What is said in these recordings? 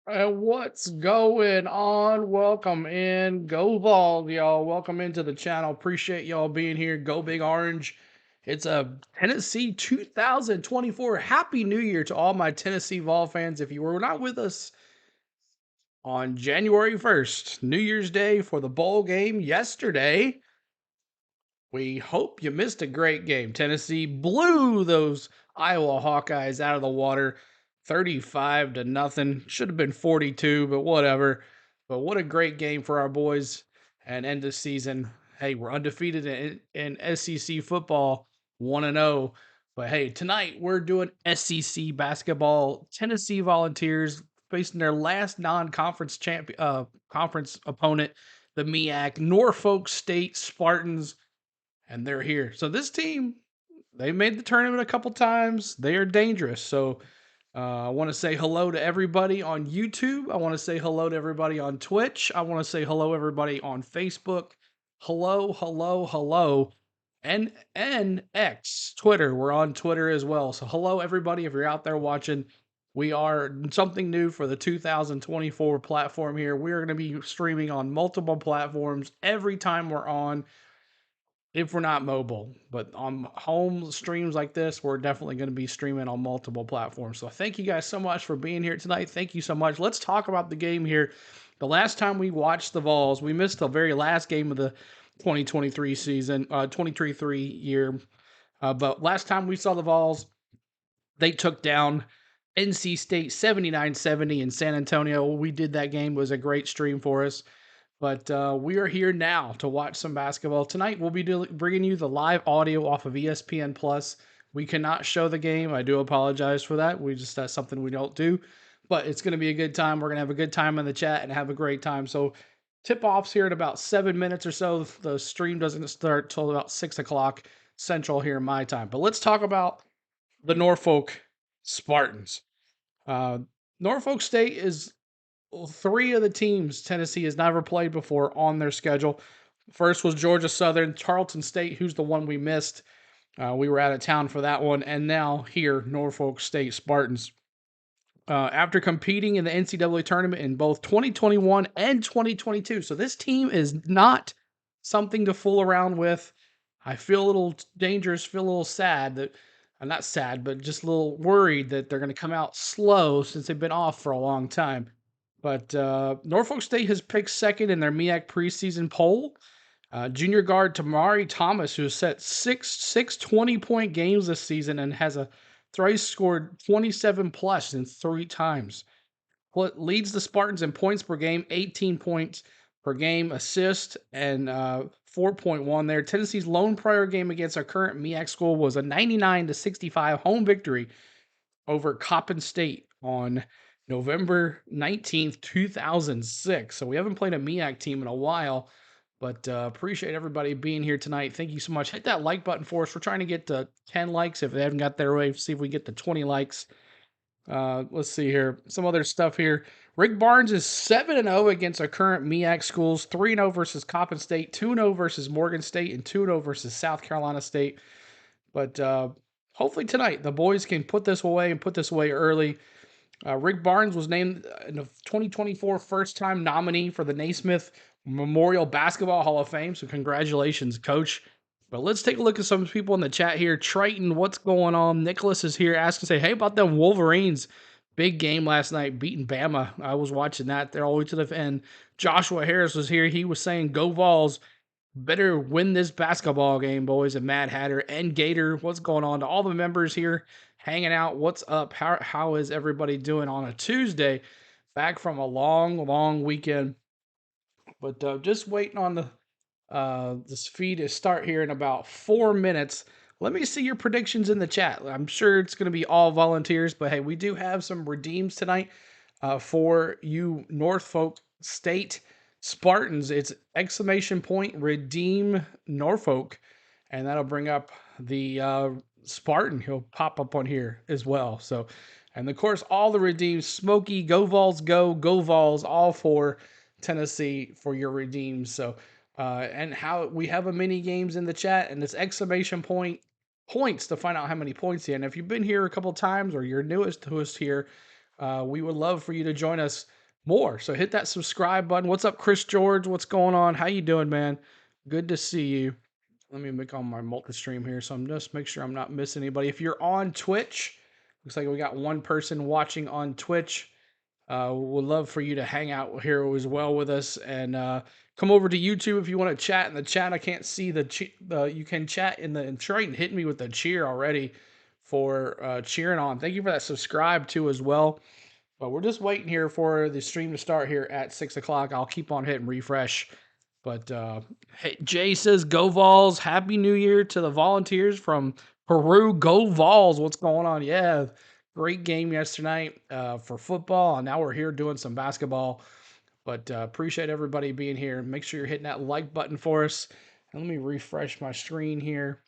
What's going on? Welcome in. Go Vols, y'all. Welcome into the channel. Appreciate y'all being here. Go Big Orange. It's a Tennessee 2024. Happy New Year to all my Tennessee Vol fans. If you were not with us on January 1st, New Year's Day, for the bowl game yesterday, we hope you missed a great game. Tennessee blew those Iowa Hawkeyes out of the water 35 to nothing. Should have been 42, but whatever. But what a great game for our boys and end of season. Hey, we're undefeated in SEC football, 1-0. But hey, tonight we're doing SEC basketball. Tennessee Volunteers facing their last non-conference conference opponent, the MEAC Norfolk State Spartans, and they're here. So this team, they made the tournament a couple times. They are dangerous. So I want to say hello to everybody on YouTube. I want to say hello to everybody on Twitch. I want to say hello everybody on Facebook. Hello, hello, hello. And X, Twitter. We're on Twitter as well. So hello everybody if you're out there watching. We are something new for the 2024 platform here. We're going to be streaming on multiple platforms every time we're on, if we're not mobile. But on home streams like this, we're definitely going to be streaming on multiple platforms. So thank you guys so much for being here tonight. Thank you so much. Let's talk about the game here. The last time we watched the Vols, we missed the very last game of the 2023 season, 2023 year. But last time we saw the Vols, they took down NC State 79-70 in San Antonio. We did that game. It was a great stream for us. But we are here now to watch some basketball. Tonight, we'll be bringing you the live audio off of ESPN Plus. We cannot show the game. I do apologize for that. That's something we don't do. But it's going to be a good time. We're going to have a good time in the chat and have a great time. So tip-offs here in about 7 minutes or so. The stream doesn't start till about 6 o'clock Central here in my time. But let's talk about the Norfolk Spartans. Norfolk State is three of the teams Tennessee has never played before on their schedule. First was Georgia Southern, Tarleton State, who's the one we missed. We were out of town for that one. And now here, Norfolk State Spartans. After competing in the NCAA tournament in both 2021 and 2022. So this team is not something to fool around with. I feel a little dangerous, feel a little sad that, I'm not sad, but just a little worried that they're going to come out slow since they've been off for a long time. But Norfolk State has picked second in their MEAC preseason poll. Junior guard Tamari Thomas, who has set six 20-point games this season and has thrice scored 27 plus in 3 times. Leads the Spartans in points per game, 18 points per game, assist, and 4.1 there. Tennessee's lone prior game against our current MEAC school was a 99-65 home victory over Coppin State on November 19th, 2006. So we haven't played a MEAC team in a while, but appreciate everybody being here tonight. Thank you so much. Hit that like button for us. We're trying to get to 10 likes. If they haven't got their way, see if we get to 20 likes. Let's see here. Some other stuff here. Rick Barnes is 7-0 against our current MEAC schools. 3-0 versus Coppin State, 2-0 versus Morgan State, and 2-0 versus South Carolina State. But hopefully tonight the boys can put this away and put this away early. Rick Barnes was named in the 2024 first-time nominee for the Naismith Memorial Basketball Hall of Fame. So congratulations, Coach. But let's take a look at some people in the chat here. Triton, what's going on? Nicholas is here asking, say, hey, about them Wolverines. Big game last night, beating Bama. I was watching that. They're all the way to the end. Joshua Harris was here. He was saying, go Vols. Better win this basketball game, boys. And Mad Hatter and Gator, what's going on? To all the members here hanging out, what's up? How is everybody doing on a Tuesday? Back from a long weekend. But just waiting on this feed to start here in about 4 minutes. Let me see your predictions in the chat. I'm sure it's going to be all volunteers, but hey, we do have some redeems tonight for you Norfolk State Spartans. It's exclamation point redeem Norfolk, and that'll bring up the Spartan. He'll pop up on here as well. So, and of course, all the redeems, Smokey, go Vols, go Vols, all for Tennessee for your redeems. So, and how we have a mini games in the chat, and it's exclamation point points to find out how many points you. And if you've been here a couple times or you're newest to us here, we would love for you to join us more. So hit that subscribe button. What's up, Chris George? What's going on? How you doing, man? Good to see you. Let me make on my multi-stream here, so I'm just make sure I'm not missing anybody. If you're on Twitch, looks like we got one person watching on Twitch. Would love for you to hang out here as well with us, and come over to YouTube if you want to chat in the chat. I can't see the you can chat in the and Triton hitting me with the cheer already for cheering on. Thank you for that subscribe too as well. But we're just waiting here for the stream to start here at 6 o'clock. I'll keep on hitting refresh. But hey, Jay says, "Go Vols! Happy New Year to the Volunteers from Peru. Go Vols! What's going on?" Yeah, great game yesterday night for football, and now we're here doing some basketball. But appreciate everybody being here. Make sure you're hitting that like button for us. And let me refresh my screen here.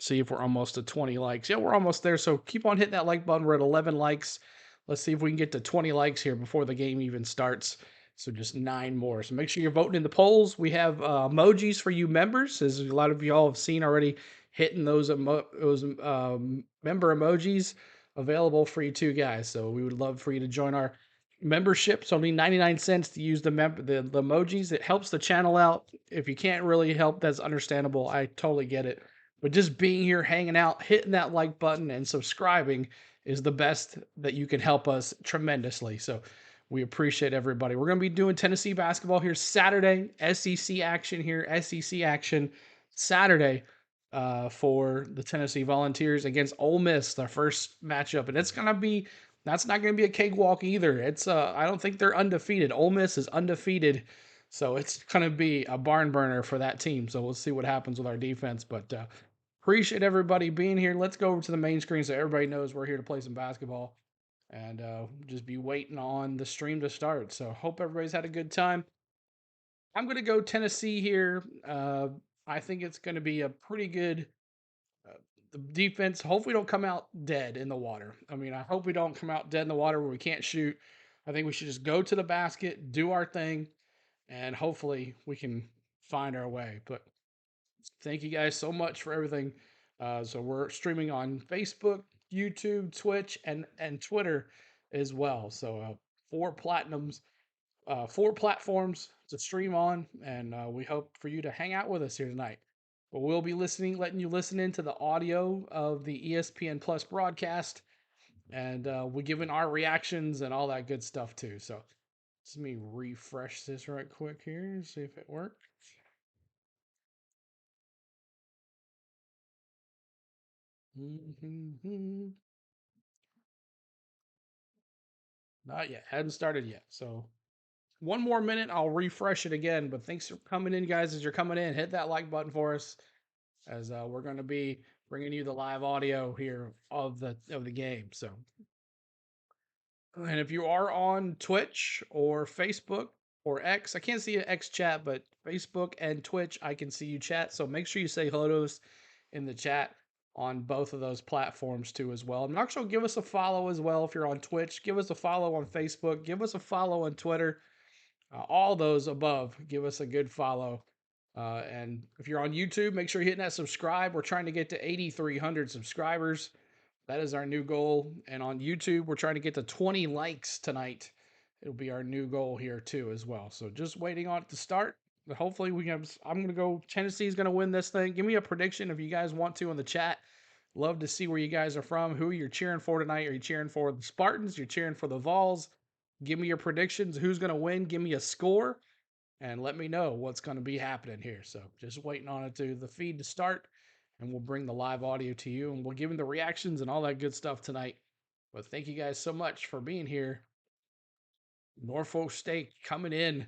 See if we're almost to 20 likes. Yeah, we're almost there. So keep on hitting that like button. We're at 11 likes. Let's see if we can get to 20 likes here before the game even starts. So just 9 more. So make sure you're voting in the polls. We have emojis for you members, as a lot of y'all have seen already, hitting those member emojis available for you too, guys. So we would love for you to join our membership. It's only 99 cents to use the emojis. It helps the channel out. If you can't really help, that's understandable. I totally get it. But just being here, hanging out, hitting that like button, and subscribing is the best that you can help us tremendously. So we appreciate everybody. We're going to be doing Tennessee basketball here Saturday. SEC action here. SEC action Saturday for the Tennessee Volunteers against Ole Miss, their first matchup. And it's going to be, that's not going to be a cakewalk either. It's I don't think they're undefeated. Ole Miss is undefeated. So it's going to be a barn burner for that team. So we'll see what happens with our defense. But appreciate everybody being here. Let's go over to the main screen so everybody knows we're here to play some basketball and just be waiting on the stream to start. So hope everybody's had a good time. I'm going to go Tennessee here. I think it's going to be a pretty good the defense. Hopefully, don't come out dead in the water. I mean, I hope we don't come out dead in the water where we can't shoot. I think we should just go to the basket, do our thing, and hopefully we can find our way. But thank you guys so much for everything. So we're streaming on Facebook, YouTube, Twitch, and Twitter as well. So 4 platforms to stream on, and we hope for you to hang out with us here tonight. But we'll be letting you listen into the audio of the ESPN Plus broadcast, and we're giving our reactions and all that good stuff too. So let me refresh this right quick here and see if it works. Not yet. Hadn't started yet. So 1 more minute, I'll refresh it again. But thanks for coming in, guys. As you're coming in, hit that like button for us, as we're going to be bringing you the live audio here of the game. So, and if you are on Twitch or Facebook or X, I can't see an X chat, but Facebook and Twitch, I can see you chat. So make sure you say hello to us in the chat on both of those platforms too as well. And also give us a follow as well if you're on Twitch. Give us a follow on Facebook. Give us a follow on Twitter. All those above, give us a good follow. And if you're on YouTube, make sure you're hitting that subscribe. We're trying to get to 8,300 subscribers. That is our new goal. And on YouTube, we're trying to get to 20 likes tonight. It'll be our new goal here too as well. So just waiting on it to start. But hopefully we can. I'm going to go. Tennessee's going to win this thing. Give me a prediction if you guys want to in the chat. Love to see where you guys are from. Who you're cheering for tonight? Are you cheering for the Spartans? You're cheering for the Vols? Give me your predictions. Who's going to win? Give me a score and let me know what's going to be happening here. So just waiting on it to the feed to start, and we'll bring the live audio to you, and we'll give them the reactions and all that good stuff tonight. But thank you guys so much for being here. Norfolk State coming in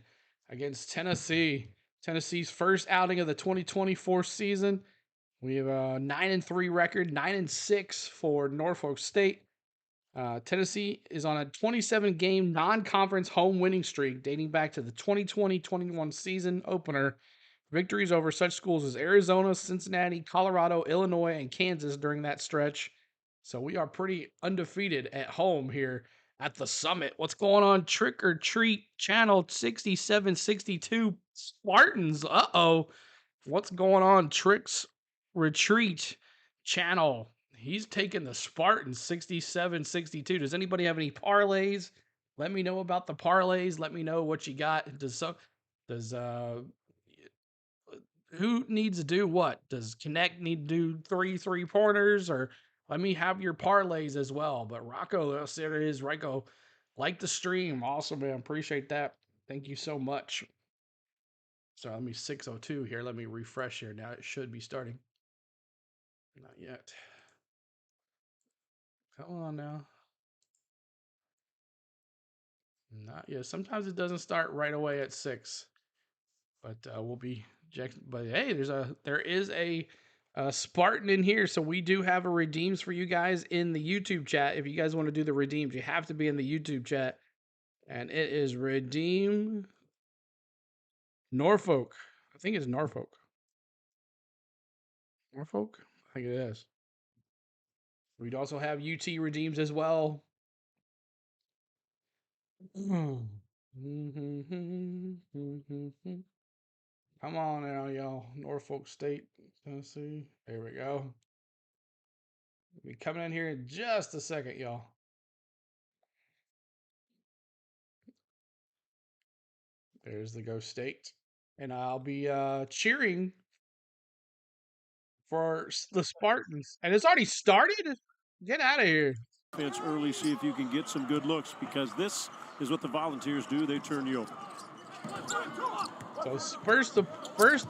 against Tennessee. Tennessee's first outing of the 2024 season. We have a 9-3 record, 9-6 for Norfolk State. Tennessee is on a 27-game non-conference home winning streak dating back to the 2020-21 season opener. Victories over such schools as Arizona, Cincinnati, Colorado, Illinois, and Kansas during that stretch. So we are pretty undefeated at home here at the Summit. What's going on? Trick or Treat Channel 6762 Spartans. Uh-oh. What's going on? Tricks Retreat Channel. He's taking the Spartans 67-62. Does anybody have any parlays? Let me know about the parlays. Let me know what you got. Does who needs to do what? Does Connect need to do 3 3-pointers, or let me have your parlays as well? But Rocco, there it is. Rocco, like the stream. Awesome, man. Appreciate that. Thank you so much. So let me 6:02 here. Let me refresh here. Now it should be starting. Not yet. Come on now. Not yet. Sometimes it doesn't start right away at 6, but we'll be. But hey, there is a Spartan in here, so we do have a redeems for you guys in the YouTube chat. If you guys want to do the redeems, you have to be in the YouTube chat, and it is redeem Norfolk. I think it's Norfolk. Norfolk? I think it is. We'd also have UT redeems as well. Come on now, y'all. Norfolk State, Tennessee. There we go. We'll be coming in here in just a second, y'all. There's the Go State. And I'll be cheering for the Spartans. And it's already started? Get out of here. Defense early, see if you can get some good looks, because this is what the Volunteers do. They turn you over. So the first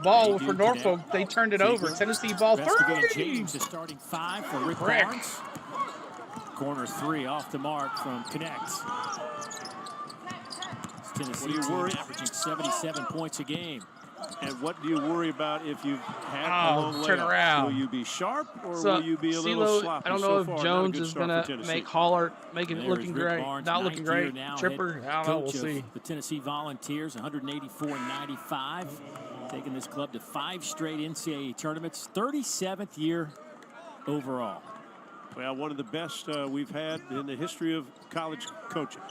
ball for Norfolk, they turned it over. Tennessee ball 3. James, the starting 5 for Rick Barnes. Corner 3 off the mark from Connect. Tennessee team averaging 77 points a game. And what do you worry about if you've had a long turn layup? around. Will you be sharp, or will you be a little sloppy? I don't know if Jones is going to make Holler, make it looking great. Barnes, not looking great. Now, Chipper, I don't know. We'll see. The Tennessee Volunteers, 184-95, taking this club to 5 straight NCAA tournaments, 37th year overall. Well, one of the best we've had in the history of college coaching.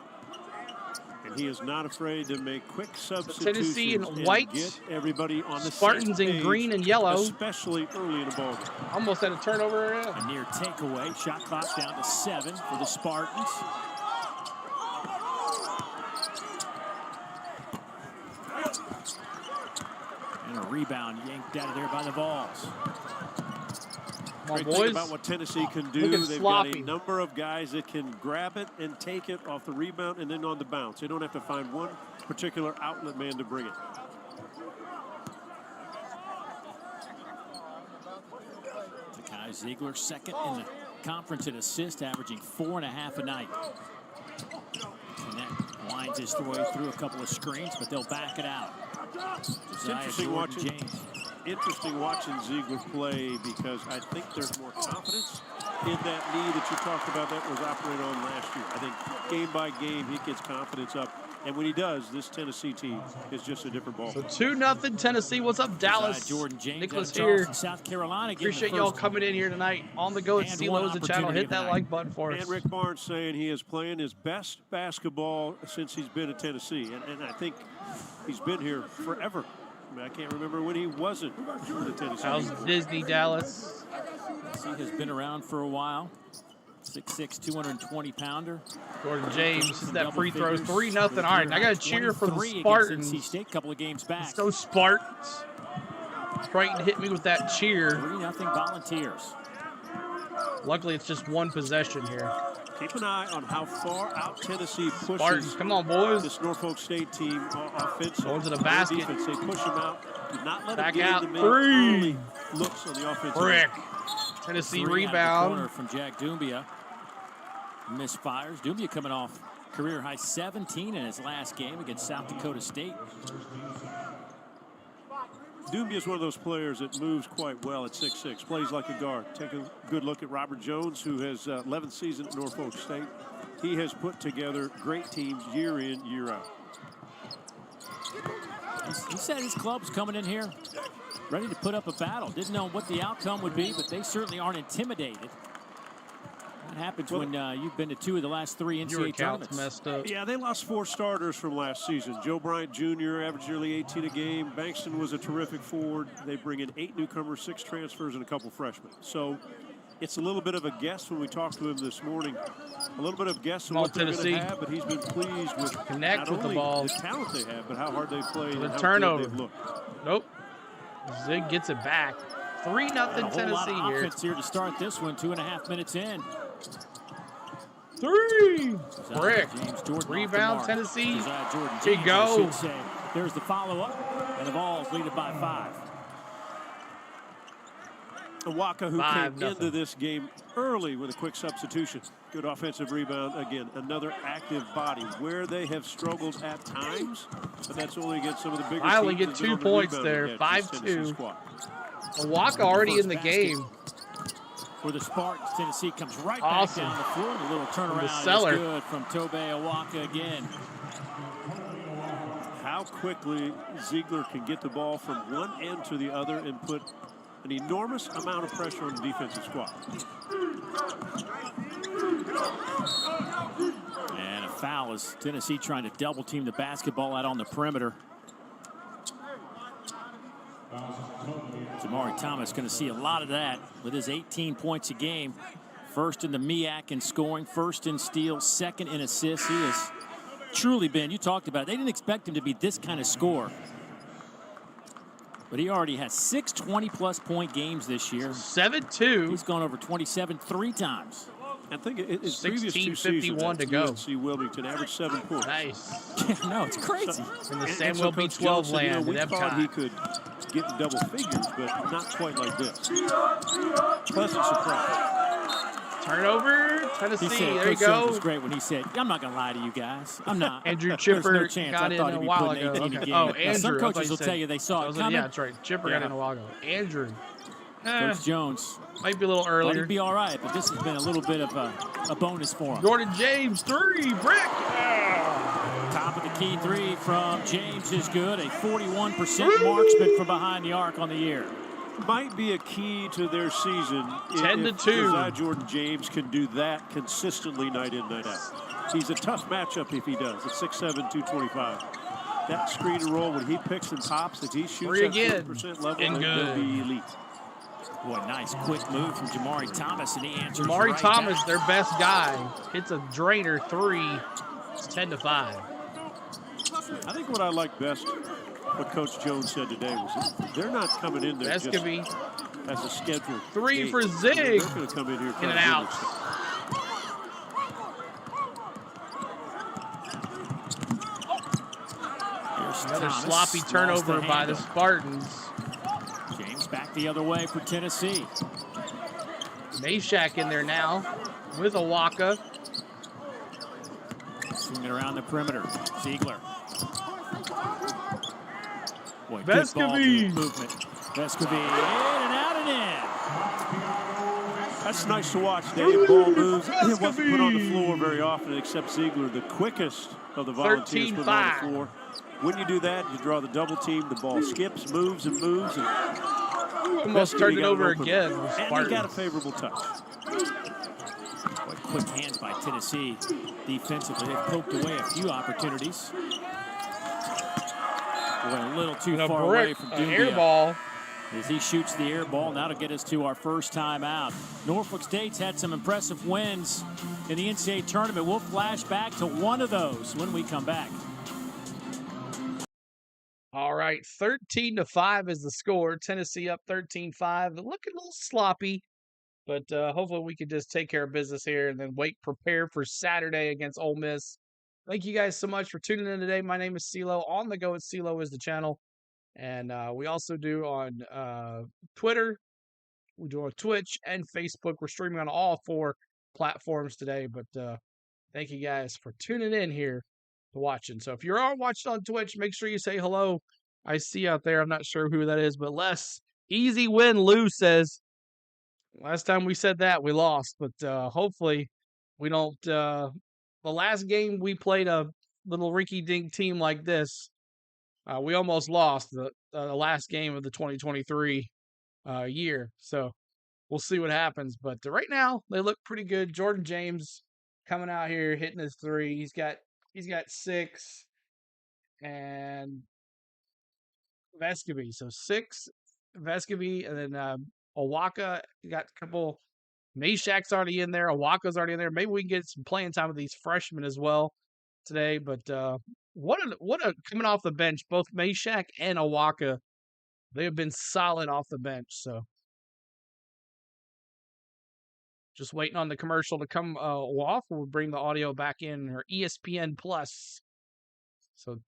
And he is not afraid to make quick substitutions. Tennessee in white, get everybody on the Spartans same in page, green and yellow. especially early in the ball game. Almost had a turnover. A near takeaway. Shot clock down to 7 for the Spartans. And a rebound yanked out of there by the Vols. Great thing about what Tennessee can do, they've got a number of guys that can grab it and take it off the rebound and then on the bounce. They don't have to find one particular outlet man to bring it. Zakai Ziegler, second in the conference in assists, averaging 4.5 a night. Connect winds his way through a couple of screens, but they'll back it out. It's interesting watching Ziegler play, because I think there's more confidence in that knee that you talked about that was operated on last year. I think game by game he gets confidence up, and when he does, this Tennessee team is just a different ball. So 2-0 Tennessee. What's up, Dallas? Jordan James, Nicholas here. South Carolina. Appreciate y'all coming in here tonight on the Go at CeeLo's the channel. Hit that like button for us. And Rick Barnes saying he is playing his best basketball since he's been at Tennessee, and I think he's been here forever. I mean, I can't remember when he wasn't in the Tennessee. How's Disney, Dallas? He has been around for a while. 6'6", 220-pounder. Jordan James is that free throw. 3-0. All right, I got to cheer for the Spartans. NC State, couple of games back. Let's go Spartans. Trying to hit me with that cheer. 3-0 Volunteers. Luckily, it's just one possession here. Keep an eye on how far out Tennessee pushes. Spartans, come on, boys. This Norfolk State team offensive. Going to the basket. Defense, they push them out. Do not let Back them get out. in the middle. Early looks on the offensive. Brick. Tennessee rebound. From Jack Doumbia. Misfires. Doumbia coming off career high 17 in his last game against South Dakota State. Doumbia is one of those players that moves quite well at 6'6", plays like a guard. Take a good look at Robert Jones, who has 11th season at Norfolk State. He has put together great teams year in, year out. He said his club's coming in here ready to put up a battle. Didn't know what the outcome would be, but they certainly aren't intimidated. That happens when you've been to 2 of the last 3 NCAA tournaments. Messed up. Yeah, they lost 4 starters from last season. Joe Bryant Jr. averaged nearly 18 a game. Bankston was a terrific forward. They bring in 8 newcomers, 6 transfers, and a couple freshmen. So It's a little bit of a guess when we talked to him this morning. A little bit of guess on Ball, what they're going to Tennessee. have, but he's been pleased with Connect not with the only ball. the talent they have, but how hard they've played and how turnover. good they've looked. Nope. Zig gets it back. 3-0 Tennessee a whole lot of here. offense here to start this one. 2.5 minutes in. 3. Brick. James Jordan Rebound, Tennessee. Jordan Here you go. There's the follow-up, and the Vols lead it by 5. Awaka, who came into this game early with a quick substitution. Good offensive rebound. Again, another active body where they have struggled at times, but that's only against some of the bigger teams. Finally get 2 points there. 5-2. Awaka already in the game. For the Spartans, Tennessee comes right back down the floor. A little turnaround is good from Tobe Awaka again. How quickly Ziegler can get the ball from one end to the other and put an enormous amount of pressure on the defensive squad. And a foul as Tennessee trying to double team the basketball out on the perimeter. Jamari Thomas going to see a lot of that with his 18 points a game. First in the MEAC in scoring, first in steals, second in assists. He has truly been, you talked about it, they didn't expect him to be this kind of scorer. But he already has 6 20-plus point games this year. 7-2. He's gone over 27 3 times. I think his previous 2 seasons to go. UNC Wilmington averaged 7 points. Nice. Yeah, no, it's crazy. In the Samuel B12 land. We thought he could get in double figures, but not quite like this. Pleasant surprise. Turnover, Tennessee. There you Coach go. Jones was great when he said, "I'm not going to lie to you guys. I'm not." Andrew Chipper no chance. got I in thought a he'd be while putting ago. 18 a game. Oh, Now, Andrew. some coaches will tell you they saw it coming. Yeah, that's right. Chipper got in a while ago. Andrew. Coach Jones. Might be a little earlier. He'd be all right, but this has been a little bit of a bonus for him. Jordan James, 3, brick. Top of the key 3 from James is good. A 41% marksman from behind the arc on the year. Might be a key to their season. 10-2. Jordan James can do that consistently night in, night out. He's a tough matchup if he does. At 6'7", 225. That screen and roll, when he picks and pops, if he shoots at 40% level, then he'll be elite. Boy, nice quick move from Jamari Thomas, and he answers Jamari Thomas, back. their best guy, hits a drainer 3. It's 10-5. I think what I like best, what Coach Jones said today, was they're not coming in there just as a scheduled 3 game. for Zig. They're going to come in here in and out. Another sloppy turnover by the Spartans. James back the other way for Tennessee. Meshack in there now with Awaka. Swinging around the perimeter. Ziegler. Boy, Vescovy. Movement. Vescovy in and out and in. That's nice to watch, Dave. Ball moves. It wasn't put on the floor very often, except Ziegler, the quickest of the volunteers put on the floor. When you do that, you draw the double team. The ball skips, moves, and moves. And almost turned it over again. And he got a favorable touch. Boy, quick hands by Tennessee defensively. They've poked away a few opportunities. Boy, a little too far away from Dumbia. Air ball. As he shoots the air ball, now to get us to our first time out. Norfolk State's had some impressive wins in the NCAA tournament. We'll flash back to one of those when we come back. All right, 13-5 is the score. Tennessee up 13-5. Looking a little sloppy, but hopefully we can just take care of business here and then prepare for Saturday against Ole Miss. Thank you guys so much for tuning in today. My name is CeeLo. On the Go with CeeLo is the channel. And we also do on Twitter. We do on Twitch and Facebook. We're streaming on all 4 platforms today. But thank you guys for tuning in here to watching. So if you're all watching on Twitch, make sure you say hello. I see out there. I'm not sure who that is, but Les, easy win, Lou says. Last time we said that, we lost. But hopefully we don't. The last game we played a little rinky-dink team like this, we almost lost the last game of the 2023 year. So we'll see what happens. But right now, they look pretty good. Jordan James coming out here, hitting his 3. He's got 6. And Vescovy. So 6, Vescovy, and then Awaka got a couple Meshack's already in there. Awaka's already in there. Maybe we can get some playing time with these freshmen as well today. But what a coming off the bench, both Meshack and Awaka, they have been solid off the bench. So just waiting on the commercial to come off. We'll bring the audio back in, or ESPN Plus. So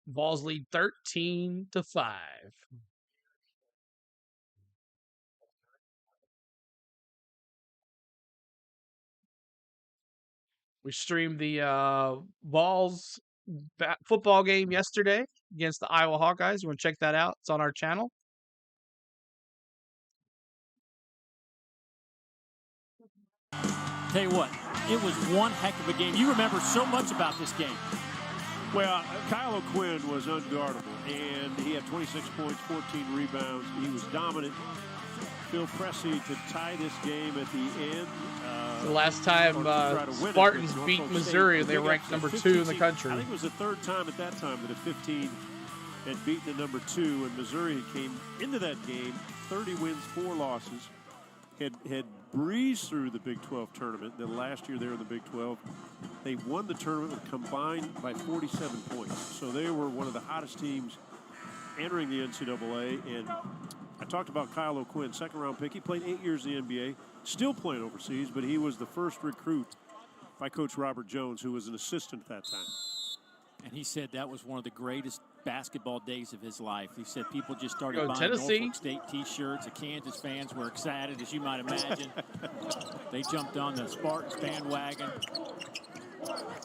Vols lead 13-5. We streamed the Vols football game yesterday against the Iowa Hawkeyes. You want to check that out? It's on our channel. Tell you what, it was one heck of a game. You remember so much about this game. Well, Kyle O'Quinn was unguardable, and he had 26 points, 14 rebounds. He was dominant. Phil Pressey to tie this game at the end. The last time Spartans beat Missouri, they ranked number 2 in the country. I think it was the third time at that time that a 15 had beaten the number 2, and Missouri came into that game 30 wins, 4 losses. Had breezed through the Big 12 tournament. Then last year they were in the Big 12. They won the tournament combined by 47 points. So they were one of the hottest teams entering the NCAA. And I talked about Kyle O'Quinn, second-round pick. He played 8 years in the NBA, still playing overseas, but he was the first recruit by Coach Robert Jones, who was an assistant at that time. And he said that was one of the greatest basketball days of his life. He said people just started buying Tennessee. Norfolk State T-shirts. The Kansas fans were excited, as you might imagine. They jumped on the Spartans bandwagon.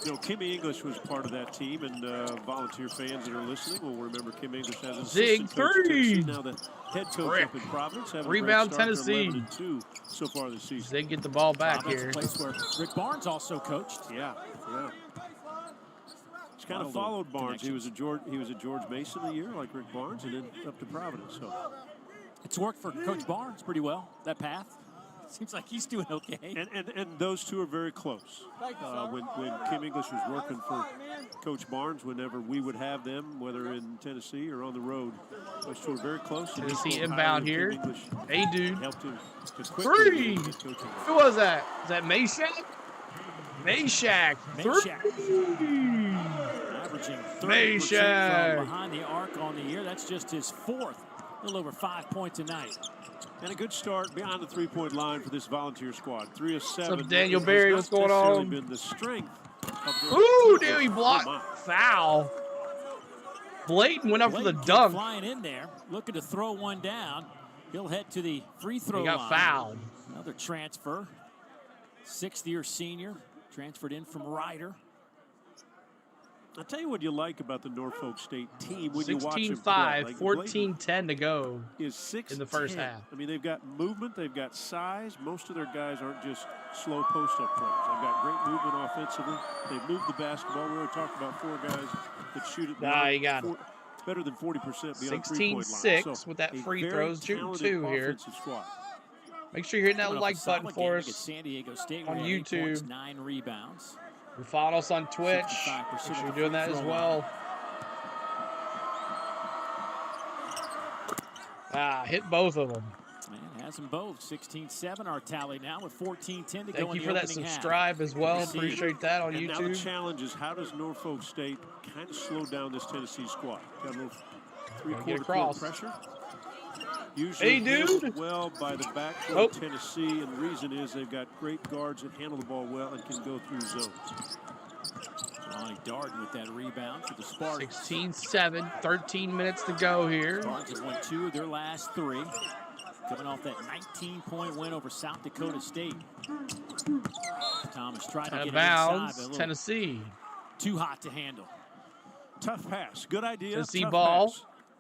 You know, Kim English was part of that team, and volunteer fans that are listening will remember Kim English as an assistant coach at Tennessee, now the head coach up in Providence. Rebound Tennessee. 11-2 so far this season. They get the ball back here. A place where Rick Barnes also coached. Yeah. He's kind of followed Barnes. He was a George Mason a year, like Rick Barnes, and then up to Providence. So it's worked for Coach Barnes pretty well, that path. Seems like he's doing okay. And those two are very close. When Kim English was working for Coach Barnes, whenever we would have them, whether in Tennessee or on the road, those two are very close. Tennessee inbound here. Hey, dude. Helped him to Three. Who was that? Is that Meshack? Meshack. Averaging 3% Meshack. from behind the arc on the year. That's just his 4th. A little over 5 points a night. And a good start beyond the three-point line for this volunteer squad. 3 of 7. What's up, Daniel Berry? What's going on? Been the strength of ooh, dude, he blocked. Foul. Blayton went up for the dunk. Flying in there, looking to throw one down. He'll head to the free throw line. He got fouled. Another transfer. 6th-year senior, transferred in from Ryder. I'll tell you what you like about the Norfolk State team when you watch them 16-5, like 14-10 to go in the first half. I mean, they've got movement, they've got size. Most of their guys aren't just slow post-up players. They've got great movement offensively. They've moved the basketball. We already talked about 4 guys that shoot it better than 40% beyond three-point line. 16-6 with that free throws, shooting 2 here. Squad. Make sure you're hitting that like button for us San Diego State on YouTube. Points, 9 rebounds. You follow us on Twitch. Make sure you're doing that as well. Hit both of them. Man, has them both. 16-7 our tally now with 14-10 to go. Thank you for that subscribe as well. Appreciate that on YouTube. Now the challenge is, how does Norfolk State kind of slow down this Tennessee squad? Got a little three-quarter court pressure. Usually handled well by the backcourt of Tennessee, and the reason is they've got great guards that handle the ball well and can go through zones. Johnny Darden with that rebound for the Spartans. 16-7, 13 minutes to go here. Spartans have won 2 of their last 3. Coming off that 19-point win over South Dakota State. Thomas tried to get bounds, inside, Tennessee. Too hot to handle. Tough pass. Good idea. Tennessee ball.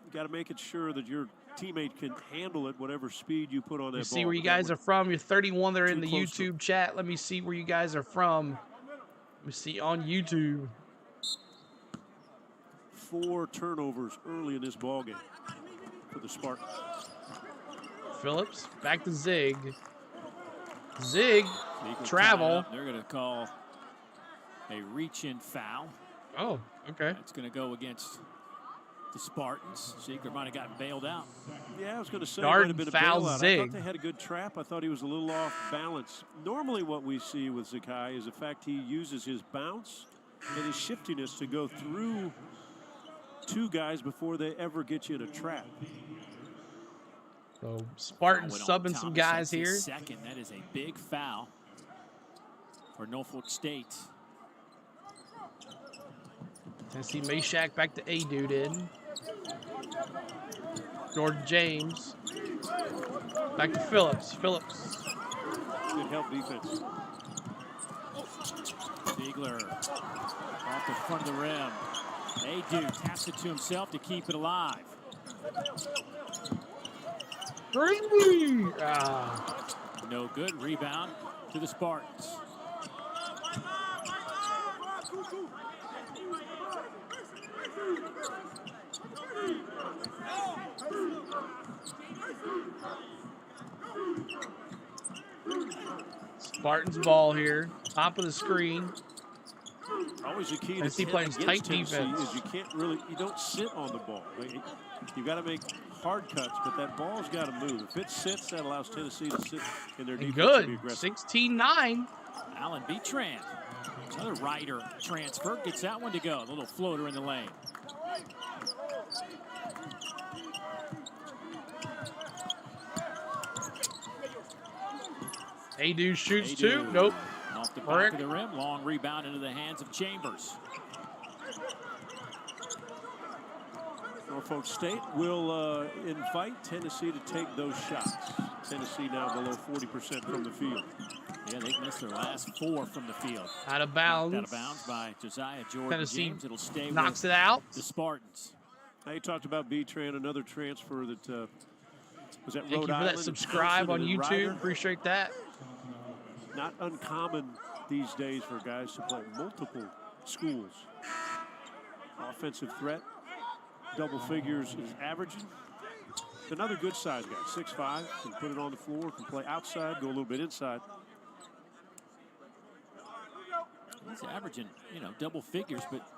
You got to make it sure that your teammate can handle it whatever speed you put on that ball. See where you guys are from. You're 31 there in the YouTube chat. Let me see where you guys are from. Let me see on YouTube. 4 turnovers early in this ball game for the Spartans. Phillips back to Zig. Zig travel. They're going to call a reach-in foul. Oh, okay. It's going to go against The Spartans. Seeker might have gotten bailed out. Yeah, I was going to say, Guard might have been a foul bailout. I zig. thought they had a good trap. I thought he was a little off balance. Normally what we see with Zakai is the fact he uses his bounce and his shiftiness to go through two guys before they ever get you in a trap. So Spartans subbing some guys here. Second, that is a big foul for Norfolk State. Tennessee Meshack back to A dude in. Jordan James. Back to Phillips. Phillips. Good help defense. Ziegler off the front of the rim. A-Dude taps it to himself to keep it alive. No good. Rebound to the Spartans. Spartans ball here. Top of the screen. Always a key to Tennessee playing tight defense. Is you don't sit on the ball. You got to make hard cuts, but that ball's got to move. If it sits, that allows Tennessee to sit in their defense. Good. 16-9. Allen Beatrand. Another Ryder transfer. Gets that one to go. A little floater in the lane. A-Dude shoots two. Nope. Off the back of the rim. Long rebound into the hands of Chambers. Norfolk State will invite Tennessee to take those shots. Tennessee now below 40% from the field. Yeah, they've missed their last 4 from the field. Out of bounds. Out of bounds by Josiah Jordan Tennessee James. It'll stay knocks with it out. The Spartans. Now you talked about B-Tran, another transfer that was at Thank Rhode you for Island. that subscribe on YouTube. Ryder. Appreciate that. Not uncommon these days for guys to play multiple schools. Offensive threat, double figures is averaging. Another good size guy, 6'5", can put it on the floor, can play outside, go a little bit inside. He's averaging, double figures, but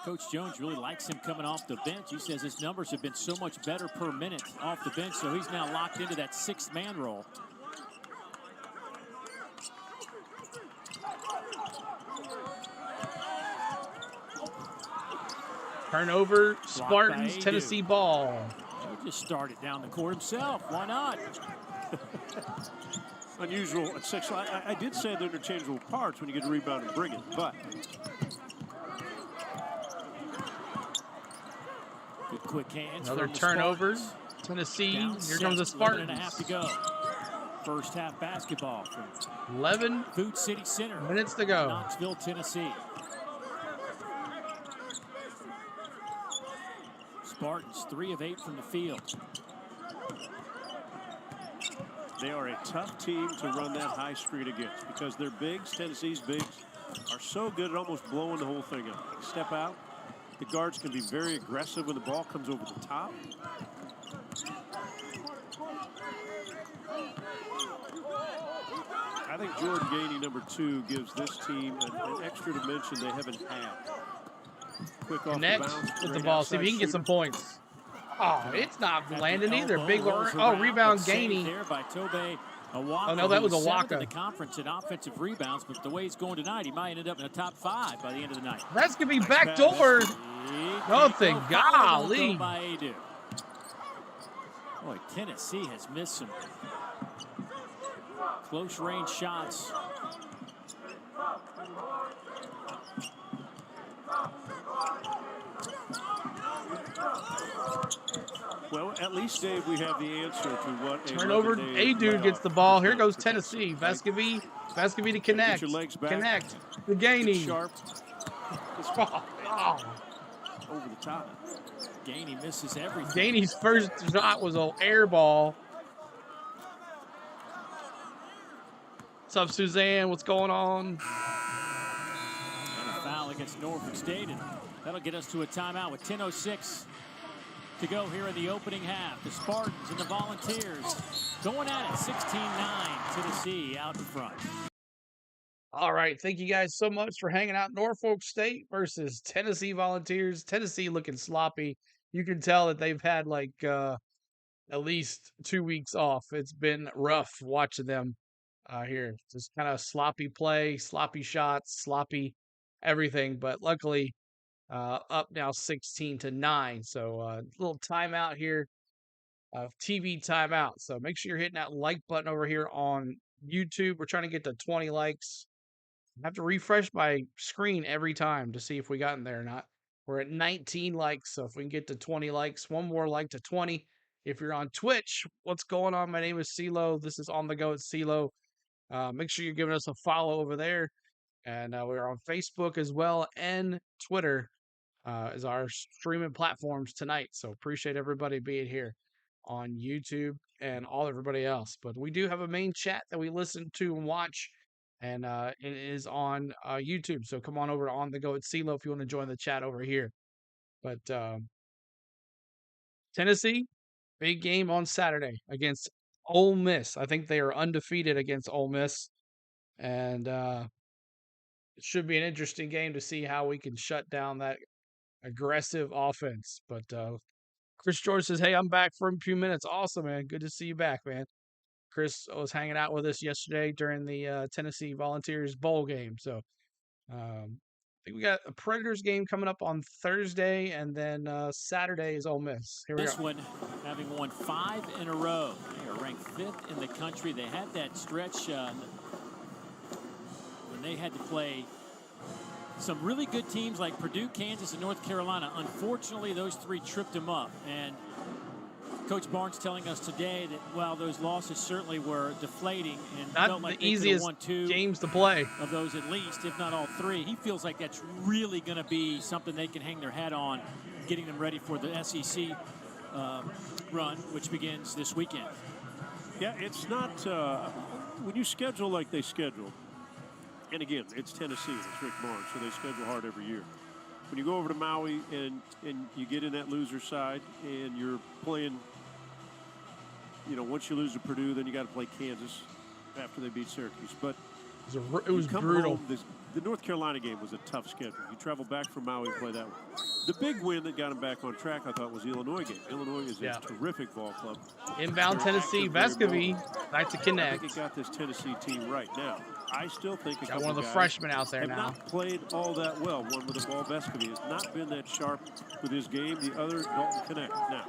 Coach Jones really likes him coming off the bench. He says his numbers have been so much better per minute off the bench, so he's now locked into that 6th-man role. Turnover, Spartans, Tennessee ball. He just started down the court himself. Why not? Unusual at 6. I did say they're interchangeable parts when you get a rebound and bring it, but. Good quick hands. Another turnover. Tennessee. Here comes the Spartans. 11.5 to go. First half basketball from 11 Food City Center. minutes to go. Knoxville, Tennessee. Spartans 3 of 8 from the field. They are a tough team to run that high screen against because their bigs, Tennessee's bigs, are so good at almost blowing the whole thing up. They step out. The guards can be very aggressive when the ball comes over the top. I think Jordan Gainey, number 2, gives this team an extra dimension they haven't had. Quick off Connect the bounce, with the ball. See if he can get some points. Oh, it's not landing either. Big rebound Gainey. There by Tobe Awaka. Oh, no, that was a Awaka. In the conference in offensive rebounds, but the way he's going tonight, he might end up in the top 5 by the end of the night. That's going to be backdoor. Nothing. Golly. Boy, Tennessee has missed some close range shots. Well, at least, Dave, we have the answer to what turnover. A-Dude gets the ball. Here goes Tennessee. Vescovy to connect. Connect. The Gainey. Sharp. Oh. Over the top. Gainey misses everything. Gainey's first shot was an air ball. What's up, Suzanne? What's going on? And a foul against Norfolk State, and that'll get us to a timeout with 10:06 to go here in the opening half. The Spartans and the Volunteers going at it. 16-9. Tennessee out in front. All right. Thank you guys so much for hanging out. Norfolk State versus Tennessee Volunteers. Tennessee looking sloppy. you can tell that they've had like at least 2 weeks off. It's been rough watching them here. Just kind of sloppy play, sloppy shots, sloppy everything. But luckily, up now 16-9. So little timeout here, TV timeout. So make sure you're hitting that like button over here on YouTube. We're trying to get to 20 likes. I have to refresh my screen every time to see if we got in there or not. We're at 19 likes, so if we can get to 20 likes, one more like to 20. If you're on Twitch, what's going on? My name is CeeLo. This is On The Go at CeeLo. Make sure you're giving us a follow over there. And we're on Facebook as well, and Twitter is our streaming platforms tonight. So appreciate everybody being here on YouTube and all everybody else. But we do have a main chat that we listen to and watch, and it is on YouTube. So come on over to On The Go at CeeLo if you want to join the chat over here. But Tennessee, big game on Saturday against Ole Miss. I think they are undefeated against Ole Miss, and it should be an interesting game to see how we can shut down that aggressive offense. But Chris George says, "Hey, I'm back for a few minutes. Awesome, man. Good to see you back, man." Chris was hanging out with us yesterday during the Tennessee Volunteers bowl game. So I think we got a Predators game coming up on Thursday, and then Saturday is Ole Miss. Here we This go. one, having won 5 in a row. They are ranked 5th in the country. They had that stretch when they had to play some really good teams like Purdue, Kansas, and North Carolina. Unfortunately, those 3 tripped them up. And Coach Barnes telling us today that, well, those losses certainly were deflating and Not felt like the they easiest won 2 games to play of those at least, if not all 3. He feels like that's really going to be something they can hang their hat on, getting them ready for the SEC run, which begins this weekend. Yeah, it's not when you schedule like they schedule. And again, it's Tennessee, it's Rick Barnes, so they schedule hard every year. When you go over to Maui and you get in that loser side and you're playing, you know, once you lose to Purdue, then you got to play Kansas after they beat Syracuse. But it was brutal. Home, the North Carolina game was a tough schedule. You travel back from Maui and play that one. The big win that got him back on track, I thought, was the Illinois game. Illinois is a terrific ball club. Inbound Tennessee, Vescovy, back to connect. I think it got this Tennessee team right now. I still think a got couple one of the guys freshmen out there have now. not played all that well. One with the ball, Vescovy, has not been that sharp with his game. The other, Dalton Connect. Now,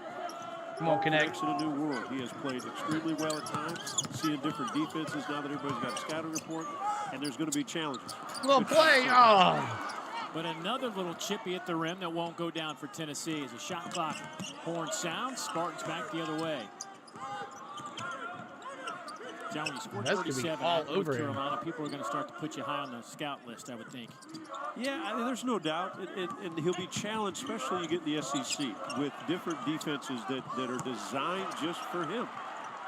come on, Connect. Connect's in a new world. He has played extremely well at times, seeing different defenses now that everybody's got a scouting report, and there's going to be challenges. Little play. Oh. But another little chippy at the rim that won't go down for Tennessee as a shot clock horn sounds. Spartans back the other way. John, when you score 37 at North Carolina, people are going to start to put you high on the scout list, I would think. Yeah, I mean, there's no doubt. And he'll be challenged, especially you get in the SEC, with different defenses that are designed just for him.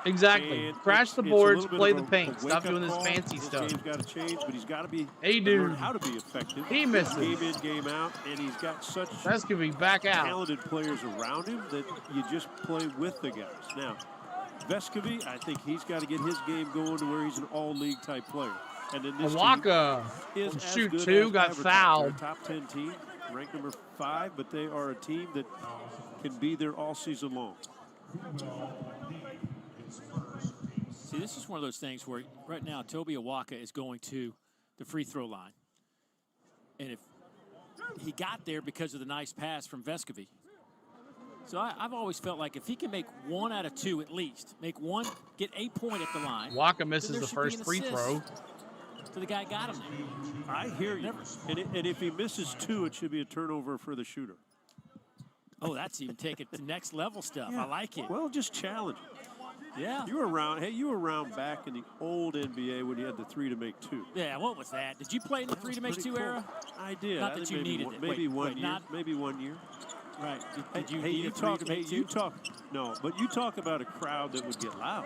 Exactly. And crash the boards, play the paint. Stop doing this fancy stuff. His game's got to change, but he's got to be learn how to be effective. He misses. Game in, game out, and he's got such that's gonna be back out. Talented players around him that you just play with the guys. Now, Vescovy, I think he's got to get his game going to where he's an all-league type player. And then this Awaka team is shoot as good 2, as got fouled. They're a top 10 team, ranked number 5, but they are a team that can be there all season long. See, this is one of those things where right now Toby Awaka is going to the free throw line. And if he got there because of the nice pass from Vescovy. So I've always felt like if he can make 1 out of 2 at least, make 1, get a point at the line. Waka misses the first free throw. So the guy got him there. I hear you. And if he misses 2, it should be a turnover for the shooter. Oh, that's even take it to next level stuff. Yeah. I like it. Well, just challenge. Yeah. You were around. Hey, you were around back in the old NBA when you had the 3 to make 2. Yeah. What was that? Did you play in the 3 to make 2 era? I did. Not that you needed it. Maybe one year. Maybe 1 year. Right. Did you hey, need you a 3 talk. to make 2? You talk. No, but you talk about a crowd that would get loud,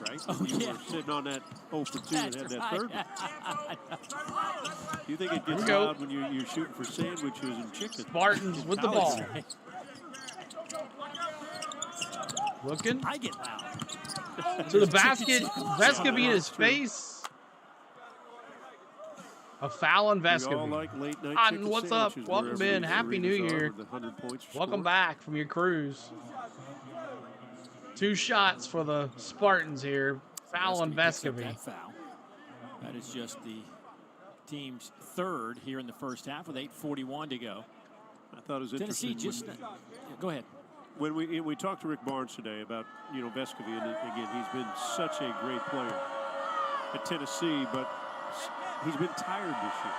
right? Oh, you yeah. were sitting on that 0 for 2 and had that third one. You think it gets loud when you're shooting for sandwiches and chicken? Spartans with the ball. Looking. I get loud. To the basket. Vescovy in his face. A foul on We all Vescovy. like late night Ah, chicken what's up? sandwiches Welcome wherever in. these Happy New arenas are Year. where the 100 points are Welcome scored. back from your cruise. 2 shots for the Spartans here. Foul on picks up Vescovy. that foul. That is just the team's third here in the first half with 8:41 to go. I thought it was Tennessee interesting. go ahead. When we talked to Rick Barnes today about Vescovy, and again he's been such a great player at Tennessee, but he's been tired this year.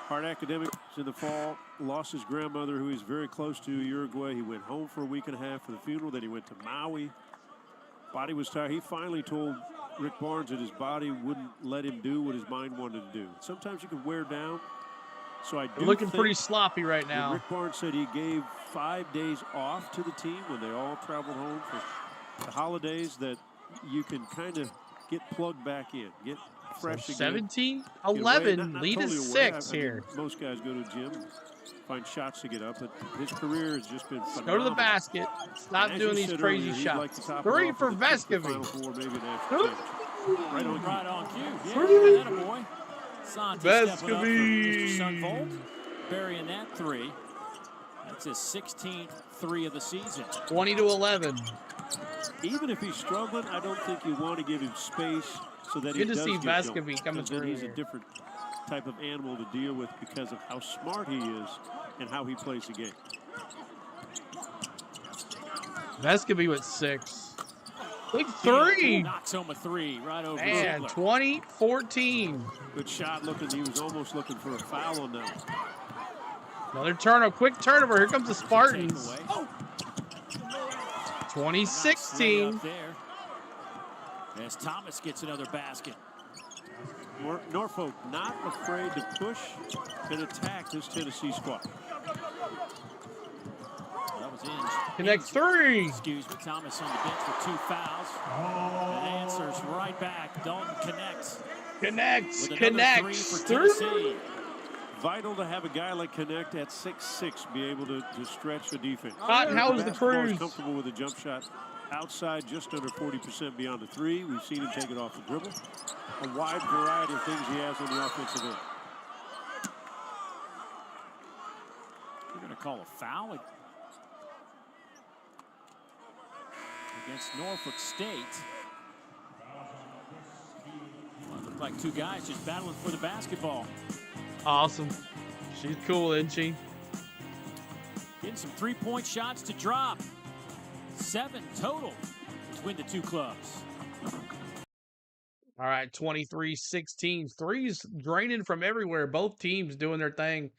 Hard academics in the fall, lost his grandmother, who he's very close to, Uruguay. He went home for a week and a half for the funeral. Then he went to Maui. Body was tired. He finally told Rick Barnes that his body wouldn't let him do what his mind wanted to do. Sometimes you can wear down. So I do looking think pretty sloppy right now. Rick Barnes said he gave 5 days off to the team when they all traveled home for the holidays, that you can kind of get plugged back in, get fresh again. 17, 11, lead totally is away. 6 I mean, here. most guys go to the gym, find shots to get up, but his career has just been phenomenal. Go to the basket. Stop doing these crazy earlier, shots. Like 3 for Vescovy. Right on cue. Yeah, that a boy. Santi stepping up for Vescovy. Mr. Sunvolt, burying that 3. That's his 16th 3 of the season. 20-11. Even if he's struggling, I don't think you want to give him space so that he Good to does see get Vescovy going, coming through he's here. a different type of animal to deal with because of how smart he is and how he plays the game. Vescovy with 6. Big 3. Knocks home a 3 right over Man, Ziegler. 20-14. Good shot looking. He was almost looking for a foul on that one. Another turnover, quick turnover. Here comes the Spartans. 20-16. There. As Thomas gets another basket. Norfolk not afraid to push and attack this Tennessee squad. That was Inge. Connect 3. Excuse me. Thomas on the bench with 2 fouls. And answers right back. Dalton connects. Connects. With another 3 for Tennessee. Vital to have a guy like Connect at 6'6" be able to stretch the defense. Cotton, how was the cruise? Comfortable with a jump shot outside, just under 40% beyond the 3. We've seen him take it off the dribble. A wide variety of things he has on the offensive end. We're going to call a foul against Norfolk State. Look like 2 guys just battling for the basketball. Awesome. She's cool, isn't she? Getting some 3-point shots to drop. 7 total between the 2 clubs. All right, 23-16. Threes draining from everywhere. Both teams doing their thing.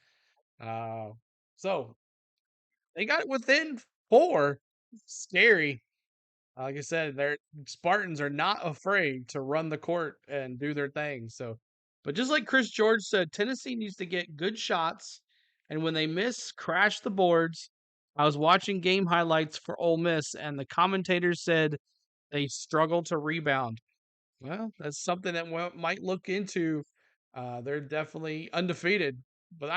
So they got it within 4. Scary. Like I said, their Spartans are not afraid to run the court and do their thing. So, but just like Chris George said, Tennessee needs to get good shots, and when they miss, crash the boards. I was watching game highlights for Ole Miss, and the commentators said they struggle to rebound. Well, that's something that we might look into. They're definitely undefeated, but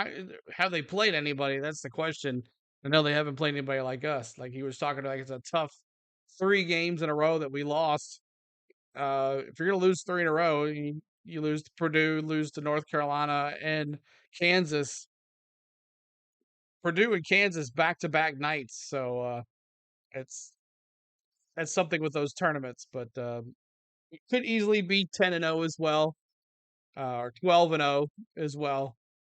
have they played anybody? That's the question. I know they haven't played anybody like us. Like he was talking about, it's a tough 3 games in a row that we lost. If you're going to lose 3 in a row, you lose to Purdue, lose to North Carolina and Kansas. Purdue and Kansas back-to-back nights. So that's something with those tournaments. But it could easily be 10-0 as well, or 12-0 as well,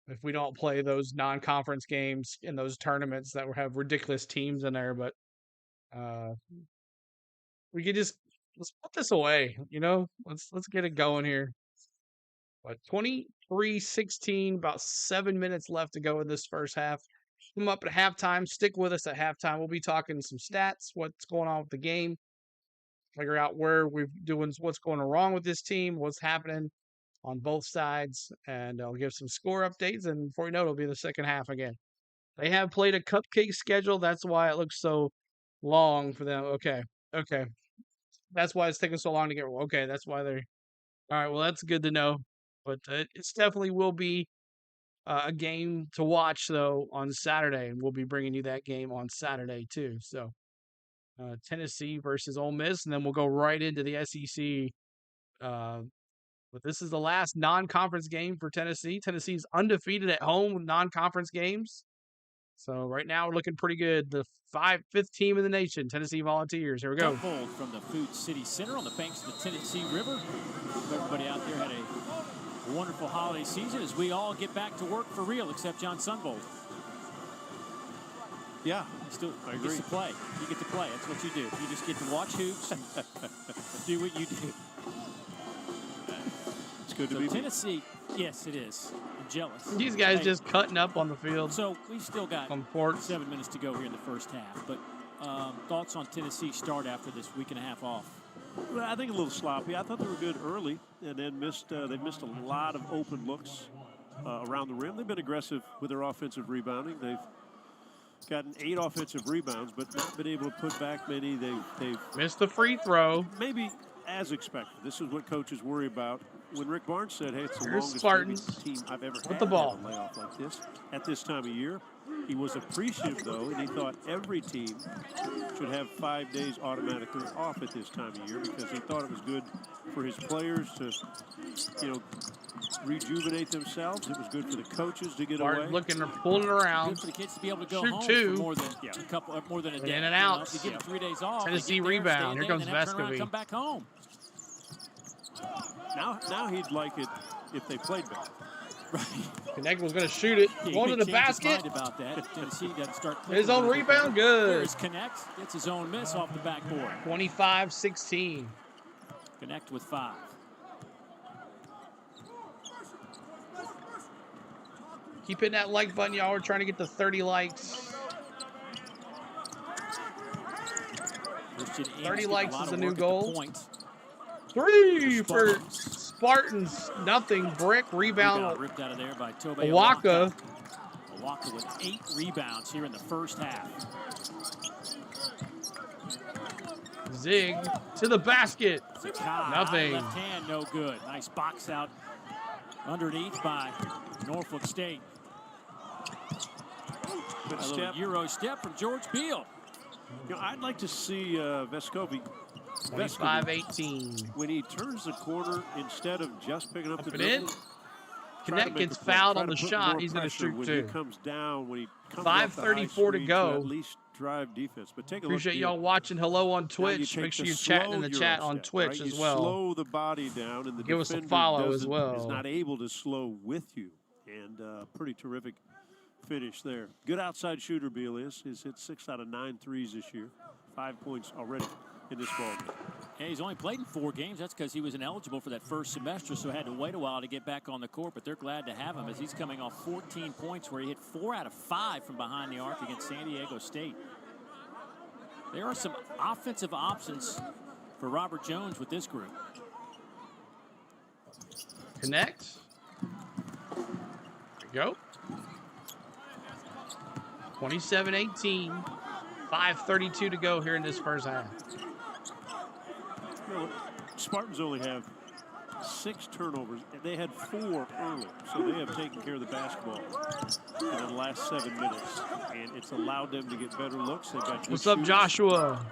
if we don't play those non-conference games in those tournaments that have ridiculous teams in there. But we could let's put this away, let's get it going here. But 23-16, about 7 minutes left to go in this first half. Come up at halftime. Stick with us at halftime. We'll be talking some stats, what's going on with the game, figure out where we're doing, what's going wrong with this team, what's happening on both sides, and I'll give some score updates. And before you know it, it'll be the second half again. They have played a cupcake schedule. That's why it looks so long for them. Okay. That's why it's taking so long to get. Okay, that's why they're. All right, well, that's good to know. But it's definitely will be a game to watch, though, on Saturday. And we'll be bringing you that game on Saturday, too. So Tennessee versus Ole Miss. And then we'll go right into the SEC But this is the last non-conference game for Tennessee. Tennessee's undefeated at home with non-conference games. So right now we're looking pretty good. The fifth team in the nation, Tennessee Volunteers. Here we go. Unfold from the Food City Center on the banks of the Tennessee River. Hope everybody out there had a wonderful holiday season as we all get back to work for real, except John Sunvold. Yeah, I agree. He gets to play. You get to play. That's what you do. You just get to watch hoops and do what you do. It's good to be Tennessee. Yes, it is. I'm jealous. These guys just cutting up on the field. So we've still got 7 minutes to go here in the first half. But thoughts on Tennessee's start after this week and a half off? Well, I think a little sloppy. I thought they were good early, and then they missed a lot of open looks around the rim. They've been aggressive with their offensive rebounding. They've gotten 8 offensive rebounds, but not been able to put back many. They've missed the free throw. Maybe as expected. This is what coaches worry about. When Rick Barnes said, hey, it's the Here's longest Spartans team I've ever had with the ball. a layoff like this at this time of year. He was appreciative, though, and he thought every team should have 5 days automatically off at this time of year because he thought it was good for his players to, rejuvenate themselves. It was good for the coaches to get away. Looking, they're pulling it around. Good for the kids to be able to go Shoot home 2. for more than a day. In and out. If you give them 3 days off. Tennessee rebound. Here comes Vescovy. Come back home. Now he'd like it if they played better. Right. Connect was going to shoot it. Going to the basket. About that. Tennessee doesn't start his own rebound. Good. Here's Connect. Gets his own miss off the backboard. 25-16. Connect with 5. Keep hitting that like button, y'all. We're trying to get to 30 likes. 30 likes is a new goal. 3 for Spartans. Nothing. Brick. Rebound. Ripped out of there by Tobe Awaka. Awaka with 8 rebounds here in the first half. Zig to the basket. Sakai, nothing. Left hand, no good. Nice box out underneath by Norfolk State. Good a step. little Euro step from George Beal. I'd like to see Vescovy. 25-18. When he turns the corner, instead of just picking up the dribble, Connect gets fouled on the shot. He's going to shoot 2. When he comes down, when he comes 5:34 to go. At least drive defense. But take a Appreciate look. y'all watching. Hello on Twitch. Make sure you're chatting in the chat on Twitch as well. Slow the body down, and the give us a follow as well. Is not able to slow with you, and pretty terrific finish there. Good outside shooter. Beal is. He's hit 6 out of 9 threes this year. 5 points already in this ball game. Yeah, he's only played in 4 games. That's because he was ineligible for that first semester, so had to wait a while to get back on the court. But they're glad to have him as he's coming off 14 points where he hit 4 out of 5 from behind the arc against San Diego State. There are some offensive options for Robert Jones with this group. Connect. There you go. 27-18. 5:32 to go here in this first half. Spartans only have 6 turnovers. They had 4 early, so they have taken care of the basketball in the last 7 minutes, and it's allowed them to get better looks. They've got What's up, Joshua?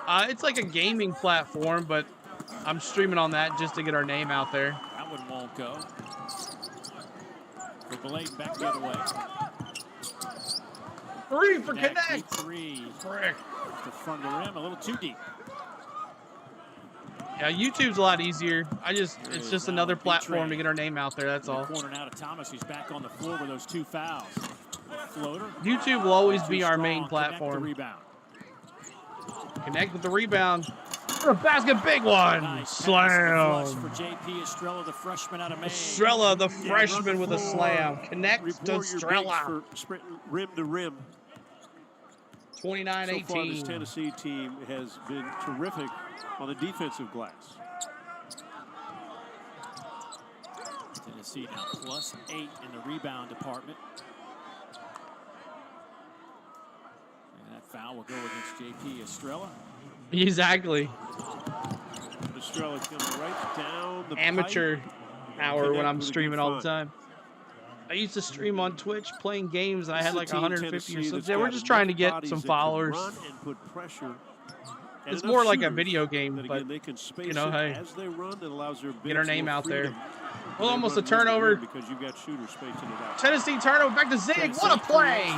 It's like a gaming platform, but I'm streaming on that just to get our name out there. That one won't go. For Blake back the other way. 3 for Connect. 3. Frick. The front of the rim, a little too deep. Yeah, YouTube's a lot easier. It's just another platform to get our name out there. That's all. Corner now to Thomas, who's back on the floor with those 2 fouls. Floater. YouTube will always be our main platform. Rebound. Connect with the rebound. For a basket, big one. Nice slam. For JP Estrella, the freshman out of Maine. Estrella, the freshman with a slam. Connect to Estrella. For rim to rim. 29-18. So far, this Tennessee team has been terrific on the defensive glass. Tennessee now +8 in the rebound department. And that foul will go against JP Estrella. Exactly. Estrella comes right down the amateur pipe. hour when I'm streaming all the time. I used to stream on Twitch playing games, and I had like 150 or something. Yeah, we're just trying to get some followers. Run and put pressure It's more like a video game, but but again, they can space you know, hey, as they run. That allows their get our name out there. Well, almost a turnover because you've got shooters spacing it out. Tennessee turnover back to Zig. What a play!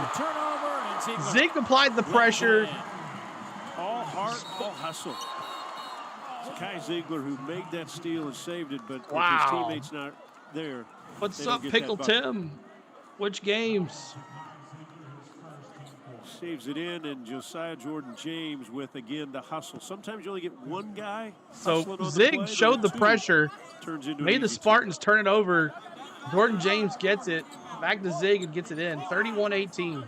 Zig applied the pressure. All heart, all hustle. It's Kai Ziegler who made that steal and saved it, but wow. His teammates not there. What's up, Pickle Tim? Which games? Saves it in, and Josiah Jordan-James with, again, the hustle. Sometimes you only get one guy. So Zig showed the pressure, made the Spartans turn it over. Jordan-James gets it. Back to Zig and gets it in. 31-18.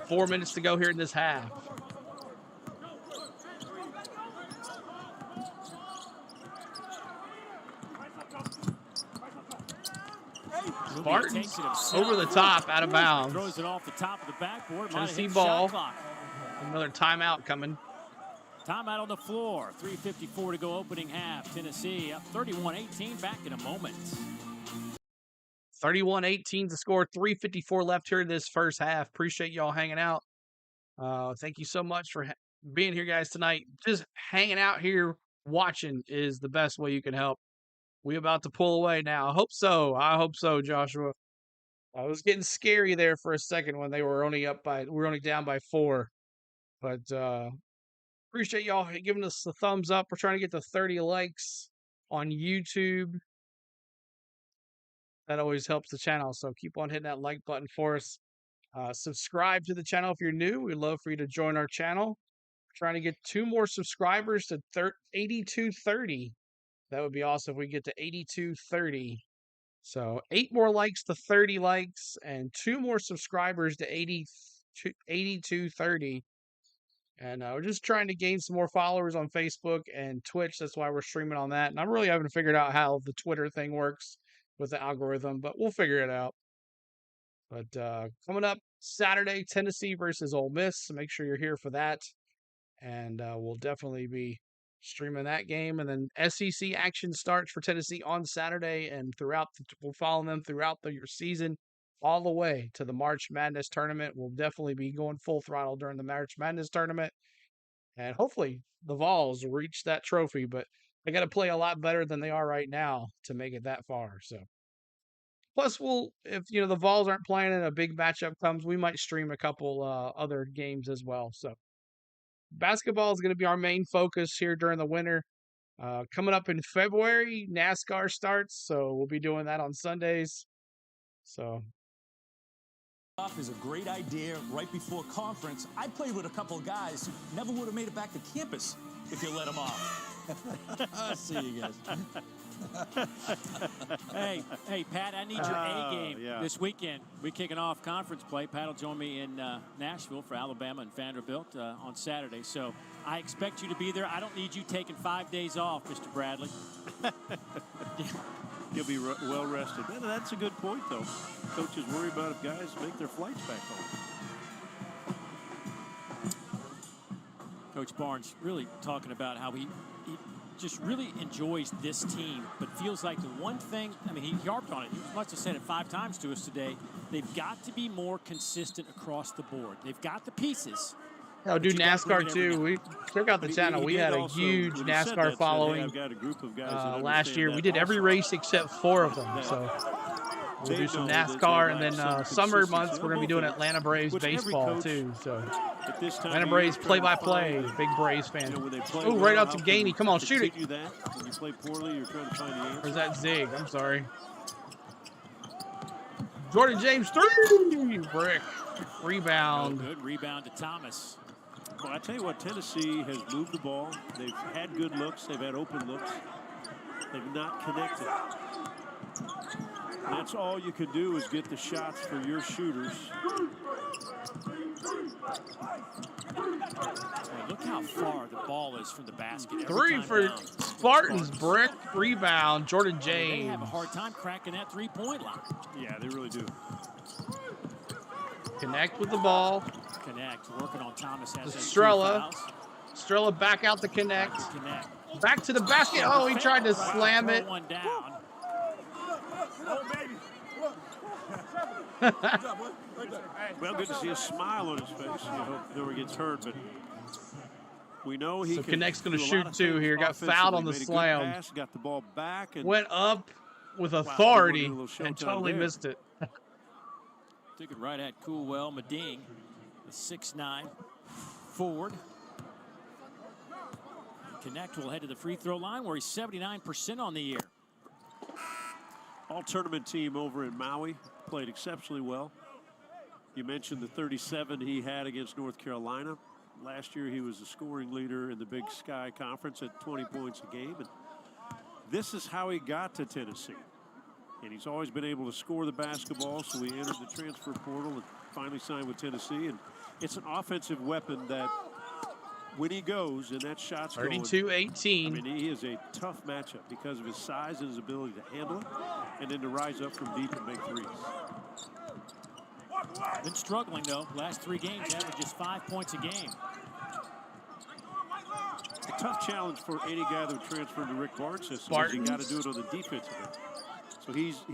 Four minutes to go here in this half. Spartans over the top, out of bounds. Throws it off the top of the backboard. Tennessee ball. Another timeout coming. Timeout on the floor. 3:54 to go opening half. Tennessee up 31-18. Back in a moment. 31-18 to score. 3:54 left here in this first half. Appreciate y'all hanging out. Thank you so much for being here, guys, tonight. Just hanging out here watching is the best way you can help. We about to pull away now. I hope so. I hope so, Joshua. I was getting scary there for a second when they were only down by 4. But appreciate y'all giving us the thumbs up. We're trying to get to 30 likes on YouTube. That always helps the channel. So keep on hitting that like button for us. Subscribe to the channel if you're new. We'd love for you to join our channel. We're trying to get 2 more subscribers to 8230. That would be awesome if we get to 8230. So 8 more likes to 30 likes and 2 more subscribers to 8230. And we're just trying to gain some more followers on Facebook and Twitch. That's why we're streaming on that. And I really haven't figured out how the Twitter thing works with the algorithm, but we'll figure it out. But coming up Saturday, Tennessee versus Ole Miss. So make sure you're here for that. And we'll definitely be streaming that game. And then SEC action starts for Tennessee on Saturday, and we'll follow them throughout the season all the way to the March Madness tournament. We'll definitely be going full throttle during the March Madness tournament. And hopefully the Vols will reach that trophy, but they got to play a lot better than they are right now to make it that far. So plus if the Vols aren't playing and a big matchup comes, we might stream a couple other games as well. So basketball is going to be our main focus here during the winter. Coming up in February, NASCAR starts, so we'll be doing that on Sundays. So off is a great idea right before conference. I played with a couple of guys who never would have made it back to campus if you let them off. See you guys. Hey, Pat, I need your A game this weekend. We're kicking off conference play. Pat will join me in Nashville for Alabama and Vanderbilt on Saturday. So I expect you to be there. I don't need you taking 5 days off, Mr. Bradley. You'll be well rested. That's a good point, though. Coaches worry about if guys make their flights back home. Coach Barnes really talking about how he just really enjoys this team, but feels like the one thing, he harped on it. He must have said it 5 times to us today. They've got to be more consistent across the board. They've got the pieces. I'll do NASCAR too. We check out the channel. We had a huge NASCAR following last year. We did every race except 4 of them. So we'll do some NASCAR, and then summer months we're going to be doing Atlanta Braves baseball too. So Atlanta Braves play-by-play. Big Braves fan. Oh, right out to Gainey. Come on, shoot it. Where's that Zig? I'm sorry. Jordan-James 3. Brick. Rebound. Good rebound to Thomas. Well, I tell you what, Tennessee has moved the ball. They've had good looks. They've had open looks. They've not connected. And that's all you can do is get the shots for your shooters. Look how far the ball is from the basket. 3 for Spartans. Brick. Rebound. Jordan-James. They have a hard time cracking that three-point line. Yeah, they really do. Connect with the ball. Connect. Working on Thomas. Estrella back out to connect. Back to the basket. Oh, he tried to slam it. One down. Well, good to see a smile on his face. You hope never gets hurt, but we know he can. Connect's going to do a lot shoot of two things here. Got fouled on the Made a good slam. pass, got the ball back, and went up with wow, authority a little and showtime totally there. missed it. Took it right at Coolwell. Meding, the 6'9" forward. Connect will head to the free throw line where he's 79% on the year. All-tournament team over in Maui played exceptionally well. You mentioned the 37 he had against North Carolina. Last year he was the scoring leader in the Big Sky Conference at 20 points a game. And this is how he got to Tennessee. And he's always been able to score the basketball, so he entered the transfer portal and finally signed with Tennessee. And it's an offensive weapon that when he goes and that shot's 32-18. I mean, he is a tough matchup because of his size and his ability to handle it and then to rise up from deep and make threes. Been struggling, though. Last 3 games, averages 5 points a game. A tough challenge for any guy that would transfer to Rick Barnes' system. You got to do it on the defensive end. So he's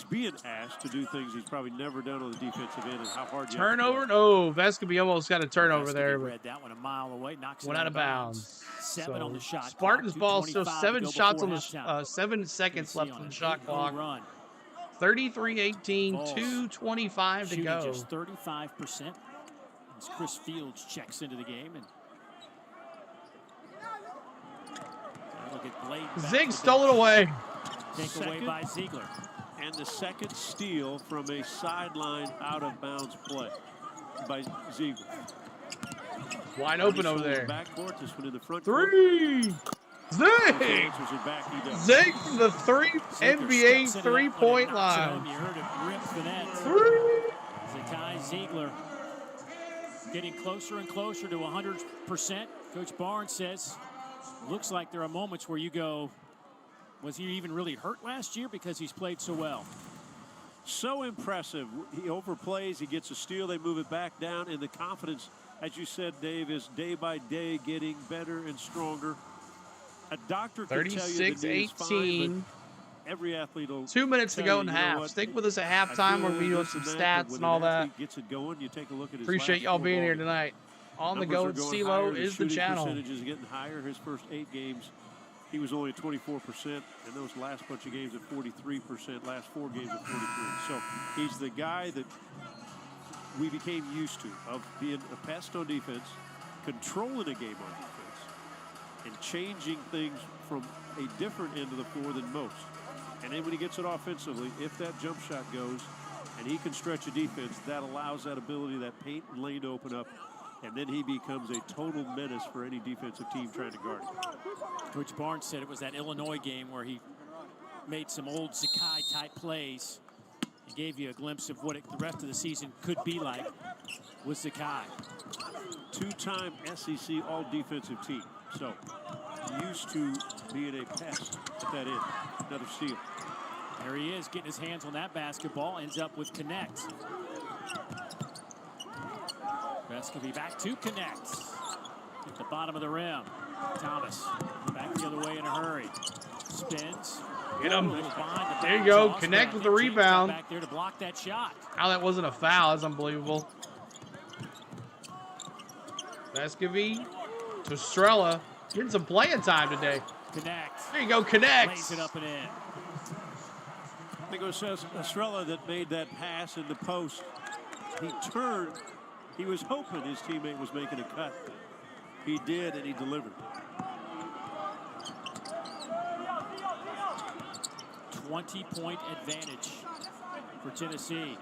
being asked to do things he's probably never done on the defensive end, and how hard you Turnover? No, Vescovi almost got a turnover there. Read that one a mile away, knocks went it out of bounds. 7 on the shot. Spartans ball, so 2:25 7 to go shots on before the 7 seconds left on the shot clock. Run. 33-18, 2:25 to Shooting go. just 35% as Chris Fields checks into the game. And look at Blade. Zig stole it away. Take away by Ziegler. And the second steal from a sideline out-of-bounds play by Ziegler. Wide open over there. Backcourt, this one in the front. 3. Zig! Zig from the NBA three-point line. You heard it rip the net. 3. Zakai Ziegler getting closer and closer to 100%. Coach Barnes says, looks like there are moments where you go, was he even really hurt last year because he's played so well? So impressive. He overplays, he gets a steal, they move it back down, and the confidence, as you said, Dave, is day by day getting better and stronger. A doctor can tell you the knee is fine, but every athlete will 2 minutes to go in half. Stick with us at halftime. We'll be doing some stats and all that. Gets it going, you take a look at his Appreciate y'all being here tonight. On the go with CeeLo is the channel. Percentage is getting higher. His first 8 games, he was only at 24%, and those last bunch of games at 43%, last 4 games at 43%. So he's the guy that we became used to, of being a pest on defense, controlling a game on defense, and changing things from a different end of the floor than most. And then when he gets it offensively, if that jump shot goes and he can stretch a defense, that allows that ability, that paint and lane to open up, and then he becomes a total menace for any defensive team trying to guard him. Coach Barnes said it was that Illinois game where he made some old Zakai-type plays. He gave you a glimpse of what the rest of the season could be like with Zakai. 2-time SEC all-defensive team. So, used to being a pest at that end. Another steal. There he is, getting his hands on that basketball. Ends up with Connect. Vescovi back to Connect. At the bottom of the rim. Thomas back the other way in a hurry. Spins. Get him. There you go. Connect with the rebound. Back there to block that shot. How that wasn't a foul. That's unbelievable. Vescovi to Estrella. Getting some playing time today. Connect. There you go. Connect. Lays it up and in. I think it was Estrella that made that pass in the post. He turned. He was hoping his teammate was making a cut. He did, and he delivered. 20-point advantage for Tennessee.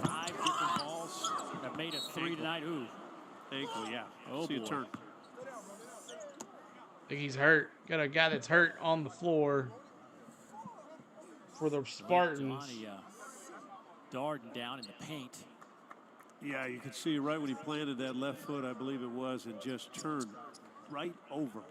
5 different balls have made a 3 tonight. Ooh. Ankle, yeah. Oh, see boy. a turn. I think he's hurt. Got a guy that's hurt on the floor for the Spartans. Darden down in the paint. Yeah, you could see right when he planted that left foot, I believe it was, and just turned right over.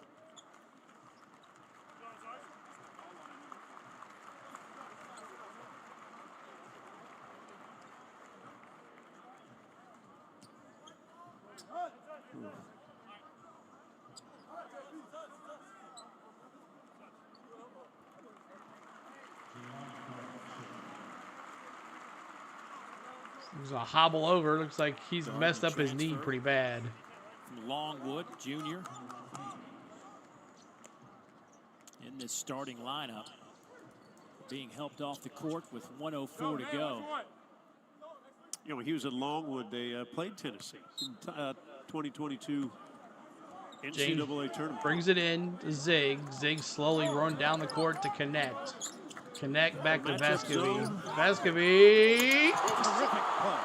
He's gonna hobble over. Looks like he's messed up his knee pretty bad. From Longwood, junior. In this starting lineup. Being helped off the court with 1:04 to go. You know, when he was at Longwood, they played Tennessee in 2022 NCAA tournament. Brings it in to Zig. Zig slowly run down the court to connect. Connect back to Vescovy. Vescovy. Terrific play.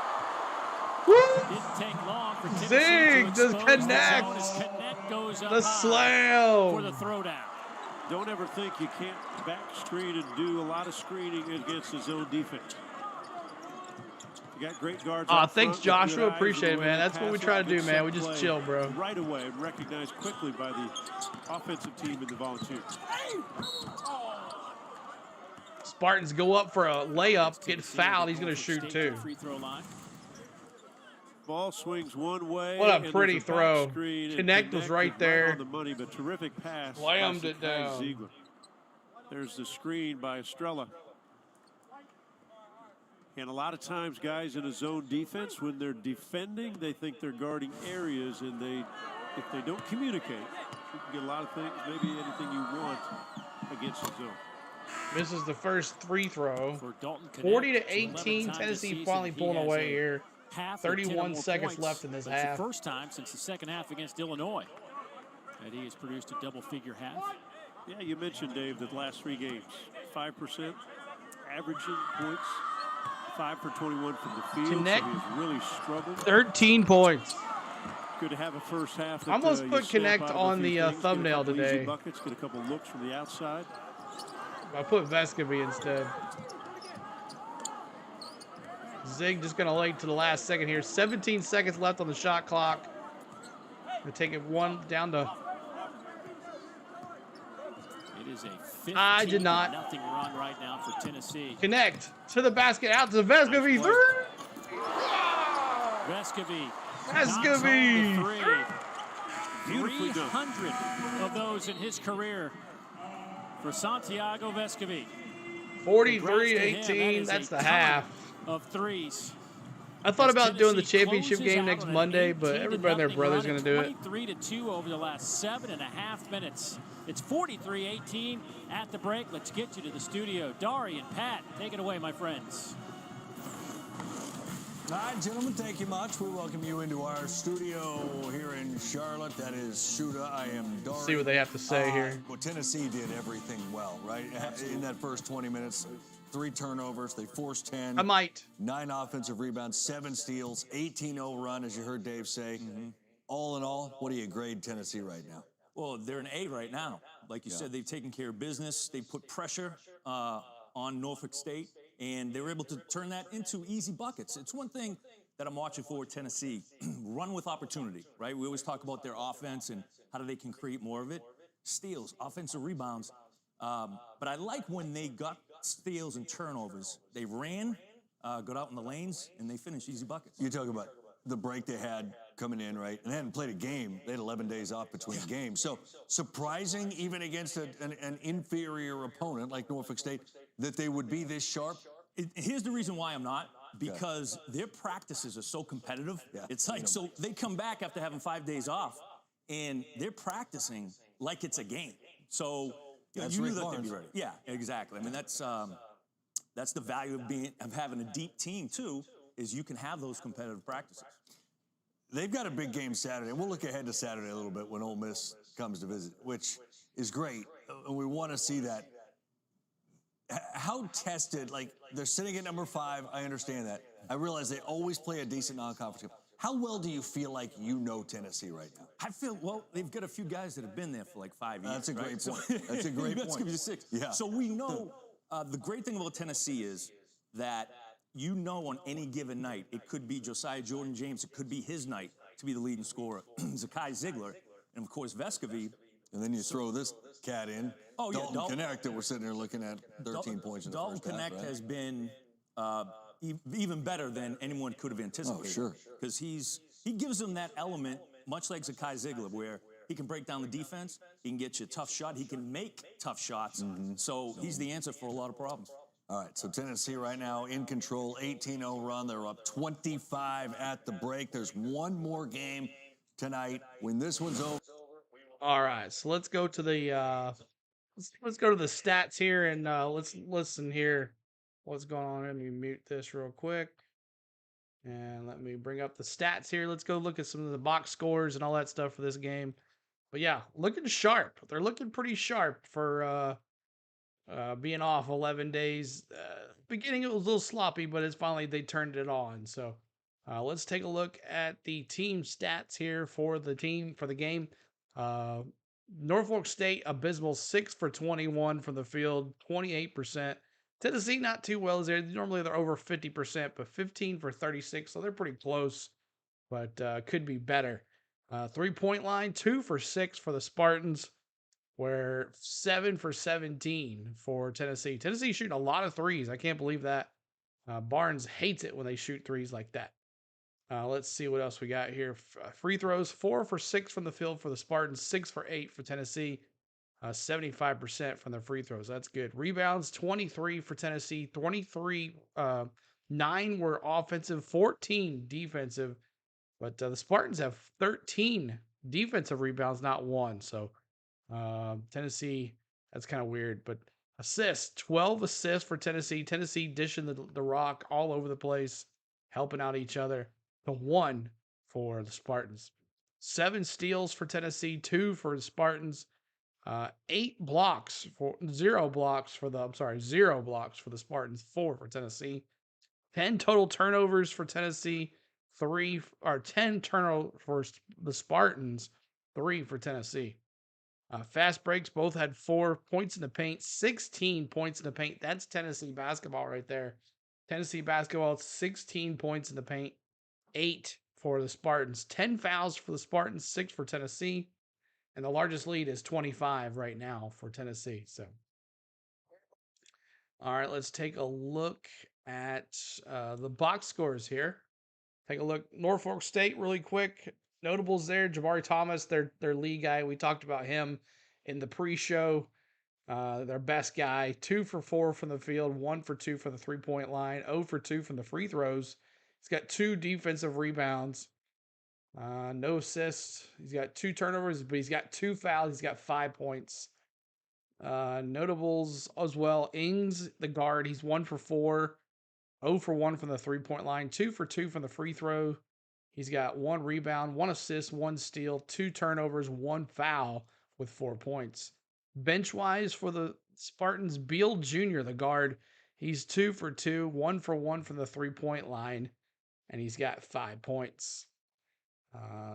Didn't take long for Tennessee Zig to does expose connect. the zone as Connect goes up The high slam. for the throwdown. Don't ever think you can't back screen and do a lot of screening against his own defense. You got great guards. Thanks, Joshua. Appreciate it, man. That's what we try to do, man. We just chill, bro. Right away and recognized quickly by the offensive team and the Volunteers. Spartans go up for a layup, get fouled. He's going to shoot two. Free throw line. Ball swings one way. What a pretty throw. Connect was right there. On the money, but terrific pass. Slammed it down. Ziegler. There's the screen by Estrella. And a lot of times, guys in a zone defense, when they're defending, they think they're guarding areas, and if they don't communicate, you can get a lot of things, maybe anything you want against the zone. Misses the first free throw. For Dalton Connect, 40 to 18. Tennessee finally pulling away here. Half 31 seconds left in this That's half. the first time since the second half against Illinois that he has produced a double-figure half. Yeah, you mentioned, Dave, that last 3 games, 5% averaging points, 5 for 21 from the field. Connect. So he's really struggled. 13 points. Good to have a first half. That, I almost you put snap Connect out of on a few the things, thumbnail get a couple easy today. Buckets, get a couple looks from the outside. I put Vescovy instead. Zig just going to wait to the last second here. 17 seconds left on the shot clock. Going to take it one down to... It is a 15 I did not. nothing run right now for Tennessee. Connect to the basket, out to Vescovy. Vescovy. Vescovy. Beautifully done. 300 of those in his career for Santiago Vescovy. 43-18. That's the half. Of threes. I thought about doing the Tennessee championship closes game out next on an Monday, but 18 to everybody and their nothing brother's run going to do it. 23-2 over the last 7.5 minutes. It's 43-18 at the break. Let's get you to the studio. Dari and Pat, take it away, my friends. All right, gentlemen, thank you much. We welcome you into our studio here in Charlotte. That is Shuda. I am Dari. See what they have to say here. Well, Tennessee did everything well, right? Absolutely. In that first 20 minutes, 3 turnovers. They forced 10. I might. 9 offensive rebounds, 7 steals, 18-0 run, as you heard Dave say. All in all, what do you grade Tennessee right now? Well, they're an A right now. Like you said, they've taken care of business. They put pressure on Norfolk State, and they were able to turn that into easy buckets. It's one thing that I'm watching for Tennessee, run with opportunity, right? We always talk about their offense and how they can create more of it. Steals, offensive rebounds. But I like when they got steals and turnovers. They ran, got out in the lanes, and they finished easy buckets. You talk about the break they had coming in, right? And they hadn't played a game. They had 11 days off between games. So surprising, even against an inferior opponent like Norfolk State, that they would be this sharp. Here's the reason why I'm not. Because their practices are so competitive. Yeah. It's like, so they come back after having 5 days off, and they're practicing like it's a game. So That's you knew Rick that they'd Barnes. be ready. Yeah, exactly. I mean, that's the value of having a deep team too, is you can have those competitive practices. They've got a big game Saturday. We'll look ahead to Saturday a little bit when Ole Miss comes to visit, which is great, and we want to see that. How tested, like, they're sitting at number 5, I understand that. I realize they always play a decent non-conference game. How well do you feel like you know Tennessee right now? I feel, well, they've got a few guys that have been there for like 5 years. That's a great right? point. That's a great Let's point. give you 6. Yeah. So we know, the great thing about Tennessee is that you know on any given night, it could be Josiah Jordan-James, it could be his night to be the leading scorer, Zakai Ziegler, and of course Vescovy. And then you throw this cat in. Oh, yeah, Dalton Connect, that we're sitting here looking at 13 points in the Dalton first half, Connect right? has been even better than anyone could have anticipated. Oh, sure. Because he gives them that element, much like Zakai Ziegler, where he can break down the defense, he can get you a tough shot, he can make tough shots. So he's the answer for a lot of problems. All right, so Tennessee right now in control, 18-0 run. They're up 25 at the break. There's one more game tonight. When this one's over. All right, so let's go to the let's go to the stats here, and let's listen here. What's going on? Let me mute this real quick, and let me bring up the stats here. Let's go look at some of the box scores and all that stuff for this game. But yeah, looking sharp. They're looking pretty sharp for being off 11 days. Beginning it was a little sloppy, but it's finally they turned it on. So let's take a look at the team stats here for the team for the game. Norfolk State abysmal 6 for 21 from the field, 28%. Tennessee not too well as normally they're over 50%, but 15 for 36, so they're pretty close, but could be better. 3-point line 2 for 6 for the Spartans, where 7 for 17 for Tennessee. Tennessee shooting a lot of threes. I can't believe that. Barnes hates it when they shoot threes like that. Let's see what else we got here. Free throws 4 for 6 from the field for the Spartans, 6 for 8 for Tennessee. 75% from the free throws. That's good. Rebounds 23 for Tennessee, 23. 9 were offensive, 14 defensive. But the Spartans have 13 defensive rebounds, not one. So Tennessee, that's kind of weird. But assists, 12 assists for Tennessee. Tennessee dishing the rock all over the place, helping out each other. The 1 for the Spartans. 7 steals for Tennessee, 2 for the Spartans. 8 blocks for 0 blocks for the 0 blocks for the Spartans, 4 for Tennessee. 10 total turnovers for Tennessee, 10 turnovers for the Spartans, 3 for Tennessee. Fast breaks both had 4 points in the paint, 16 points in the paint. That's Tennessee basketball right there. Tennessee basketball, 16 points in the paint, 8 for the Spartans. 10 fouls for the Spartans, 6 for Tennessee. And the largest lead is 25 right now for Tennessee. So, all right, let's take a look at the box scores here. Take a look. Norfolk State, really quick. Notables there. Jabari Thomas, their lead guy. We talked about him in the pre-show. Their best guy. 2 for 4 from the field. 1 for 2 from the 3-point line. 0 for 2 from the free throws. He's got 2 defensive rebounds. No assists. He's got 2 turnovers, but he's got 2 fouls. He's got 5 points. Notables as well. Ings, the guard, he's 1 for 4. 0 for 1 from the 3-point line. 2 for 2 from the free throw. He's got 1 rebound, 1 assist, 1 steal, 2 turnovers, 1 foul with 4 points. Bench-wise for the Spartans, Beal Jr., the guard, he's 2 for 2, 1 for 1 from the 3-point line, and he's got 5 points.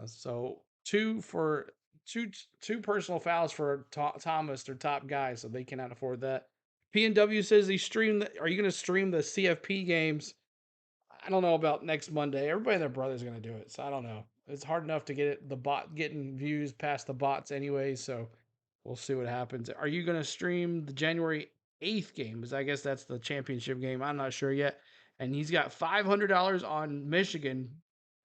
So two personal fouls for Thomas, their top guy, so they cannot afford that. PNW says he streamed. Are you going to stream the CFP games? I don't know about next Monday. Everybody and their brother's going to do it, so I don't know. It's hard enough to get the bot getting views past the bots anyway, so we'll see what happens. Are you going to stream the January 8th game? Because I guess that's the championship game. I'm not sure yet. And he's got $500 on Michigan.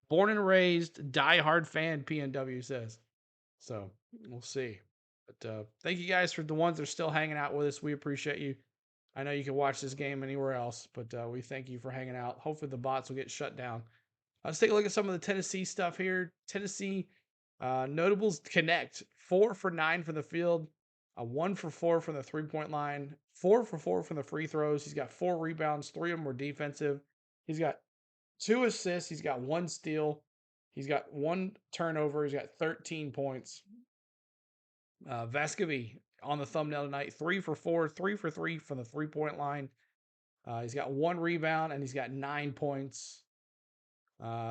Born and raised, diehard fan, PNW says. So we'll see. But thank you guys for the ones that are still hanging out with us. We appreciate you. I know you can watch this game anywhere else, but we thank you for hanging out. Hopefully the bots will get shut down. Let's take a look at some of the Tennessee stuff here. Tennessee notables connect. 4 for 9 from the field. 1 for 4 from the 3-point line. 4 for 4 from the free throws. He's got 4 rebounds. 3 of them were defensive. He's got 2 assists. He's got 1 steal. He's got 1 turnover. He's got 13 points. Vescovy on the thumbnail tonight, 3 for 4, 3 for 3 from the 3-point line. He's got 1 rebound and he's got 9 points.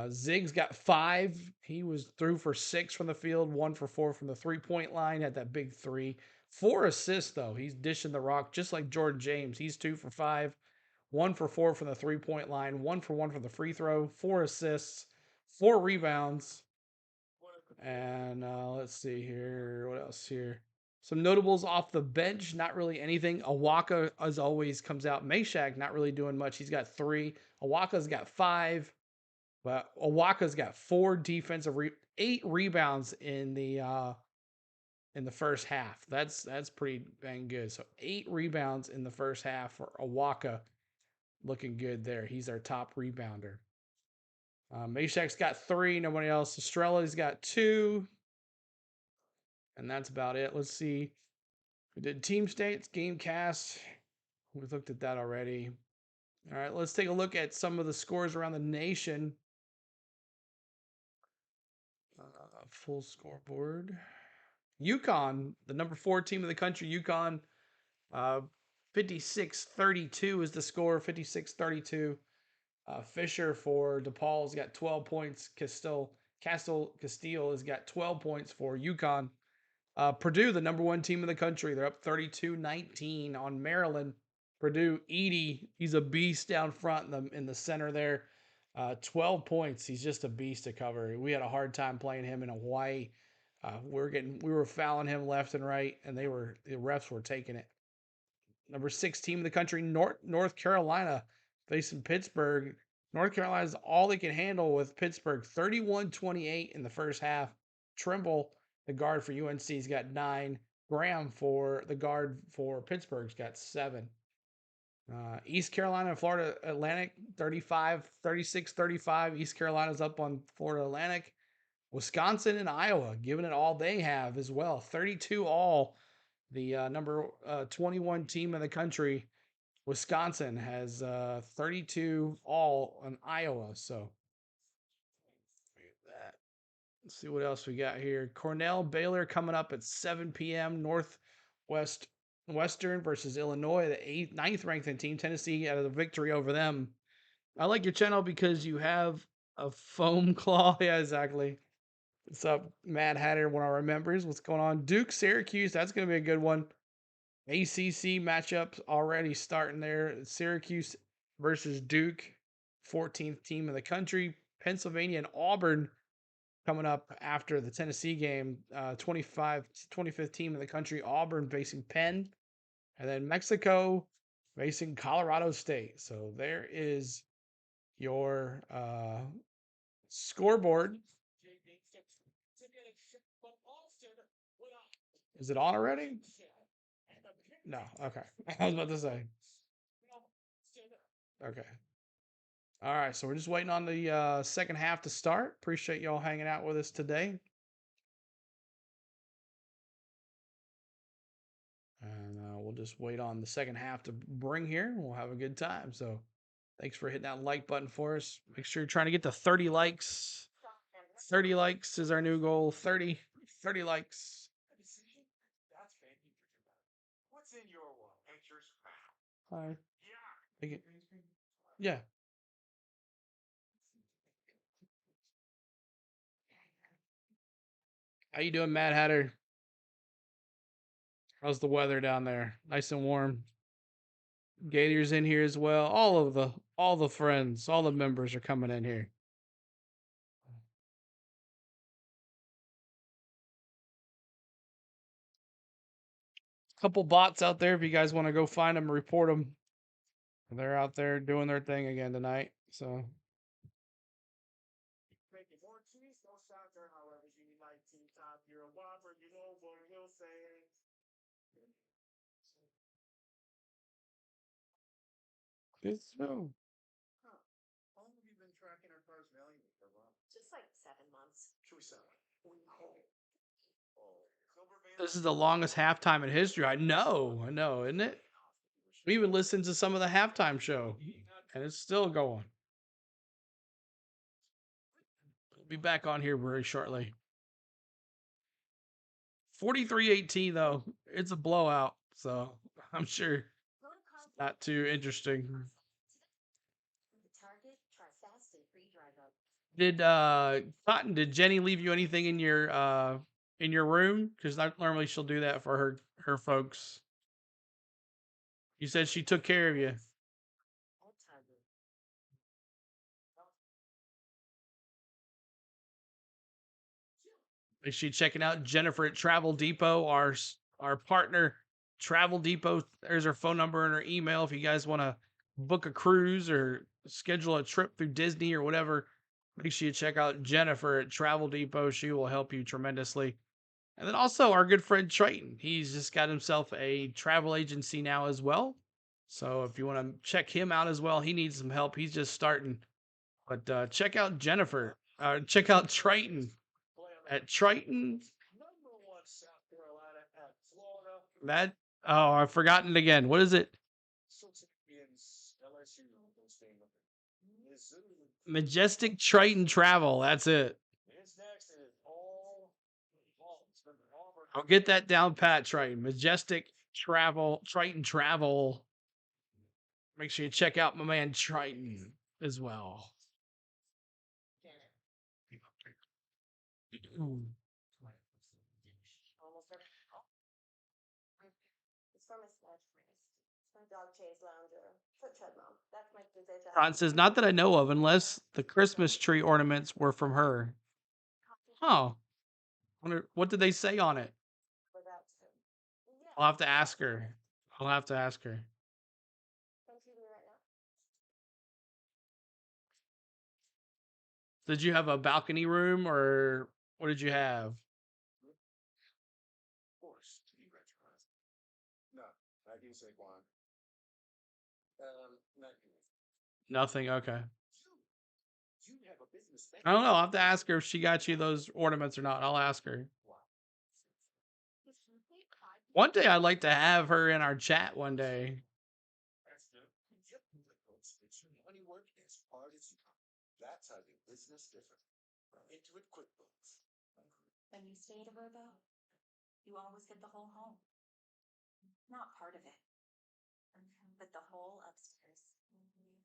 Zig's got 5. He was through for 6 from the field, 1 for 4 from the 3-point line, had that big 3. 4 assists, though. He's dishing the rock just like Jordan James. He's 2 for 5, 1 for 4 from the 3-point line, 1 for 1 from the free throw, 4 assists, 4 rebounds. And let's see here. What else here? Some notables off the bench. Not really anything. Awaka, as always, comes out. Meshack, not really doing much. He's got 3. Awaka's got 5. But Awaka's got 4 defensive 8 rebounds in the in the first half. That's pretty dang good. So 8 rebounds in the first half for Awaka. Looking good there. He's our top rebounder. Mashak's got 3. Nobody else. Estrella's got 2. And that's about it. Let's see. We did team states, game cast. We've looked at that already. All right, let's take a look at some of the scores around the nation. Full scoreboard. UConn, the number 4 team in the country, UConn, 56-32 is the score, 56-32. Fisher for DePaul's got 12 points. Castile has got 12 points for UConn. Purdue, the number 1 team in the country, they're up 32-19 on Maryland. Purdue, Edey, he's a beast down front in the center there. 12 points. He's just a beast to cover. We had a hard time playing him in Hawaii. We were fouling him left and right, and the refs were taking it. Number 6 team in the country, North Carolina, facing Pittsburgh. North Carolina's all they can handle with Pittsburgh. 31-28 in the first half. Trimble, the guard for UNC's got 9. Graham for the guard for Pittsburgh's got 7. East Carolina and Florida Atlantic, 36-35. East Carolina's up on Florida Atlantic. Wisconsin and Iowa giving it all they have as well. 32 all. The number 21 team in the country, Wisconsin, has 32 all on Iowa. So that. Let's see what else we got here. Cornell Baylor coming up at 7 p.m. Western versus Illinois, the 9th ranked team. Tennessee had a victory over them. I like your channel because you have a foam claw. Yeah, exactly. What's up, Mad Hatter, one of our members? What's going on? Duke, Syracuse, that's going to be a good one. ACC matchups already starting there. Syracuse versus Duke, 14th team in the country. Pennsylvania and Auburn coming up after the Tennessee game. 25th team in the country. Auburn facing Penn. And then Mexico facing Colorado State. So there is your scoreboard. Is it on already? No. Okay. I was about to say. Okay. All right. So we're just waiting on the second half to start. Appreciate y'all hanging out with us today. And we'll just wait on the second half to bring here. We'll have a good time. So thanks for hitting that like button for us. Make sure you're trying to get to 30 likes. 30 likes is our new goal. 30 likes. What's in your wall? Pictures. Hi. Yeah. Yeah. How you doing, Mad Hatter? How's the weather down there? Nice and warm. Gator's in here as well. All the friends, all the members are coming in here. Couple bots out there if you guys want to go find them, report them. They're out there doing their thing again tonight. So it's no. How long have you been tracking our cars mailing for? Just like 7 months. Should we sell it? This is the longest halftime in history. I know, isn't it? We even listened to some of the halftime show, and it's still going. We'll be back on here very shortly. 43-18, though. It's a blowout, so I'm sure it's not too interesting. Did Cotton, did Jenny leave you anything in your room? Because normally she'll do that for her folks. You said she took care of you. Make sure you checking out Jennifer at Travel Depot, our partner, Travel Depot. There's her phone number and her email if you guys want to book a cruise or schedule a trip through Disney or whatever. Make sure you check out Jennifer at Travel Depot. She will help you tremendously. And then also our good friend Triton. He's just got himself a travel agency now as well. So if you want to check him out as well, he needs some help. He's just starting. But check out Jennifer. Check out Triton at Triton. That, oh, I've forgotten it again. What is it? Majestic Triton Travel. That's it. I'll get that down pat, Triton. Majestic Travel, Triton Travel. Make sure you check out my man Triton as well. Ron says, not that I know of, unless the Christmas tree ornaments were from her. Oh. Wonder, what did they say on it? I'll have to ask her. I'll have to ask her. Did you have a balcony room, or what did you have? Nothing. Okay. I don't know. I'll have to ask her if she got you those ornaments or not. I'll ask her. One day I'd like to have her in our chat one day. When you stay at a Verbo, you always get the whole home. Not part of it, but the whole upstairs.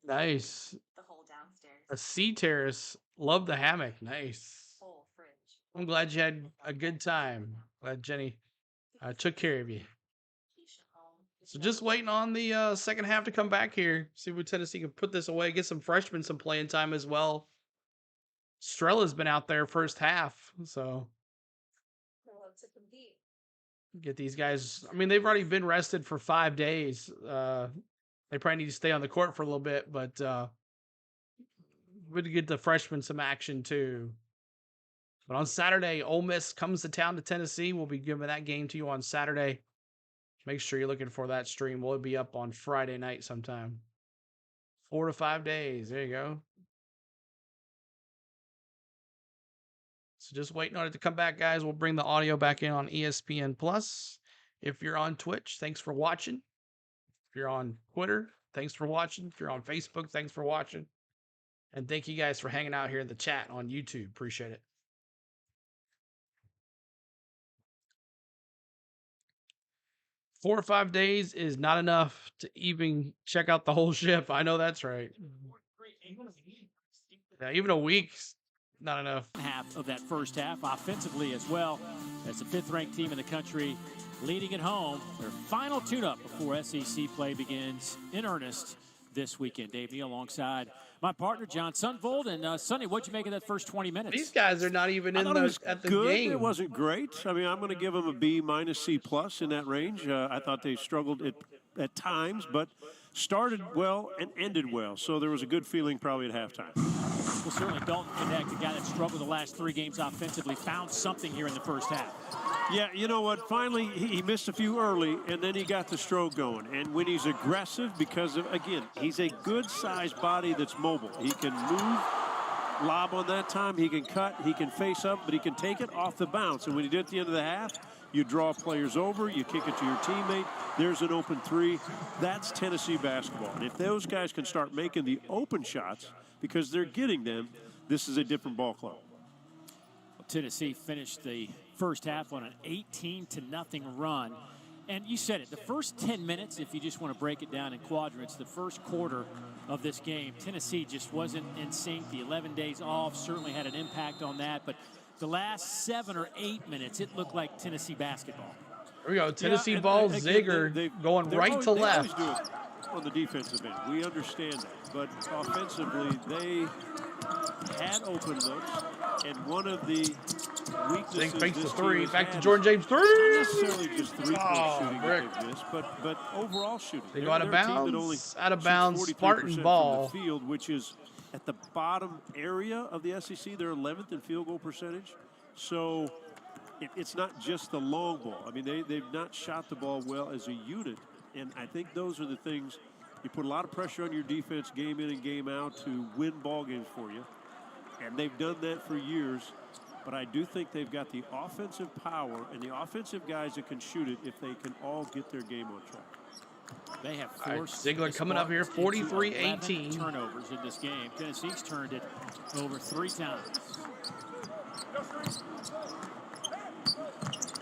Nice. The whole downstairs. A sea terrace. Love the hammock. Nice. Whole fridge. I'm glad you had a good time. Glad Jenny took care of you. So just waiting on the second half to come back here. See if Tennessee can put this away. Get some freshmen some playing time as well. Strella's been out there first half. So get these guys. I mean, they've already been rested for 5 days. They probably need to stay on the court for a little bit, but we'd get the freshmen some action too. But on Saturday, Ole Miss comes to town to Tennessee. We'll be giving that game to you on Saturday. Make sure you're looking for that stream. We'll be up on Friday night sometime. 4 to 5 days. There you go. So just waiting on it to come back, guys. We'll bring the audio back in on ESPN Plus. If you're on Twitch, thanks for watching. If you're on Twitter, thanks for watching. If you're on Facebook, thanks for watching. And thank you guys for hanging out here in the chat on YouTube. Appreciate it. 4 or 5 days is not enough to even check out the whole ship. I know that's right. Yeah, even a week's not enough. Half of that first half offensively as well, as the 5th-ranked team in the country leading at home. Their final tune-up before SEC play begins in earnest this weekend. Dave Neal alongside my partner, John Sunvold. And Sonny, what'd you make of that first 20 minutes? These guys are not even in at the good. game. It wasn't great. I mean, I'm going to give them a B- C+ in that range. I thought they struggled at times, but started well and ended well. So there was a good feeling probably at halftime. Well, certainly Dalton Connect, the guy that struggled the last 3 games offensively, found something here in the first half. Yeah, you know what? Finally, he missed a few early, and then he got the stroke going. And when he's aggressive, because of, again, he's a good-sized body that's mobile. He can move, lob on that time. He can cut. He can face up, but he can take it off the bounce. And when he did at the end of the half, you draw players over, you kick it to your teammate. There's an open 3. That's Tennessee basketball. And if those guys can start making the open shots because they're getting them, this is a different ball club. Well, Tennessee finished the first half on an 18-0 run. And you said it, the first 10 minutes, if you just want to break it down in quadrants, the first quarter of this game, Tennessee just wasn't in sync. The 11 days off certainly had an impact on that. But the last 7 or 8 minutes, it looked like Tennessee basketball. Here we go. Tennessee ball, Ziegler going right to left. They always do it on the defensive end. We understand that. But offensively, they had open looks. And one of the weaknesses fakes the this 3. team Back to has Jordan James 3. not necessarily just three-point shooting brick. that they've missed, but overall shooting. They go out of bounds. Out of bounds. 43% Spartan ball. from the field, which is at the bottom area of the SEC. They're 11th in field goal percentage. So it's not just the long ball. I mean, they've not shot the ball well as a unit. And I think those are the things, you put a lot of pressure on your defense game in and game out to win ball games for you. And they've done that for years. But I do think they've got the offensive power and the offensive guys that can shoot it if they can all get their game on track. They have forced Ziegler coming up here, 43-18. turnovers in this game. Tennessee's turned it over 3 times.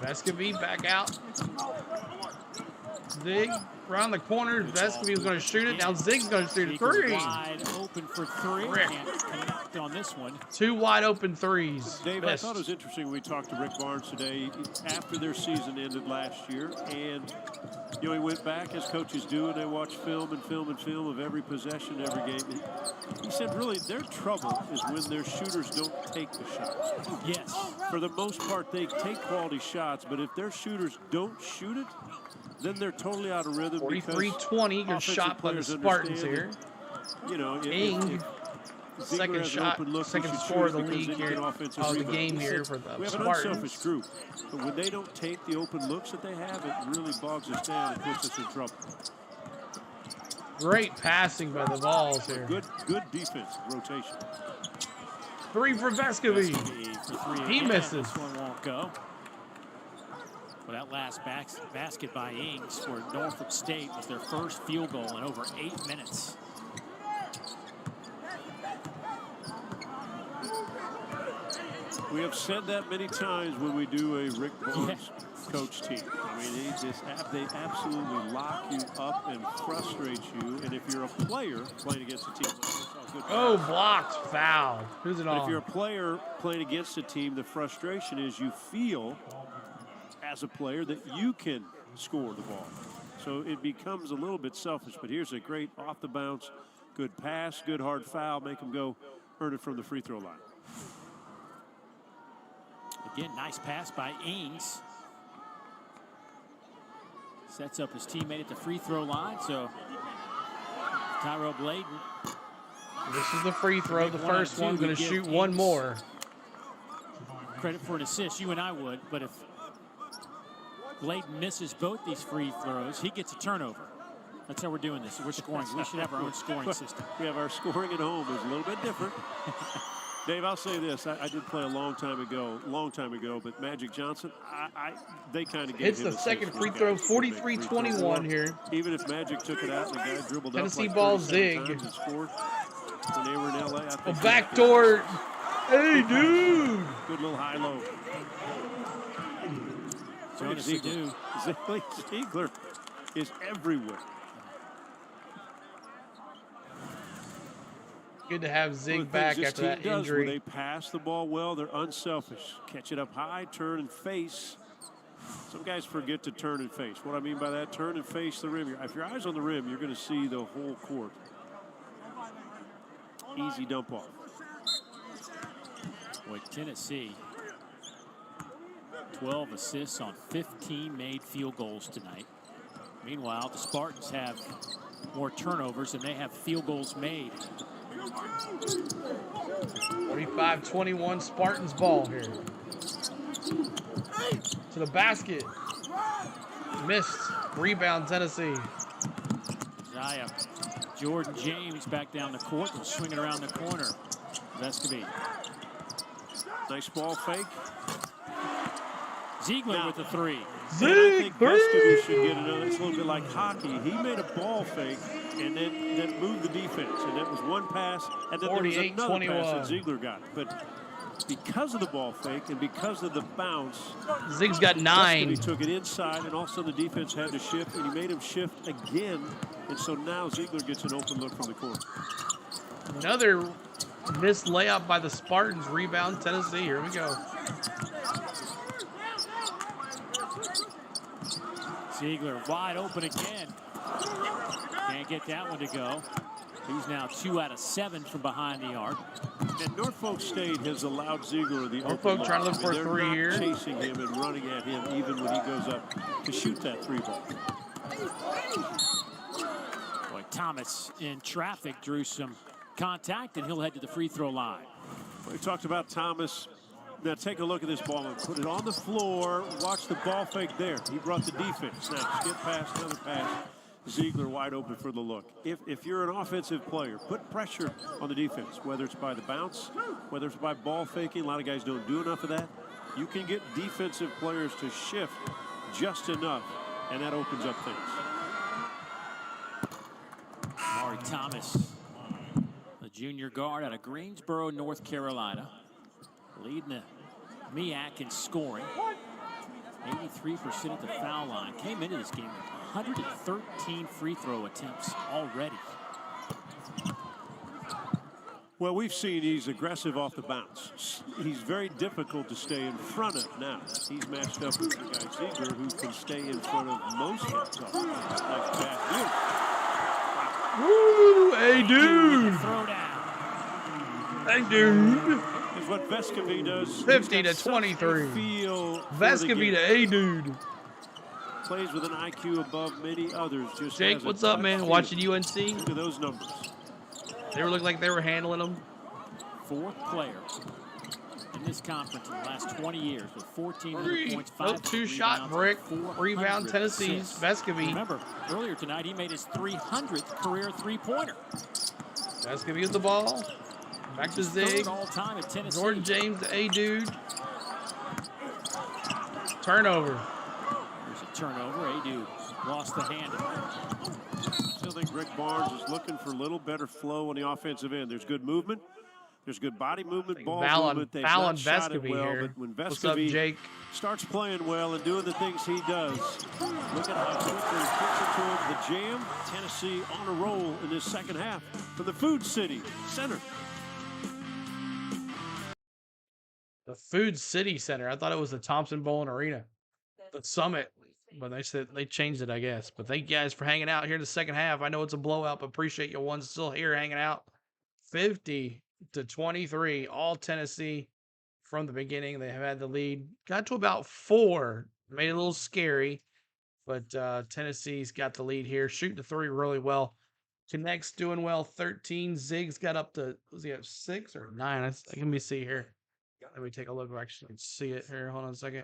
Vescovy back out. Zig around the corner. Vescovy was going to shoot it. Now Zig's going to shoot a 3. Wide open for 3. Can't connect on this one. 2 wide open threes. Dave, I thought it was interesting when we talked to Rick Barnes today after their season ended last year. And, you know, he went back, as coaches do, and they watch film and film and film of every possession, every game. And he said, really, their trouble is when their shooters don't take the shots. Yes. For the most part, they take quality shots, but if their shooters don't shoot it, then they're totally out of rhythm. 43-20, good shot by the Spartans here. You know, Ing, second shot, second score of the league here, the game here for the we have an Spartans. unselfish group, but when they don't take the open looks that they have, it really bogs us down and puts us in trouble. Great passing by the Vols here. Good defense, rotation. 3 for Vescovy. He misses. This one won't go. Well, that last basket by Ings for Norfolk State was their first field goal in over 8 minutes. We have said that many times when we do a Rick Barnes coach team. I mean, they absolutely lock you up and frustrate you. And if you're a player playing against a team, oh, blocked, foul. Who's it on? If you're a player playing against a team, the frustration is you feel as a player that you can score the ball. So it becomes a little bit selfish. But here's a great off the bounce, good pass, good hard foul, make them go earn it from the free throw line. Again, nice pass by Ings. Sets up his teammate at the free throw line. So Tyrell Bladen. This is the free throw. The first one, going to shoot one more. Credit for an assist, you and I would, but if Bladen misses both these free throws, he gets a turnover. That's how we're doing this. We're scoring. We should have our own scoring system. We have our scoring at home is a little bit different. Dave, I'll say this. I did play a long time ago, but Magic Johnson, they kind of gave It's him the second free throw, 43-21 here. Even if Magic took it out and the guy dribbled Tennessee up like ball 37 Zig. times and scored when they were in L.A., I A think backdoor. Hey, dude. good little high-low. Jonas Ziegler is everywhere. Good to have Zig back after that injury. They pass the ball well. They're unselfish. Catch it up high, turn and face. Some guys forget to turn and face. What I mean by that, turn and face the rim. If your eyes on the rim, you're going to see the whole court. Easy dump off. Boy, Tennessee, 12 assists on 15 made field goals tonight. Meanwhile, the Spartans have more turnovers than they have field goals made. 45-21 Spartans ball here. To the basket. Missed. Rebound Tennessee. Zaya. Jordan James back down the court and swinging around the corner. Vescovy. Nice ball fake. Ziegler with the 3. Zig, I think Vescovy should get another. It's a little bit like hockey. He made a ball fake and then moved the defense. And that was one pass, and then there was another pass that Ziegler got. But because of the ball fake and because of the bounce, Zig's got 9. He took it inside, and all of a sudden the defense had to shift, and he made him shift again. And so now Ziegler gets an open look from the corner. Another missed layup by the Spartans. Rebound Tennessee. Here we go. Ziegler wide open again. Can't get that one to go. He's now 2 out of 7 from behind the arc. And Norfolk State has allowed Ziegler the Norfolk open look. trying to look for a 3 here. They're not chasing him and running at him even when he goes up to shoot that 3 ball. Boy, Thomas in traffic drew some contact, and he'll head to the free throw line. We talked about Thomas Now take a look at this ball and put it on the floor. Watch the ball fake there. He brought the defense. Now skip pass, another pass. Ziegler wide open for the look. If you're an offensive player, put pressure on the defense, whether it's by the bounce, whether it's by ball faking. A lot of guys don't do enough of that. You can get defensive players to shift just enough, and that opens up things. Maury Thomas, the junior guard out of Greensboro, North Carolina, leading the MEAC in scoring. 83% at the foul line. Came into this game with 113 free throw attempts already. Well, we've seen he's aggressive off the bounce. He's very difficult to stay in front of now. He's matched up with the guy Ziegler, who can stay in front of most guys. Nice pass. Woo! Hey, dude! Throw down. Hey, dude! Is what Vescovy does. 50 to 23. Vescovy to A dude. Plays with an IQ above many others. Just Jake, what's up, man? Watching UNC? Look at those numbers. They were looking like they were handling them. Fourth player in this conference in the last 20 years with 1,400 points, 5 two-shot brick, rebound Tennessee's Vescovy. Remember, earlier tonight he made his 300th career three-pointer. Vescovy with the ball. Back to Zig. All-time at Tennessee. Jordan James, the A dude. Turnover. There's a turnover. A dude lost the handle. Still think Rick Barnes is looking for a little better flow on the offensive end. There's good movement. There's good body movement, ball movement. They've not shot it well, but when Vescovy starts playing well and doing the things he does, look at how quickly he kicks it toward the jam. Tennessee on a roll in this second half from the Food City Center. The Food City Center. I thought it was the Thompson Bowling Arena. The Summit. But they said they changed it, I guess. But thank you guys for hanging out here in the second half. I know it's a blowout, but appreciate you ones still here hanging out. 50 to 23. All Tennessee from the beginning. They have had the lead. Got to about 4. Made it a little scary. But Tennessee's got the lead here. Shooting the 3 really well. Connect's doing well. 13. Zig's got up to, was he at 6 or 9? Let me see here. Let me take a look if I actually can see it here. Hold on a second.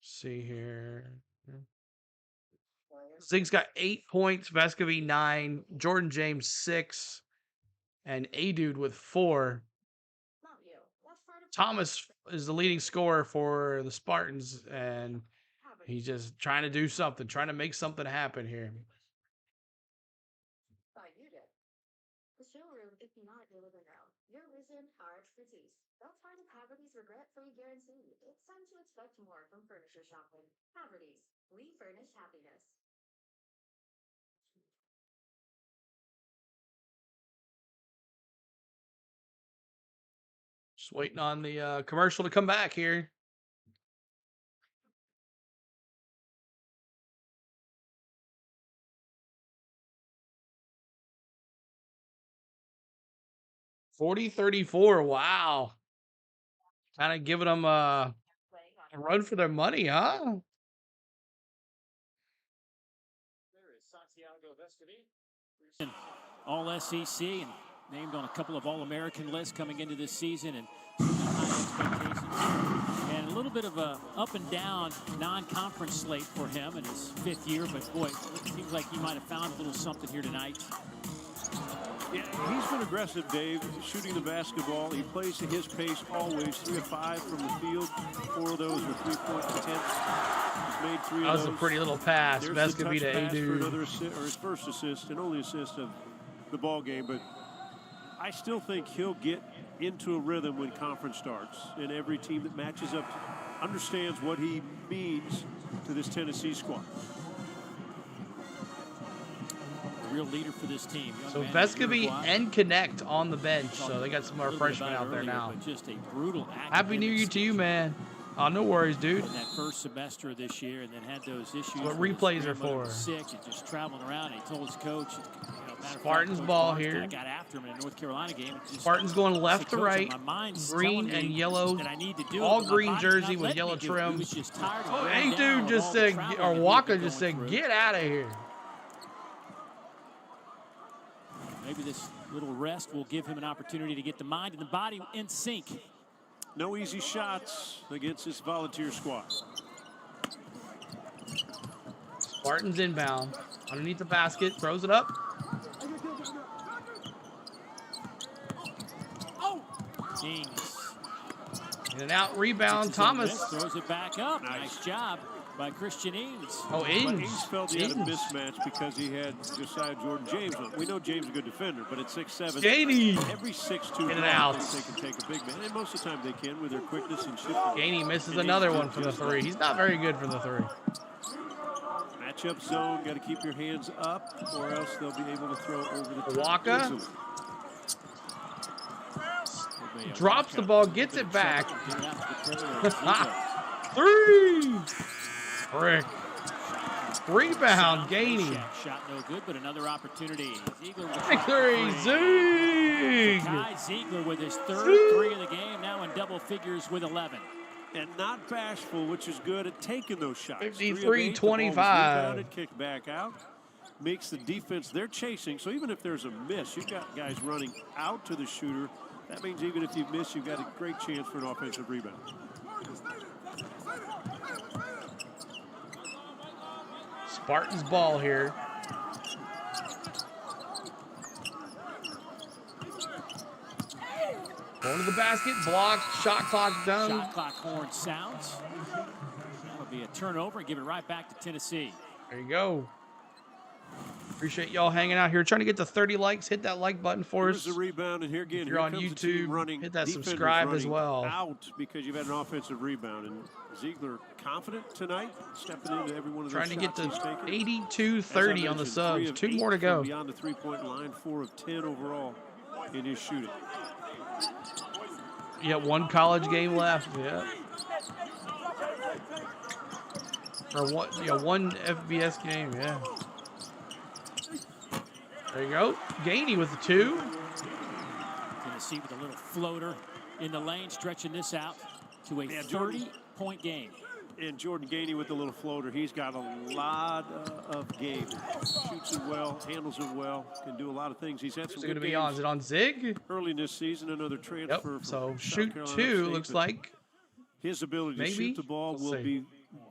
See here. Zig's got 8 points. Vescovy 9. Jordan James 6. And A-Dude with 4. Thomas is the leading scorer for the Spartans. And he's just trying to do something. Trying to make something happen here. The showroom is not your living room. Your vision, our expertise. That's why the Haverty's regret-free guarantee. It's time to expect more from furniture shopping. Haverty's. We furnish happiness. Just waiting on the commercial to come back here. $40-34. Wow. Kind of giving them a run for their money, huh? All SEC and named on a couple of All-American lists coming into this season, and high expectations. And a little bit of a up and down non-conference slate for him in his 5th year, but boy, it seems like he might have found a little something here tonight. Yeah, he's been aggressive, Dave, shooting the basketball. He plays at his pace always, 3 of 5 from the field. 4 of those were 3-point attempts. He's made 3 of those. That was a pretty little pass. Vescovy to A-Dude. For his first assist and only assist of the ball game. But I still think he'll get into a rhythm when conference starts. And every team that matches up understands what he means to this Tennessee squad. Real leader for this team. So Vescovy and Connect on the bench. So they got some more freshmen out there now. Just a brutal Happy New Year to you, man. Oh, no worries, dude. In that first semester of this year, and then had those issues. What replays are for. Sick and just traveling around. He told his coach, Spartans ball here. I got after him in a North Carolina game. Spartans going left to right. Green and yellow. All green jersey with yellow trim. Oh, hey, dude just said, or Walker just said, get out of here. Maybe this little rest will give him an opportunity to get the mind and the body in sync. No easy shots against this volunteer squad. Spartans inbound. Underneath the basket. Throws it up. Ings. In and out rebound. Thomas. Throws it back up. Nice job by Christian Ings. Oh, Ings. Ings felt he had a mismatch because he had Josiah Jordan James. We know James is a good defender, but at 6'7", Gainey. every 6'2", in and out. they can take a big man, and most of the time they can with their quickness and shifting. Gainey misses another one for the three. He's not very good for the three. Matchup zone, got to keep your hands up, or else they'll be able to throw over the Waka drops the ball, gets it back. Three. Frick. Rebound, Gainey. Shot no good, but another opportunity. Victory, Zig. Ty Ziegler with his third three of the game, now in double figures with 11. And not bashful, which is good at taking those shots. 53-25. Kick back out. Makes the defense they're chasing. So even if there's a miss, you've got guys running out to the shooter. That means even if you miss, you've got a great chance for an offensive rebound. Spartans ball here. Going to the basket, blocked, shot clock done. Shot clock horn sounds. That'll be a turnover and give it right back to Tennessee. There you go. Appreciate y'all hanging out here. Trying to get to 30 likes. Hit that like button for us. Here's the rebound, and here again, if you're on YouTube, hit that subscribe as well. Out because you've had an offensive rebound, and Ziegler confident tonight, stepping into every one of those shots. Trying to get to taken. 82-30 on the subs. 2 more to go. Beyond the three-point line, 4 of 10 overall in his shooting. Yeah, 1 college game left. Yeah. Or one, yeah, 1 FBS game. Yeah. There you go. Gainey with the 2. Tennessee with a little floater in the lane, stretching this out to a 30-point game. And Jordan Gainey with the little floater. He's got a lot of game. Shoots it well, handles it well, can do a lot of things. He's had some good games. On? Is it on Zig? Early in this season, another transfer. Yep. So shoot 2 looks like. His ability to shoot the ball will be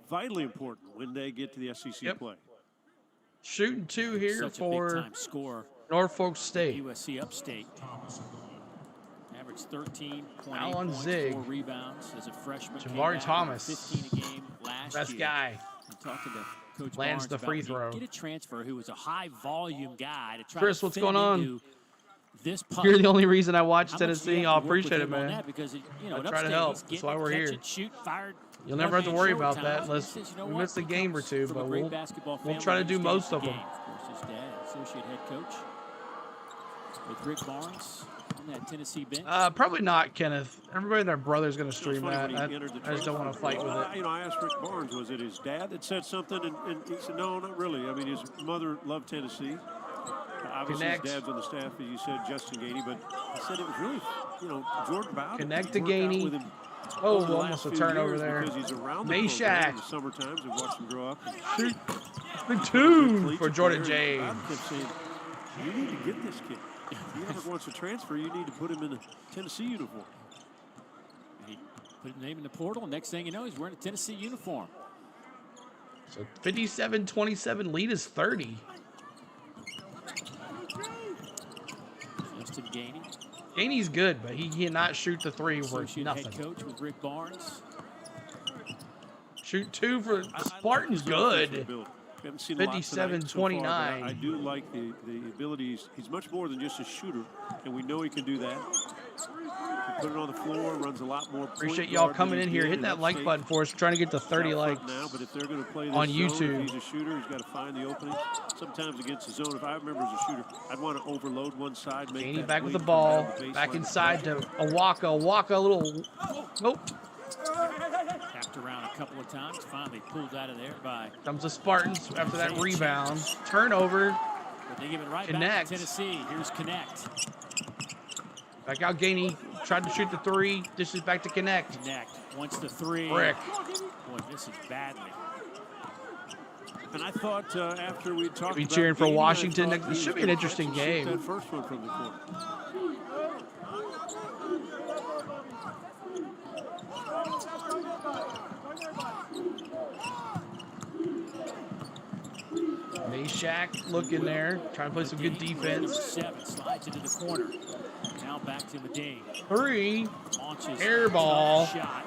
vitally important when they get to the SEC play. Shooting 2 here Such for a big-time score. Norfolk State. USC Upstate. Average 13 points, Zig. 4 rebounds as a freshman. Jabari Thomas. 15 a game last Best year. guy. I'm talking to Coach Lands Barnes the free about, throw. Get a transfer who was a high-volume guy to try Chris, to what's fit going on? into this You're the only reason I watch Tennessee. I appreciate it, man. Because, you know, I try to help. That's why we're here. Shoot, fired, you'll never have to worry about that unless we miss a game or two, but we'll try to do most of them. Of course, his dad, associate head coach with Rick Barnes on that Tennessee bench. Probably not, Kenneth. Everybody and their brother's going to stream that. I just don't want to fight with it. You know, I asked Rick Barnes, was it his dad that said something? And he said, no, not really. I mean, his mother loved Tennessee. Obviously, his dad's on the staff, as you said, Justin Gainey. But he said it was really, you know, Jordan Bowden. Connect to Gainey. Oh, almost a turnover there. Meshack. In the summer times, I've watched him grow up. Shoot the 2 for Jordan James. You need to get this kid. If he ever wants to transfer, you need to put him in a Tennessee uniform. He put his name in the portal. Next thing you know, he's wearing a Tennessee uniform. So 57-27 lead is 30. Justin Gainey. Gainey's good, but he cannot shoot the 3 worth Associate nothing. head coach with Rick Barnes. Shoot 2 for Spartans, good. 57-29. I do like the ability. He's much more than just a shooter, and we know he can do that. He put it on the floor, runs a lot more. Appreciate y'all coming in here. Hit that like button for us. We're trying to get to 30 likes now, but if they're going to play this on zone, YouTube. if he's a shooter, he's got to find the opening. Sometimes against the zone, if I remember as a shooter, I'd want to overload one side. Gainey back with the ball. Back inside to Awaka. Awaka a little. Nope. Tapped around a couple of times. Finally pulled out of there by. Comes the Spartans after that rebound. Turnover. But they give it right Connect. back to Tennessee. Here's Connect. Back out Gainey. Tried to shoot the 3. This is back to Connect. Connect. Wants the 3. Rick. Boy, this is badly. And I thought after we talked Be about cheering for Gainey, Washington I next. thought This he should was be an gonna interesting catch and shoot game. that first one from the corner. Meshack looking there, trying to play some good defense. 7 slides into the corner. Now back to Medane. 3. Launches Air ball. shot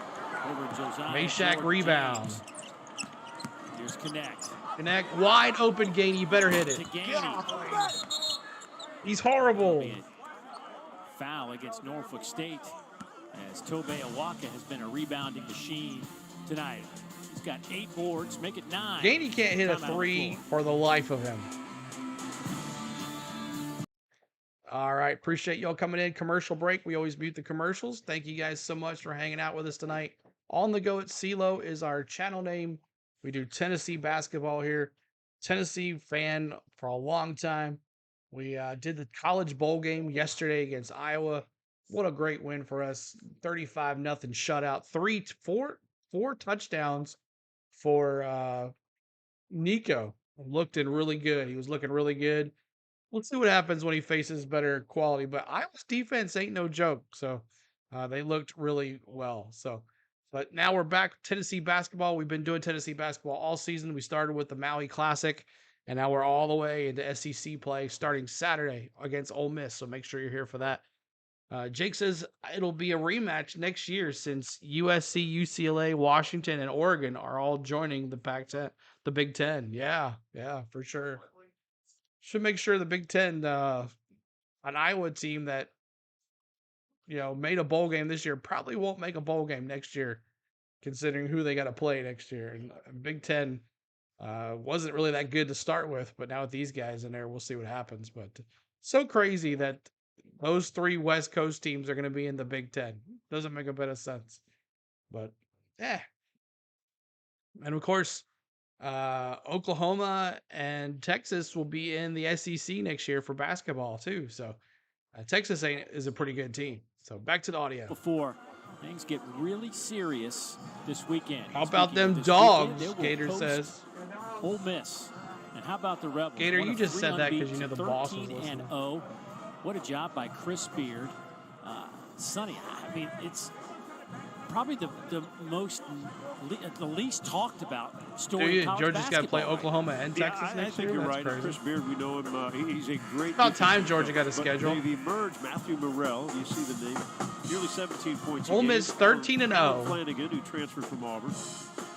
over Josiah. Meshack George rebound. James. Here's Connect. Connect. Wide open, Gainey. You better hit it. To Gainey. He's horrible. Foul against Norfolk State, as Tobey Awaka has been a rebounding machine tonight. He's got 8 boards, make it 9. Gainey can't hit a 3 for the life of him. All right, appreciate y'all coming in. Commercial break. We always mute the commercials. Thank you guys so much for hanging out with us tonight. On the Go at CeeLo is our channel name. We do Tennessee basketball here. Tennessee fan for a long time. We did the college bowl game yesterday against Iowa. What a great win for us. 35-0 shutout. 4 touchdowns for Nico. Looking really good. He was looking really good. Let's see what happens when he faces better quality. But Iowa's defense ain't no joke. So they looked really well. But now we're back. Tennessee basketball. We've been doing Tennessee basketball all season. We started with the Maui Classic. And now we're all the way into SEC play starting Saturday against Ole Miss. So make sure you're here for that. Jake says it'll be a rematch next year since USC, UCLA, Washington, and Oregon are all joining the Pac-10, the Big Ten. Yeah, for sure. Should make sure the Big Ten, an Iowa team that, made a bowl game this year probably won't make a bowl game next year, considering who they got to play next year. And Big Ten wasn't really that good to start with, but now with these guys in there, we'll see what happens. But so crazy that those 3 West Coast teams are going to be in the Big Ten. Doesn't make a bit of sense. But, yeah. And, of course, Oklahoma and Texas will be in the SEC next year for basketball, too. So, Texas is a pretty good team. So, back to the audio. Before things get really serious this weekend. How about them dogs, Gator says. Ole Miss. And how about the Rebels? Gator, you just said that because you know the boss was 13 listening. and 0. What a job by Chris Beard. Sonny, I mean, it's probably the least talked about story. Georgia's got to play Oklahoma and Texas I next think year. you're That's right. crazy. Chris Beard, we know him. He's a great. About time Georgia got a schedule. They've emerged. Matthew Morrell, you see the name, nearly 17 points. Ole Miss 13 and 0. Flanagan, who transferred from Auburn,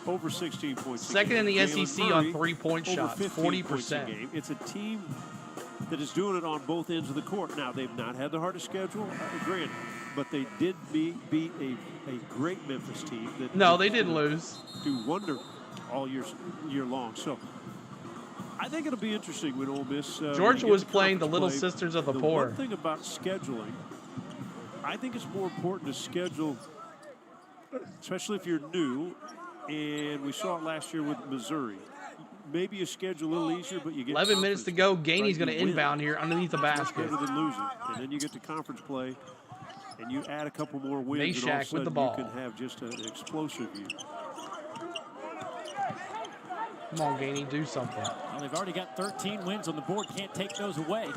over 16 points. Second in the Jalen SEC Murray, on 3-point over shots, 15 points a 40%. game. It's a team that is doing it on both ends of the court. Now, they've not had the hardest schedule, granted, but they did beat a great Memphis team. No, they didn't lose. Do wonder all year long. So I think it'll be interesting when Ole Miss. Georgia was playing the Little Sisters of the Poor. One thing about scheduling, I think it's more important to schedule, especially if you're new, and we saw it last year with Missouri. Maybe you schedule a little easier, but you get 11 minutes to go. Gainey's going to win. inbound here underneath the basket. Better than losing, and then you get to conference play, and you add a couple more wins, and all of a Meshack with the sudden ball. you can have just an explosive year. Come on, Gainey, do something. Well, they've already got 13 wins on the board. Can't take those away.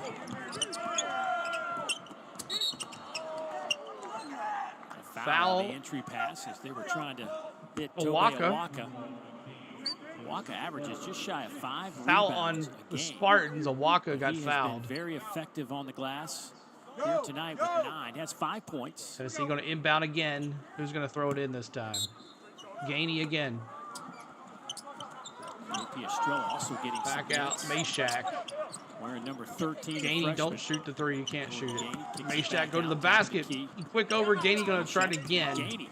A foul on the entry pass as they were trying to hit Awaka. Awaka averages just shy of 5 Foul rebounds on a the game. Spartans. Awaka got He has fouled. been very effective on the glass here tonight with 9. He has 5 points. Tennessee going to inbound again. Who's going to throw it in this time? Gainey again. Piastrella also getting Back some out. hits. Meshack. Wearing number 13. Gainey, don't shoot the 3. You can't shoot it. Gainey kicks it Meshack, back go to the out basket. key. Quick over. Gainey going to try it again. Gainey.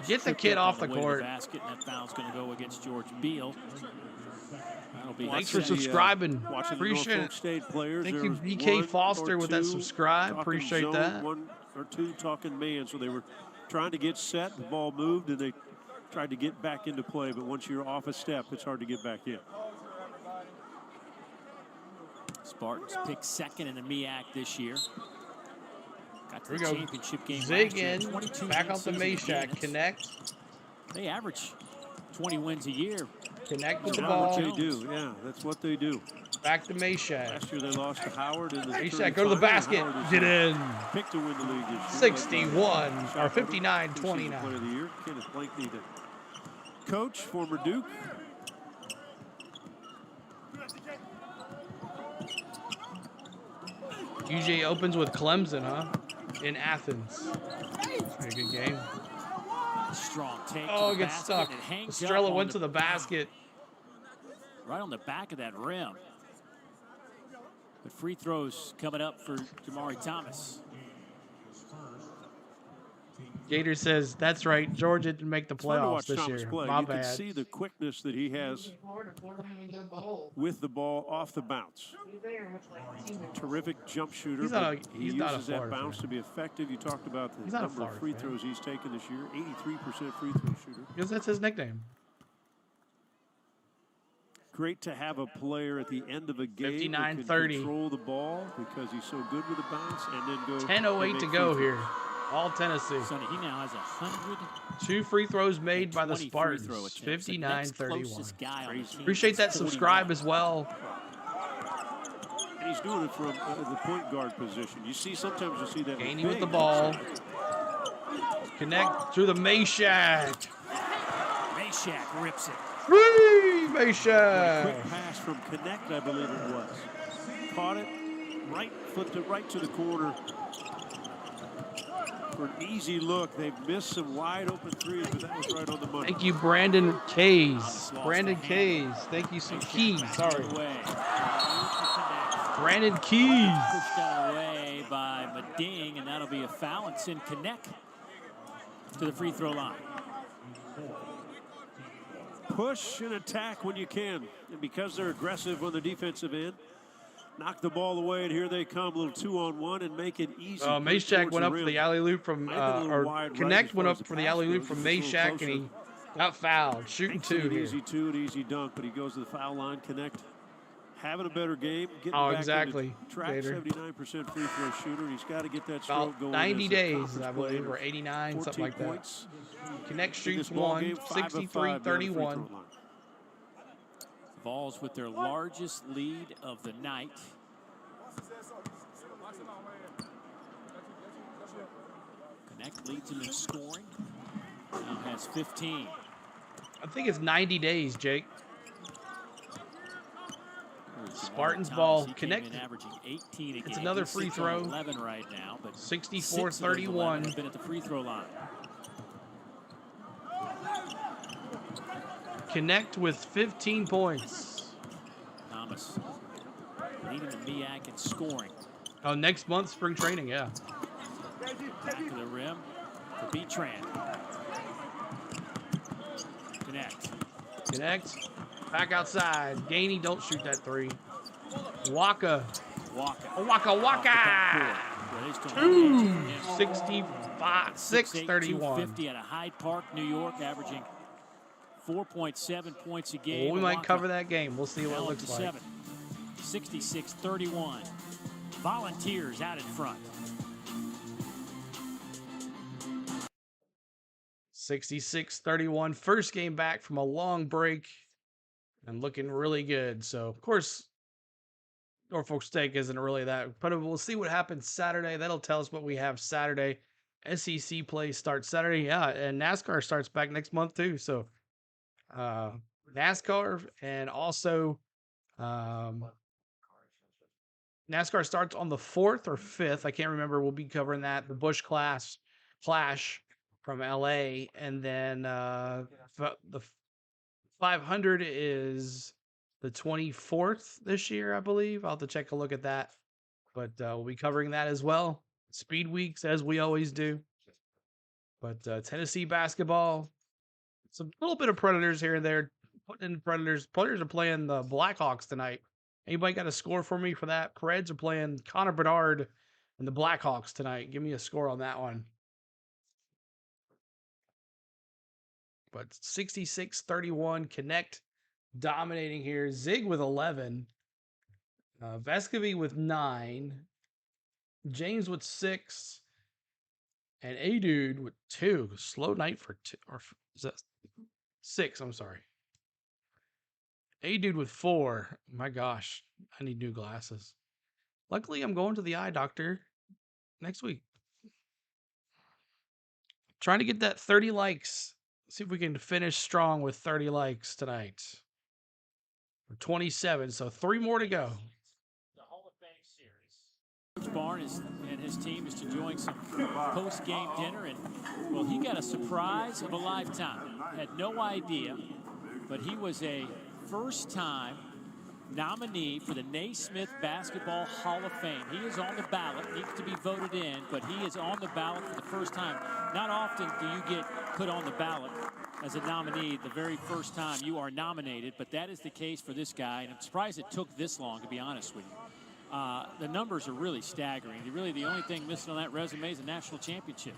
Get the kid off the court. Basket, and that foul's going to go against George Beal. That'll be Thanks for subscribing. Appreciate Norfolk it. State players. Thank you, There was BK 1 Foster, or with that 2 subscribe. talking Appreciate zone, that. 1 or 2 talking man. So they were trying to get set. The ball moved, and they tried to get back into play. But once you're off a step, it's hard to get back in. Spartans picked 2nd in the MEAC this year. Got to Here the we go. championship game Zig last year. in. 22 Back off the season Meshack. again. Connect. They average 20 wins a year. Connect with the That's ball. what they do. Yeah, that's what they do. Back to Meshack. Last year they lost to Howard in the Meshack, go to the basket. Get in. Picked to win the league this year. 61 or 59-29. Player of the year. Kenneth Blakeney, the coach, former Duke. UJ opens with Clemson, huh? In Athens. Pretty good game. Strong take. Oh, it gets stuck. Estrella went to the basket. Right on the back of that rim. But free throws coming up for Jamari Thomas. Gator says, that's right, Georgia didn't make the playoffs this year. My you bad. can see the quickness that he has with the ball off the bounce. Terrific jump shooter. He's not he not uses that bounce to be effective. You talked about the number of free throws he's taken this year. 83% free throw shooter. Because that's his nickname. Great to have a player at the end of a game 59-30. that can control the ball because he's so good with the bounce and then go. 10:08 to go here. All Tennessee. Sonny, he now has 100. 2 free throws made by the Spartans. 59-31. Appreciate that subscribe as well. And he's doing it from the point guard position. You see, sometimes you see that. Gainey with the ball. Connect through the Meshack. Meshack rips it. Free Meshack. Quick pass from Connect, I believe it was. Caught it, flipped it right to the corner. For an easy look. They've missed some wide open threes, but that was right on the money. Thank you, Brandon Kays. Brandon Kays. Thank you, some Keys. Sorry. Brandon Keys. Pushed out of the way by Mading, and that'll be a foul. And send Connect to the free throw line. Push and attack when you can. And because they're aggressive on the defensive end, knock the ball away, and here they come, a little 2-on-1, and make it easy. Meshack went up for the alley-oop from, or Connect went up for the alley-oop from Meshack, and he got fouled. Shooting 2 here. Easy 2 and easy dunk, but he goes to the foul line. Connect having a better game. Getting back exactly. Track 79% free throw shooter. And he's got to get that stroke going. 90 days, I believe, or 89, something like that. Points. Connect shoots 1, 63-31. Vols with their largest lead of the night. Connect leads him in scoring. Now has 15. I think it's 90 days, Jake. Spartans ball. Connect. Averaging 18 a game. It's another free throw. 11 right now, but 64-31. have been at the free throw line. Connect with 15 points. Thomas leading the MEAC in scoring. Oh, next month, spring training, yeah. Back to the rim for B-Tran. Connect. Back outside. Gainey, don't shoot that 3. Waka. Waka. 65, 6-31. 250 at a Hyde Park, New York, averaging 4.7 points a game. Well, we might cover that game. We'll see what it looks like. 66-31. Volunteers out in front. 66-31. First game back from a long break and looking really good. So, of course, Norfolk State isn't really that, but we'll see what happens Saturday. That'll tell us what we have Saturday. SEC play starts Saturday. Yeah, and NASCAR starts back next month too. So, NASCAR and also NASCAR starts on the 4th or 5th. I can't remember. We'll be covering that. The Busch Clash from LA. And then the 500 is the 24th this year, I believe. I'll have to take a look at that. But we'll be covering that as well. Speed weeks, as we always do. But Tennessee basketball, it's a little bit of Predators here and there. Putting in Predators. Predators are playing the Blackhawks tonight. Anybody got a score for me for that? Preds are playing Connor Bedard and the Blackhawks tonight. Give me a score on that one. But 66-31, Connect dominating here. Zig with 11. Vescovy with 9. James with 6. And A-Dude with 2. Slow night for 2. Or is that 6, I'm sorry. A dude with 4. My gosh, I need new glasses. Luckily, I'm going to the eye doctor next week. Trying to get that 30 likes. See if we can finish strong with 30 likes tonight. We're 27, so 3 more to go. The Hall of Fame series. Coach Barnes and his team is enjoying some post-game dinner, and well, he got a surprise of a lifetime. Had no idea, but he was a first-time nominee for the Naismith Basketball Hall of Fame. He is on the ballot, needs to be voted in, but he is on the ballot for the first time. Not often do you get put on the ballot as a nominee the very first time you are nominated, but that is the case for this guy, and I'm surprised it took this long, to be honest with you. The numbers are really staggering. Really, the only thing missing on that resume is a national championship.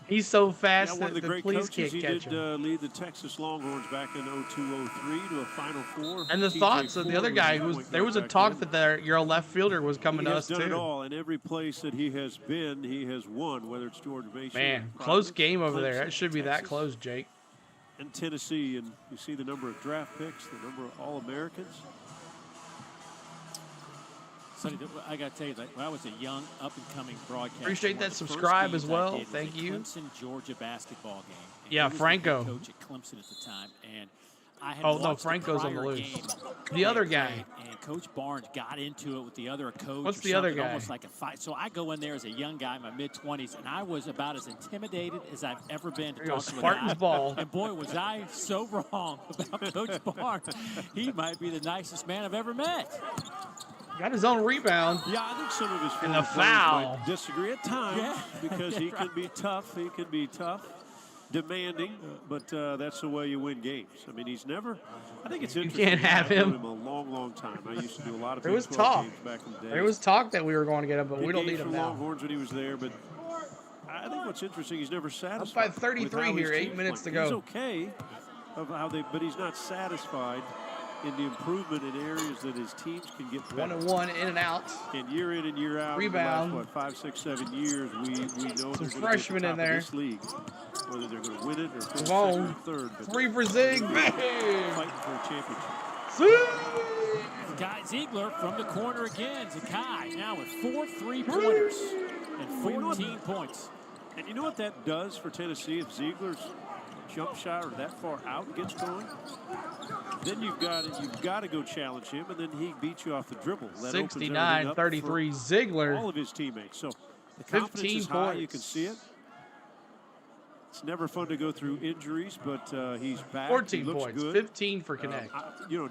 He's so fast One of that the the great police coaches. can't He catch did him. lead the Texas Longhorns back in 02-03 to a Final Four. And the TJ thoughts of the Ford other guy, the who was point there guard was a back talk then. that your left fielder was coming He to has us done it too. all, and every place that he has been, he has won. Whether it's George Mason, Man, or close Providence, game over there. Clemson, That should be that Texas, close, Jake. and Tennessee, and you see the number of draft picks, the number of All-Americans. Sonny, I got to tell you, like, when I was a young, up-and-coming broadcaster, Appreciate one of that the first subscribe games as I well. did was Thank a you. Clemson-Georgia basketball game. And Yeah, he was the Franco. head coach at Clemson at the time, and I had Oh, no, watched Franco's the on the prior loose. game The other they guy. played, and Coach Barnes got into it with the other coach. What's or the other something, guy? Almost like a fight. So I go in there as a young guy, in my mid-20s, and I was about as intimidated as I've ever been to There you go, talk to a Spartans guy. ball. And boy, was I so wrong about Coach Barnes. He might be the nicest man I've ever met. Got his own rebound. Yeah, I think some of his And the former players foul. might disagree at times Yeah. because he Right. can be tough. He can be tough, demanding, but that's the way you win games. I mean, he's never. I think it's interesting. can't have I've known him. a long, long time. I used to do a lot of There Big was 12 talk. games back in the day. There was talk that we were going to get him, but Big we don't games need him for now. Longhorns when he was there, but I think what's interesting, he's never Up satisfied. by with 33 how his here, 8 team's minutes to playing. go. He's okay of how they, but he's not satisfied in the improvement in areas that his teams can get better. 1-1 in and out. And year in and year out, Rebound. the last, 5, 6, 7 years, we know they're going to be at the freshmen top in there. of this league. Whether they're going to win it or finish Come second on. or third. But 3 for Zig. they're Bam! fighting for a championship. Zig! Guy Ziegler from the corner again. Zakai now with 4 3-pointers and 14 points. And you know what that does for Tennessee if Ziegler's jump shot or that far out gets going? Then you've got to go challenge him, and then he beats you off the dribble. That opens everything up 69-33 for Ziegler. all of his teammates. So the 15 confidence is high. You can points. see it. It's never fun to go through injuries, but he's back. 14 he looks points. good. 15 for Connect.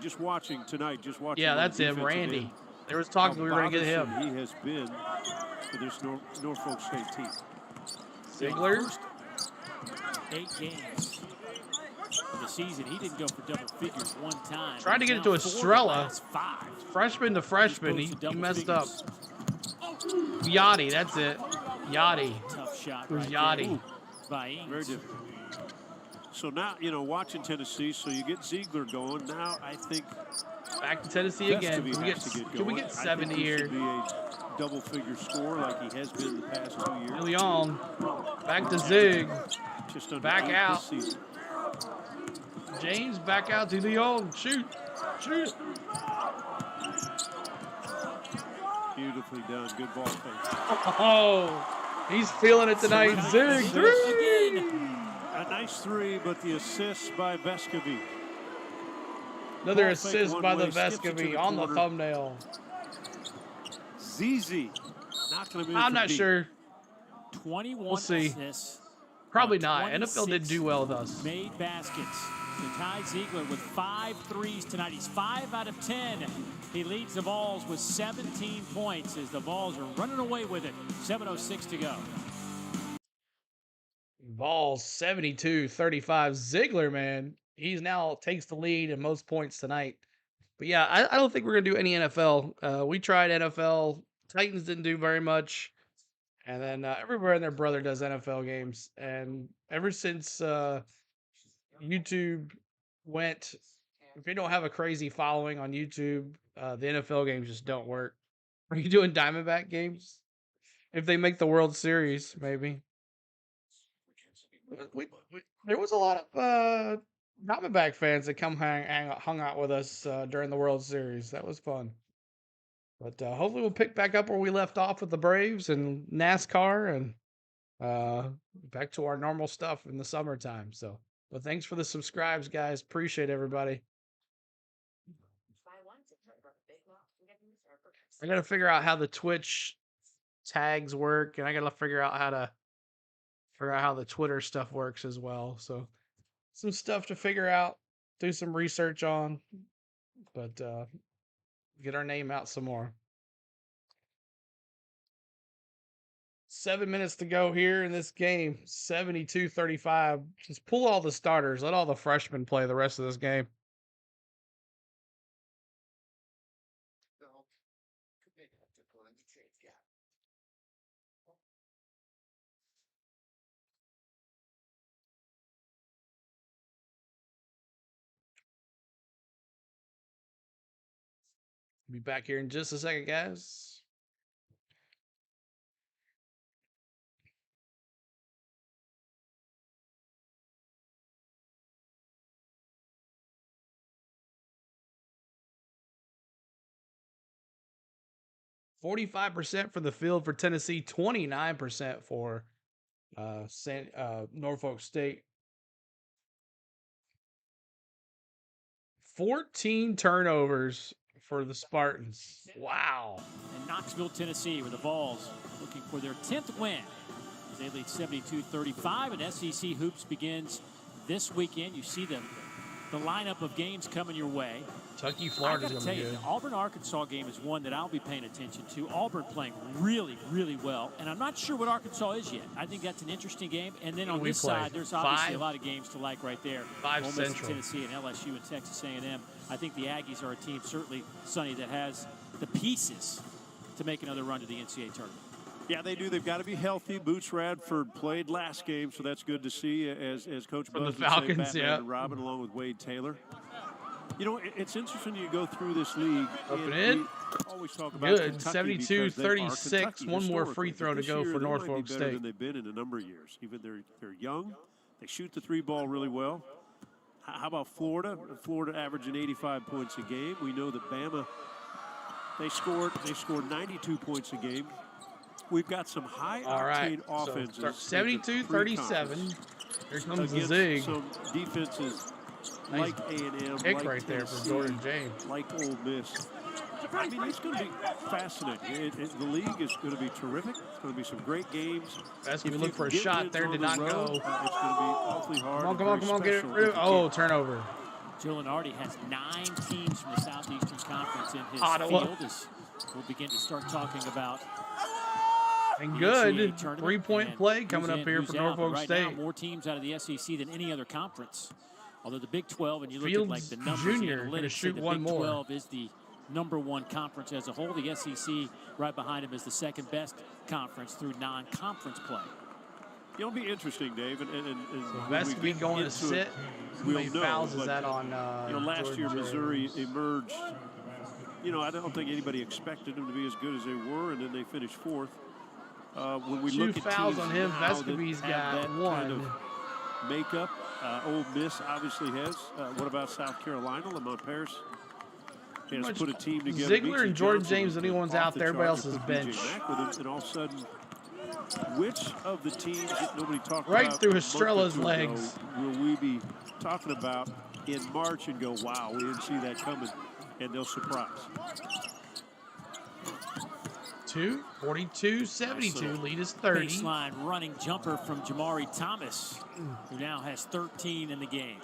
Just watching tonight, Yeah, him that's on him, defensive Randy. end, There was talk how that we were going to get him. bothersome he has been for this Norfolk State team. Ziegler. First 8 games of the season, he didn't go for double figures one time. Tried to He's get it now to 4 of the Estrella. last 5. Freshman to freshman. He's He posted double messed up. figures. Yachty, that's it. Yachty. Tough shot Who's right Yachty? there by Ings. Very difficult. So now, watching Tennessee, so you get Ziegler going. Now I think Back to Tennessee again. Vescovy has to get Can we going. get I 70 think he here? should be a double-figure scorer like he has been the past 2 years. Leon. Back to Zig. Just under Back 8 out. this season. James back out to Leon. Shoot. Shoot. Beautifully done. Good ball fake. Oh, he's feeling it tonight. Zig. Three. A nice 3, but the assist by Vescovy. Another Ball fake assist one by the way, skips it to Vescovy the on the corner. thumbnail. ZZ. Not going to be. I'm not sure. 21 We'll see. assists. Probably on not. NFL did 26 do well with us. Made baskets. Zakai Ziegler with 5 threes tonight. He's 5 out of 10. He leads the Vols with 17 points as the Vols are running away with it. 7:06 to go. Vols 72-35. Ziegler, man. He's now takes the lead in most points tonight. But yeah, I don't think we're going to do any NFL. We tried NFL. Titans didn't do very much. And then everywhere and their brother does NFL games. And ever since YouTube went, if you don't have a crazy following on YouTube, the NFL games just don't work. Are you doing Diamondback games? If they make the World Series, maybe. There was a lot of Diamondback fans that hung out with us during the World Series. That was fun. But hopefully we'll pick back up where we left off with the Braves and NASCAR and back to our normal stuff in the summertime. So, but thanks for the subscribes, guys. Appreciate everybody. I got to figure out how the Twitch tags work, and I got to figure out how the Twitter stuff works as well. So, some stuff to figure out, do some research on, but get our name out some more. 7 minutes to go here in this game. 72-35. Just pull all the starters. Let all the freshmen play the rest of this game. Be back here in just a second, guys. %45 for the field for Tennessee, 29% for Norfolk State. 14 turnovers for the Spartans. Wow. In Knoxville, Tennessee, where the Vols looking for their 10th win. They lead 72-35, and SEC Hoops begins this weekend. You see the lineup of games coming your way. Kentucky, Florida's I got to gonna tell be you, good. the Auburn-Arkansas game is one that I'll be paying attention to. Auburn playing really, really well, and I'm not sure what Arkansas is yet. I think that's an interesting game. And then on this side, there's obviously a lot of games to like right there. 5 Ole Miss, Central. Tennessee, and LSU and Texas A&M. I think the Aggies are a team, certainly, Sonny, that has the pieces to make another run to the NCAA tournament. Yeah, they do. They've got to be healthy. Boots Radford played last game, so that's good to see. As Coach For the Buzz would say, Falcons, Batman yeah. and Robin, along with Wade Taylor. You know, it's interesting you go through this league. Up and and in. we always talk about Good. Kentucky because they are 72-36. Kentucky One more historically. free But throw to this go year, for they might Norfolk be better State. than they've been in a number of years. Even they're young. They shoot the three ball really well. How about Florida? Florida averaging 85 points a game. We know that Bama, they scored 92 points a game. We've got some high octane offenses. 72-37. Here comes the zig. Some defenses Nice like A&M, pick like right there for Tennessee, Jordan James. like Ole Miss. I mean, it's going to be fascinating. The league is going to be terrific. It's going to be some great games. That's going If to you look for a can get shot wins there. on Did the not road, go. It's going to be awfully hard. Come on, get it rid of. Oh, turnover. Joe Lenardi has 9 teams from the Southeastern Conference in his Ottawa. field. As we'll begin to start talking about And the good NCAA tournament 3-point and play coming who's up in, here who's for out. But Norfolk right State. now, more teams out of the SEC than any other conference. Although the Big 12, and you look Fields at like the numbers Jr. and gonna analytics, shoot say the one Big more. 12 is the #1 conference as a whole. The SEC right behind him is the second best conference through non-conference play. It'll be interesting, Dave. And Best be going to sit. How many we'll know, fouls is but, that on last George year Missouri James? emerged. I don't think anybody expected them to be as good as they were, and then they finished 4th. When we 2 look at fouls teams on him. now that Vescovi's have got that 1. kind of makeup, Ole Miss obviously has. What about South Carolina? Lamont Paris has put a team together. Ziegler and Jordan Johnson James, was anyone's off out the there, everybody charts. else is Put B.J. bench. Mack with him, and all of a sudden, which of the teams that nobody talked Right about through a month or Estrella's 2 ago legs. will we be talking about in March and go, wow, we didn't see that coming, and they'll surprise. 42-72. Lead is 30. Baseline running jumper from Jamari Thomas, who now has 13 in the game.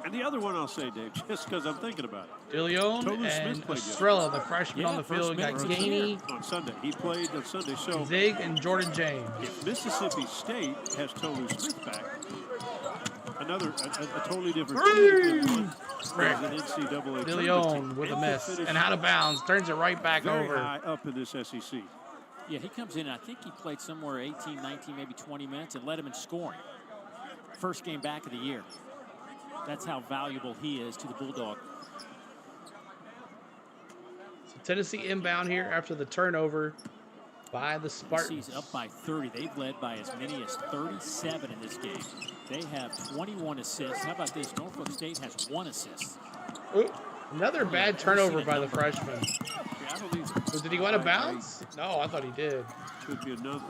And the other one I'll say, Dave, just because I'm thinking about it. DeLeon Tolu Smith and played Estrella, the freshman Yeah, on the first field. Got minutes of the Gainey, On Sunday. He played on Sunday. So Zig, and Jordan James. if Mississippi State has Tolu Smith back, a totally different team than one Frick. as an NCAA DeLeon tournament with a team. miss. Finished And out of bounds. Turns it right back very over. high up in this SEC. Yeah, he comes in, and I think he played somewhere 18, 19, maybe 20 minutes and led him in scoring. First game back of the year. That's how valuable he is to the Bulldog. So Tennessee inbound here after the turnover by the Spartans. He's up by 30. They've led by as many as 37 in this game. They have 21 assists. How about this? Norfolk State has 1 assist. Ooh, another bad turnover by the freshman. Yeah, I believe So did he go out of bounds? No, I thought he did. could be another.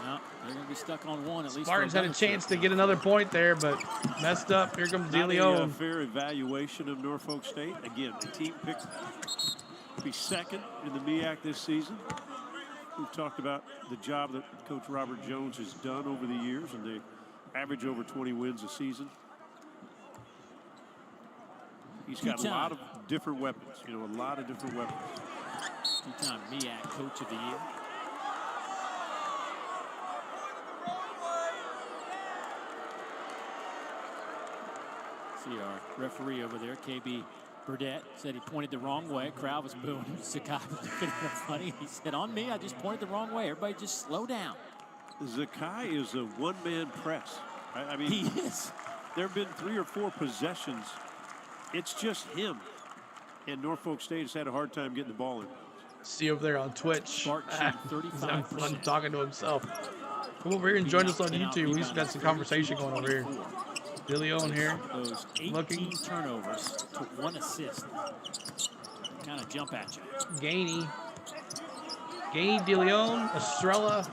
No, they're going to be stuck on 1 at least. Spartans had a chance to get another point there, but messed up. Here comes Not DeLeon. a fair evaluation of Norfolk State. Again, the team picked to be second in the MEAC this season. We've talked about the job that Coach Robert Jones has done over the years, and they average over 20 wins a season. He's got a lot of different weapons, a lot of different weapons. Two-time MEAC Coach of the Year. See our referee over there, KB Burdett, said he pointed the wrong way. Crowd was booing him. Zakai was looking at him funny. He said, on me, I just pointed the wrong way. Everybody just slow down. Zakai is a one-man press. I mean, He is. there have been 3 or 4 possessions. It's just him. And Norfolk State has had a hard time getting the ball in. See over there on Twitch. Spartans shooting He's having fun 35%. talking to himself. Come over here and join us on YouTube. We've got some conversation going over here. DeLeon here. Those 18 Looking. turnovers to 1 assist. Kind of jump at you. Gainey, DeLeon, Estrella,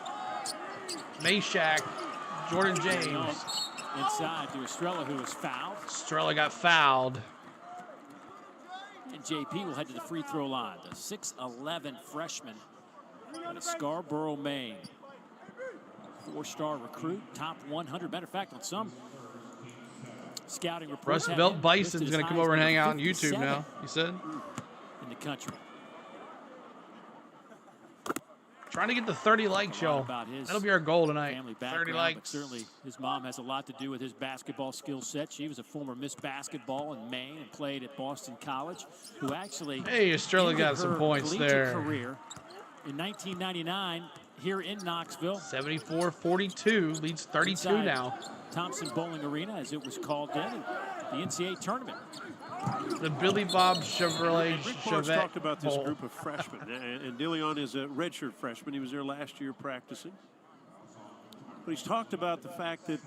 Meshack, Jordan James. Inside to Estrella, who was fouled. Estrella got fouled. And JP will head to the free throw line. The 6'11 freshman out of Scarborough, Maine. 4-star recruit, top 100. Matter of fact, on some scouting reports, Rust Belt Bison's going to come over and hang out on YouTube now, you said? In the country. Trying to get to 30 likes, y'all. That'll be our goal tonight. 30 likes. But certainly his mom has a lot to do with his basketball skill set. She was a former Miss Basketball in Maine and played at Boston College, who actually Hey, Estrella got ended some her points collegiate there. career in 1999 here in Knoxville. 74-42, leads 32 Inside now. Thompson Bowling Arena, as it was called then, in the NCAA tournament. The Billy Bob Chevrolet Rick Barnes Chevette talked about this Bowl. group of freshmen, and DeLeon is a redshirt freshman. He was there last year practicing. But he's talked about the fact that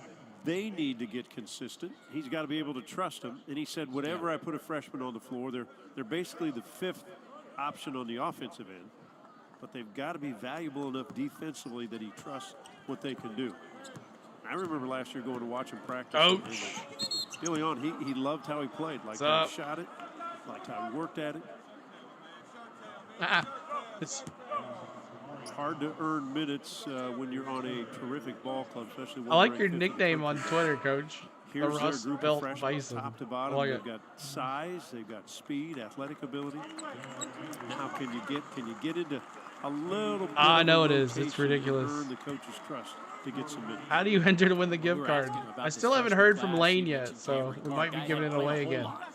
they need to get consistent. He's got to be able to trust them. And he said, whatever I put a freshman on the floor, they're basically the 5th option on the offensive end. But they've got to be valuable enough defensively that he trusts what they can do. I remember last year going to watch him practice. Coach. DeLeon, he loved how he played, liked how he shot it, liked how he worked at it. It's Hard to earn minutes when you're on a terrific ball club, especially when I like you're your ranked 5th in the nickname on country. Twitter, Coach. The Here's their Rust group of Belt freshmen, Bison. top to I bottom. like They've it. got size, they've got speed, athletic ability. Now, can you get into a little bit I of know a it is. It's rotation and ridiculous. earn the coach's trust to get some minutes? How do you enter to win the gift We were card? asking him about I this still haven't freshman heard from class. Lane You yet, mentioned so Cameron we Clark. might be Guy giving it hadn't away played a whole again. lot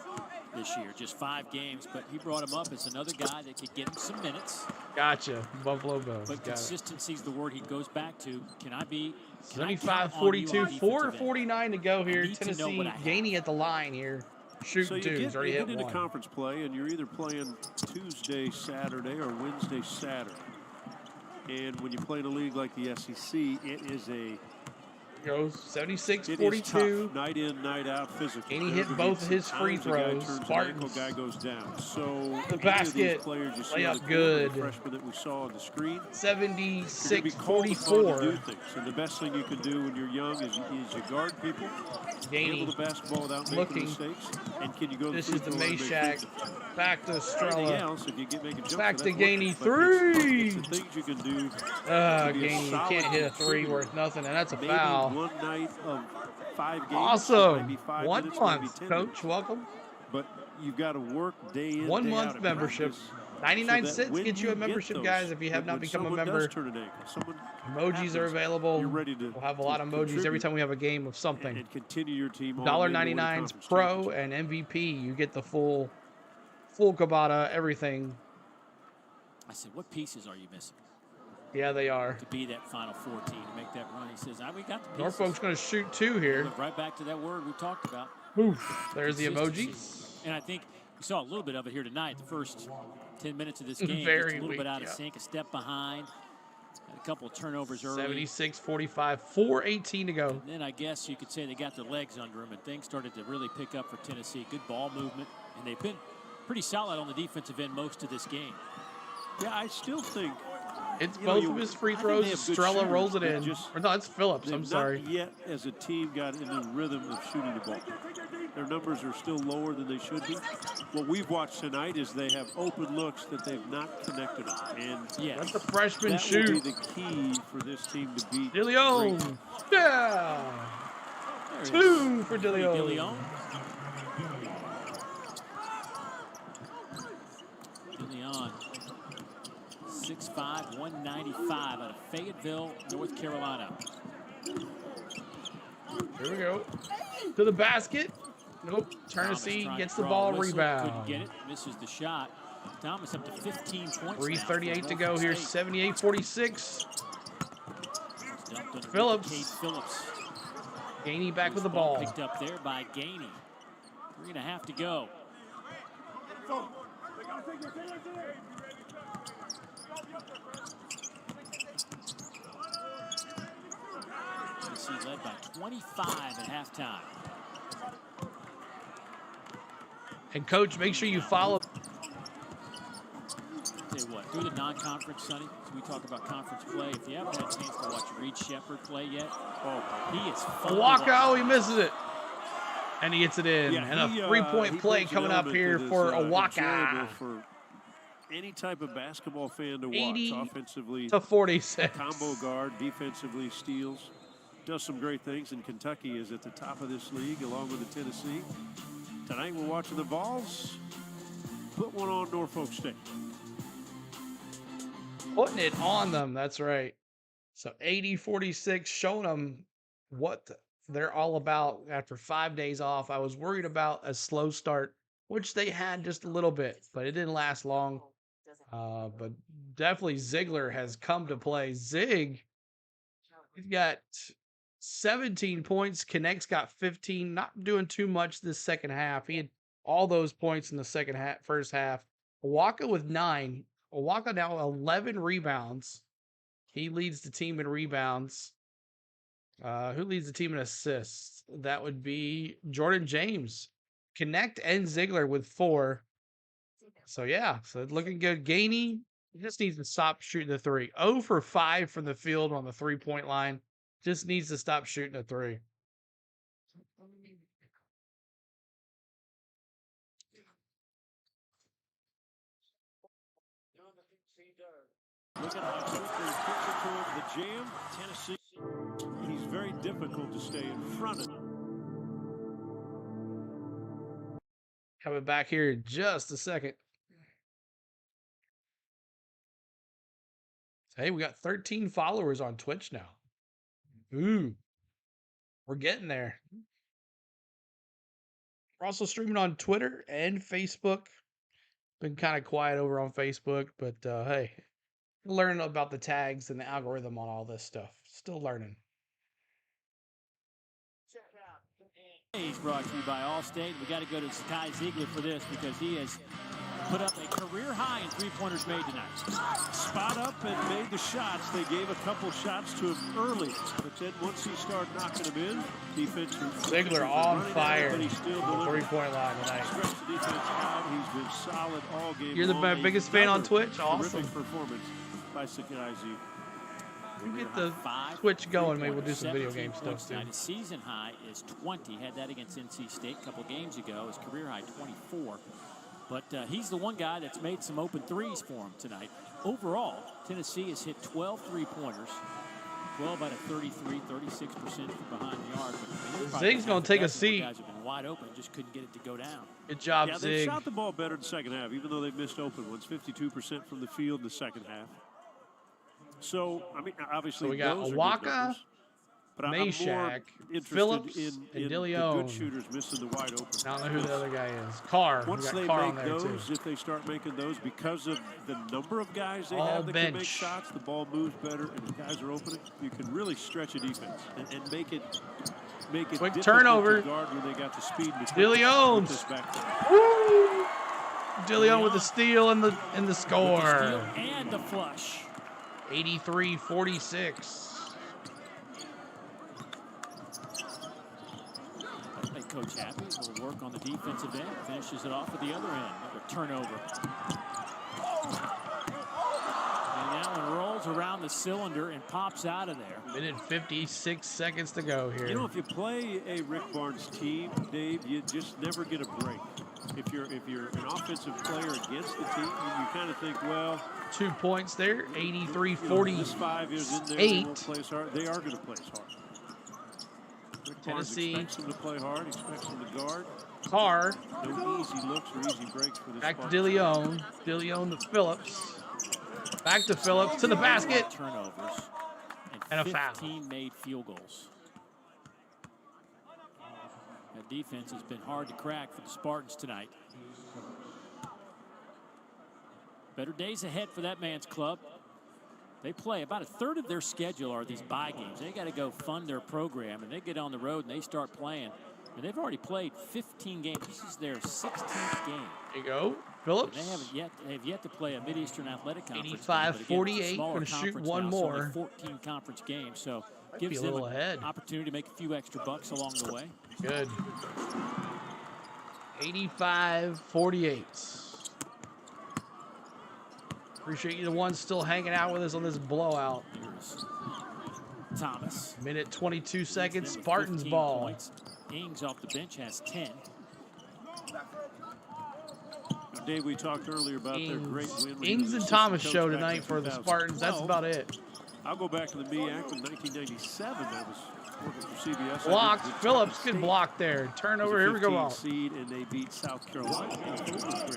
this year, just 5 games, but he brought him up as another guy that could get him some minutes. Gotcha. Buffalo Bills. But Got it. consistency is the word he goes back to. Can I count on you 75-42, on defensive end? 4:49 to go here. need to know Tennessee what I have. gaining at the line here. Shooting So you twos. get, Already you hit get into one. conference play, and you're either playing Tuesday, Saturday, or Wednesday, Saturday. And when you play in a league like the SEC, it is Goes it is 76-42. tough, night in, night out, physical. And he There hit could both be of his times free a guy throws. turns an Spartans. ankle, guy goes down. So The any of these basket. players you see Layup on the court, good. the freshman that we saw on the screen, you're gonna be called upon to do 76-44. things. And the best thing you can do when you're young is you guard people, handle the basketball without making Looking. mistakes, and can you go to This the is the free throw line and make Meshack. free throws. Back to Anything Estrella. else, if you get making jumps, Back so to that's one Gainey. thing, but it's Three. the things you can do. Gainey, to be a you solid can't hit a three contributor. worth nothing, and that's a Maybe foul. one night of 5 games, Awesome. maybe 5 1 minutes, maybe month, 10 Coach. minutes. Welcome. But you've got to work day in, 1 day month out at membership. practice, 99 so that cents when gets you a get membership, those, guys, if you have when not become a someone member. does turn an ankle, someone Emojis happens, are available. You're ready to, We'll have a lot of to emojis every contribute time we have a game of something. and continue your team on $1.99's Pro and MVP. You get the full Kabata, everything. I said, what pieces are you missing Yeah, they are. to be that Final Four team, to make that run? He says, we got the pieces. Norfolk's going to shoot 2 here. Went right back to that word we talked about. Oof. There's the Consistency. emojis. And I think we saw a little bit of it here tonight. The first 10 minutes of this game. Very just a little weak, bit out of yeah. sync, a step behind. Had a couple of turnovers early. 76-45, 4:18 to go. And then I guess you could say they got their legs under them, and things started to really pick up for Tennessee. Good ball movement, and they've been pretty solid on the defensive end most of this game. Yeah, I still think It's both of his free throws. Estrella rolls it in. Or no, it's Phillips. I'm sorry. Not yet, as a team, got in the rhythm of shooting the ball. Their numbers are still lower than they should be. What we've watched tonight is they have open looks that they've not connected on. And yeah, that's the freshman that shoot. will be the key for this team to beat. DeLeon. Yeah. 2 for DeLeon. DeLeon, 6'5", 195 out of Fayetteville, North Carolina. Here we go. To the basket. Nope. Tennessee gets the ball, rebound. Couldn't get it. Misses the shot. Thomas up to 15 points. 3:38 to go here. 78-46. Phillips. Gainey back with the ball. Picked up there by Gainey. 3.5 to go. Tennessee led by 25 at halftime. And coach, make sure you follow. Tell you what, through the non-conference, Sonny, as we talk about conference play, if you haven't had a chance to watch Reed Shepherd play yet, he is fun. Waka, he misses it. And he gets it in. Yeah, and a three-point play coming up here for Waka. For any type of basketball fan to watch, offensively to 46. Combo guard, defensively steals. Does some great things, and Kentucky is at the top of this league along with the Tennessee. Tonight we're watching the Vols put one on Norfolk State. Putting it on them, that's right. So 80-46, showing them what they're all about after 5 days off. I was worried about a slow start, which they had just a little bit, but it didn't last long. But definitely Ziegler has come to play. Zig, he's got 17 points. Connect's got 15. Not doing too much this second half. He had all those points in the first half. Waka with 9. Waka now 11 rebounds. He leads the team in rebounds. Who leads the team in assists? That would be Jordan James. Connect and Ziegler with 4. So yeah, so it's looking good. Gainey, he just needs to stop shooting the 3. 0 for 5 from the field on the 3-point line. Just needs to stop shooting a 3. Look at how quickly he kicks it toward the jam. Tennessee, he's very difficult to stay in front of. Coming back here in just a second. Hey, we got 13 followers on Twitch now. Ooh, we're getting there. We're also streaming on Twitter and Facebook. Been kind of quiet over on Facebook, but hey, learning about the tags and the algorithm on all this stuff. Still learning. He's brought to you by Allstate. We got to go to Sky Ziegler for this because he has put up a career high in three-pointers made tonight. Spot up and made the shots. They gave a couple shots to him early, but then once he started knocking them in, defense. Ziegler on fire. But he's still three-point line tonight. Stretch the defense out. He's been solid all game. You're the biggest fan on Twitch. Awesome. Terrific performance by Sky Ziegler. We get the Twitch going. Maybe we'll do some video game stuff too. His season high is 20. Had that against NC State a couple games ago. His career high 24. But he's the one guy that's made some open threes for him tonight. Overall, Tennessee has hit 12 three-pointers. 12 out of 33, 36% from behind the arc. Zig's going to take a seat. Guys have been wide open, just couldn't get it to go down. Good job, yeah, Zig. They shot the ball better in the second half, even though they've missed open ones. 52% from the field in the second half. So, I mean, obviously, so we got Awaka, Meshack, Phillips, and DeLeon. The good shooters missing the wide open. I don't know who the other guy is. Carr. Once they Carr make those, if they start making those, because of the number of guys they have that can make shots, the ball moves better, and the guys are opening, you can really stretch a defense and make it quick turnover. To guard when they got the speed. DeLeon. Woo! DeLeon with the steal and the With the score. steal and the flush. 83-46. That'll make Coach happy. He'll work on the defensive end. Finishes it off at the other end. Another turnover. And that one rolls around the cylinder and pops out of there. Minute 56 seconds to go here. You know, if you play a Rick Barnes team, Dave, you just never get a break. If you're an offensive player against the team, you kind of think, well, 2 points there, 83-48. this 5 is in there. They won't play us hard. They are going to play us hard. Rick Barnes Tennessee expects them to play hard, expects them to guard. Carr. No easy looks or easy breaks for this. Back to Spartans. DeLeon. DeLeon to Phillips. Back to Phillips to the basket. Turnovers. And a foul. 15 made field goals. That defense has been hard to crack for the Spartans tonight. Better days ahead for that man's club. They play about a third of their schedule are these bye games. They got to go fund their program, and they get on the road and they start playing. And they've already played 15 games. This is their 16th game. There you go, Phillips. They've yet to play a Mid-Eastern Athletic Conference. 85-48. Going to shoot one more. 14 conference games, so Might gives be a them little ahead. an opportunity to make a few extra bucks along the way. Good. 85-48. Appreciate you the ones still hanging out with us on this blowout. Here's Thomas. Minute 22 seconds. With Spartans 15 ball. points. Ings off the bench has 10. Now, Dave, we talked earlier about their great win. Ings and Thomas show tonight for the Spartans. That's about it. I'll go back to the MEAC in 1997. That was working for CBS. Blocked. Phillips, good block there. Turnover. Here we go. Ball. Seed, and they beat South Carolina.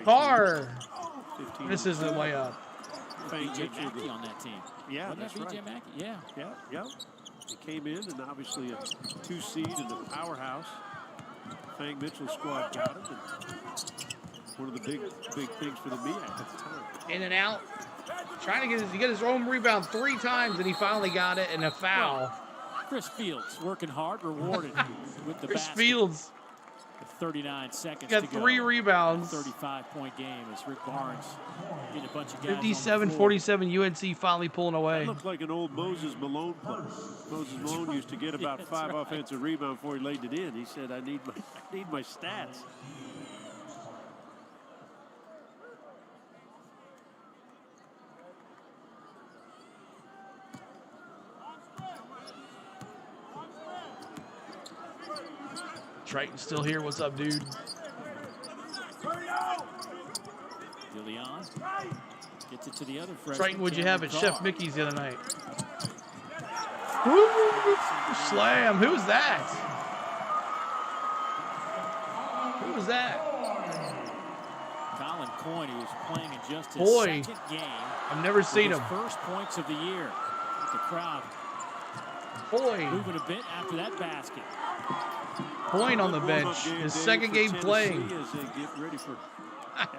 Carr. 15. This is the way up. BJ Mackey on that team. Yeah, Wasn't that's that BJ right. Mackey? Yeah. Yeah. They came in, and obviously a 2 seed in the powerhouse. Fang Mitchell's squad got him. And one of the big things for the MEAC at the time. In and out. Trying to get his own rebound 3 times, and he finally got it, and a foul. Chris Fields working hard, rewarded with the Chris basket. Fields. With 39 seconds Got to go. 3 rebounds. 35-point game as Rick Barnes getting a bunch of guys 57-47 UNC finally pulling away. That looked like an old Moses Malone play. Moses Malone used to get about 5 offensive rebounds before he laid it in. He said, I need my stats. Triton's still here. What's up, dude? DeLeon gets it to the other freshman. Triton, what'd you have at Cameron Chef Mickey's the other night? Woo! Slam. Who's that? Who was that? Colin Coyne, who was playing in just his Boy, second game. I've never seen his him. First points of the year. The crowd Boy, moving a bit after that basket. Coyne on the bench. His second game playing. As they get ready for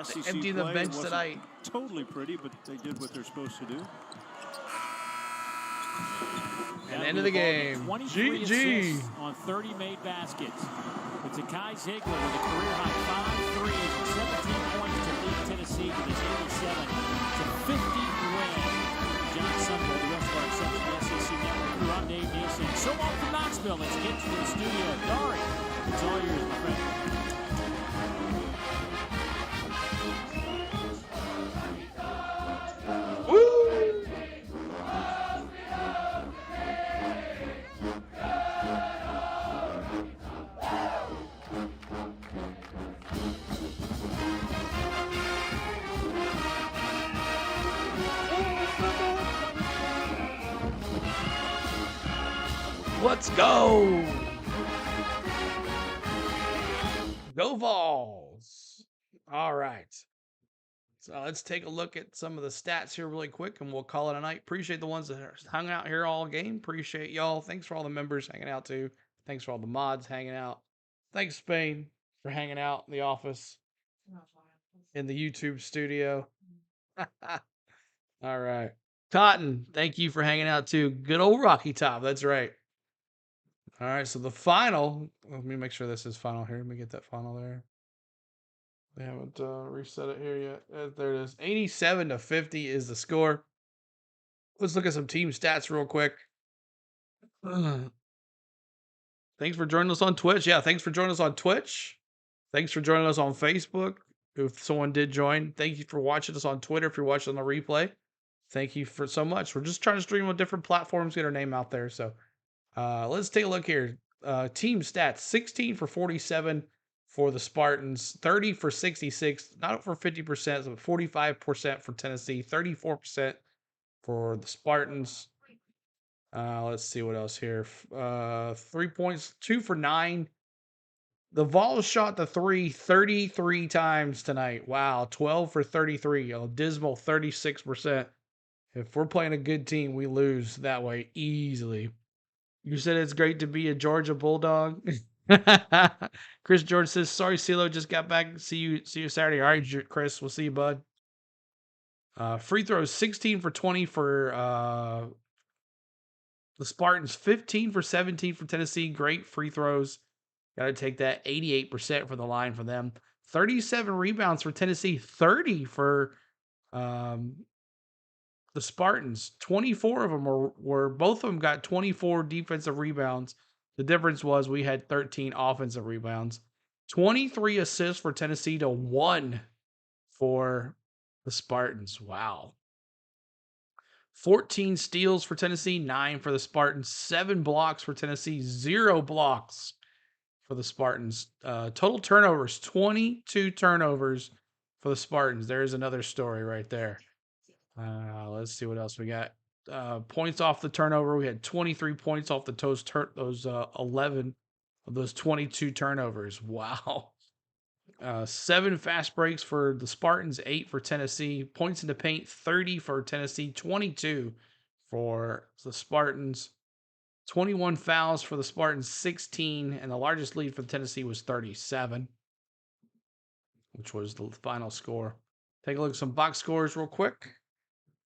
SEC Empty the play. bench It wasn't tonight. Totally pretty, but they did what they're supposed to do. And end of the game. 23 GG. assists on 30 made baskets. It's a Kai Ziegler with a career high 5 threes and 17 points to lead Tennessee to this 87-50 win. John Sunday, the rest of our Central SEC Network crew. I'm Dave Nielsen. So long from Knoxville. Let's get to the studio. Dari, it's all yours, my friend. Woo! Let's go! Go Vols! All right. So let's take a look at some of the stats here really quick, and we'll call it a night. Appreciate the ones that hung out here all game. Appreciate y'all. Thanks for all the members hanging out too. Thanks for all the mods hanging out. Thanks, Spain, for hanging out in the office, in the YouTube studio. All right. Cotton, thank you for hanging out too. Good old Rocky Top. That's right. All right. So the final, let me make sure this is final here. Let me get that final there. They haven't reset it here yet. There it is. 87-50 is the score. Let's look at some team stats real quick. Thanks for joining us on Twitch. Yeah, thanks for joining us on Twitch. Thanks for joining us on Facebook. If someone did join, thank you for watching us on Twitter. If you're watching on the replay, thank you for so much. We're just trying to stream on different platforms, get our name out there. So let's take a look here. Team stats: 16 for 47 for the Spartans, 30 for 66, not for 50%, but 45% for Tennessee, 34% for the Spartans. Let's see what else here. 3 points, 2 for 9. The Vols shot the 33 times tonight. Wow, 12 for 33, a dismal 36%. If we're playing a good team, we lose that way easily. You said it's great to be a Georgia Bulldog. Chris George says, "Sorry, CeeLo, just got back. See you Saturday." All right, Chris, we'll see you, bud. Free throws: 16 for 20 for the Spartans, 15 for 17 for Tennessee. Great free throws. Got to take that. 88% for the line for them. 37 rebounds for Tennessee. 30 for the Spartans. 24 of them were both of them got 24 defensive rebounds. The difference was we had 13 offensive rebounds. 23 assists for Tennessee to 1 for the Spartans. Wow. 14 steals for Tennessee, 9 for the Spartans. 7 blocks for Tennessee, 0 blocks for the Spartans. Total turnovers: 22 turnovers for the Spartans. There's another story right there. Let's see what else we got. Points off the turnover. We had 23 points off those 11 of those 22 turnovers. Wow. 7 fast breaks for the Spartans, 8 for Tennessee. Points in the paint: 30 for Tennessee, 22 for the Spartans. 21 fouls for the Spartans, 16, and the largest lead for Tennessee was 37, which was the final score. Take a look at some box scores real quick.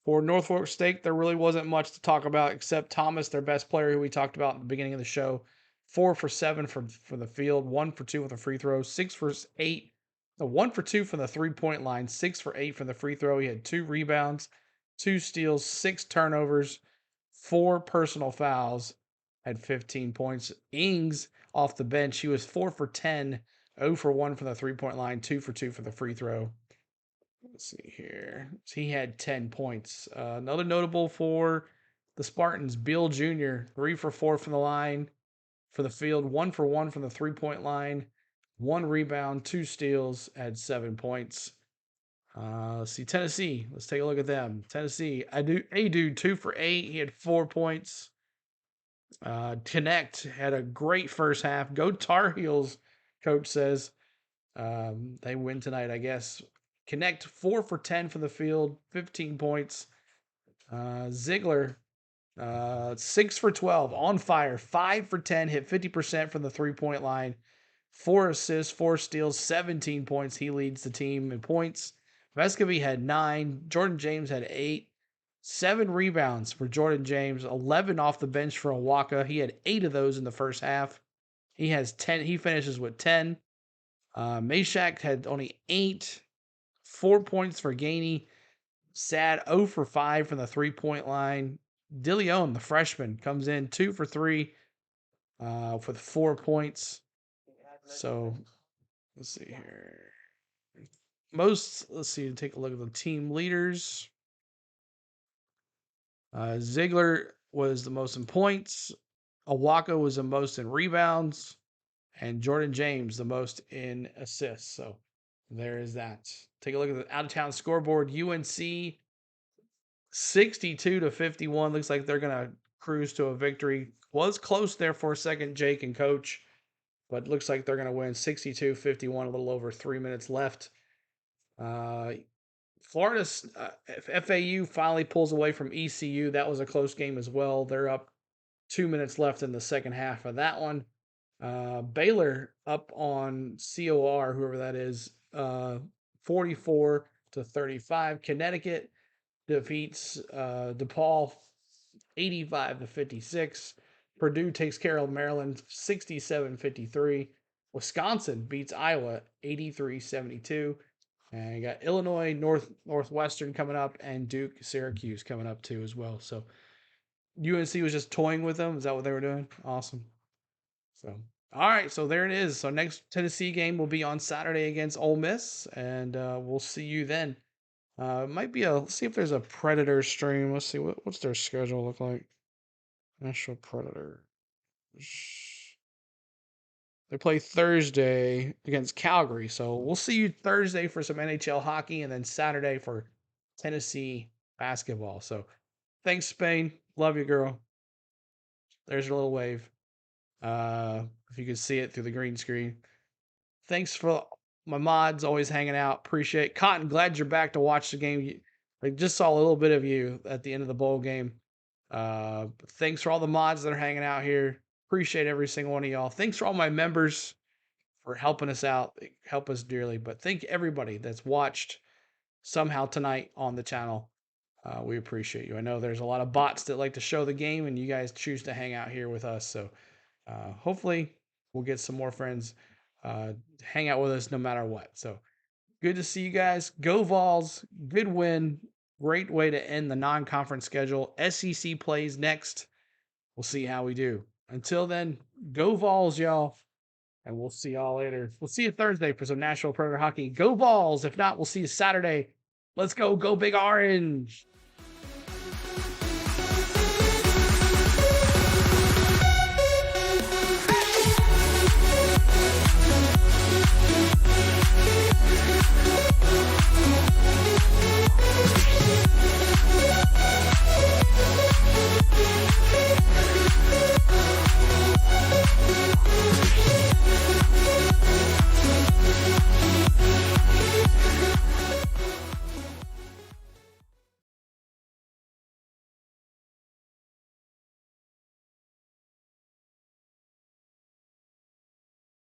For Norfolk State, there really wasn't much to talk about except Thomas, their best player, who we talked about at the beginning of the show. 4 for 7 for the field, 1 for 2 with a free throw, 6 for 8, 1 for 2 from the 3-point line, 6 for 8 from the free throw. He had 2 rebounds, 2 steals, 6 turnovers, 4 personal fouls, had 15 points. Ings off the bench, he was 4 for 10, 0 for 1 from the 3-point line, 2 for 2 for the free throw. Let's see here. He had 10 points. Another notable for the Spartans, Beal Jr., 3 for 4 from the line for the field, 1 for 1 from the 3-point line, 1 rebound, 2 steals, had 7 points. Let's see, Tennessee. Let's take a look at them. Tennessee, Dude, 2 for 8. He had 4 points. Connect had a great first half. Go Tar Heels, coach says. They win tonight, I guess. Connect 4 for 10 from the field, 15 points. Ziegler, 6 for 12, on fire, 5 for 10, hit 50% from the 3-point line, 4 assists, 4 steals, 17 points. He leads the team in points. Vescovy had 9. Jordan James had 8. 7 rebounds for Jordan James, 11 off the bench for Hawkeyes. He had 8 of those in the first half. He has 10. He finishes with 10. Meshack had only 8. 4 points for Gainey. Sad 0 for 5 from the 3-point line. DeLeon, the freshman, comes in 2 for 3 with 4 points. So let's see here. Take a look at the team leaders. Ziegler was the most in points. Awaka was the most in rebounds. And Jordan James the most in assists. So there is that. Take a look at the out-of-town scoreboard. UNC 62-51. Looks like they're going to cruise to a victory. Was close there for a second, Jake and Coach. But looks like they're going to win 62-51, a little over 3 minutes left. Florida's FAU finally pulls away from ECU. That was a close game as well. They're up 2 minutes left in the second half of that one. Baylor up on COR, whoever that is, 44-35. Connecticut defeats DePaul 85-56. Purdue takes care of Maryland 67-53. Wisconsin beats Iowa 83-72. And you got Illinois, Northwestern coming up, and Duke, Syracuse coming up too as well. So UNC was just toying with them. Is that what they were doing? Awesome. So all right, so there it is. So next Tennessee game will be on Saturday against Ole Miss, and we'll see you then. It might be let's see if there's a Predator stream. Let's see what's their schedule look like. National Predator. They play Thursday against Calgary. So we'll see you Thursday for some NHL hockey and then Saturday for Tennessee basketball. So thanks, Spain. Love you, girl. There's your little wave. If you can see it through the green screen. Thanks for my mods always hanging out. Appreciate it. Cotton, glad you're back to watch the game. I just saw a little bit of you at the end of the bowl game. Thanks for all the mods that are hanging out here. Appreciate every single one of y'all. Thanks for all my members for helping us out. They help us dearly. But thank everybody that's watched somehow tonight on the channel. We appreciate you. I know there's a lot of bots that like to show the game, and you guys choose to hang out here with us. So hopefully we'll get some more friends hang out with us no matter what. So good to see you guys. Go Vols. Good win. Great way to end the non-conference schedule. SEC plays next. We'll see how we do. Until then, go Vols, y'all. And we'll see y'all later. We'll see you Thursday for some National Predator hockey. Go Vols. If not, we'll see you Saturday. Let's go. Go Big Orange.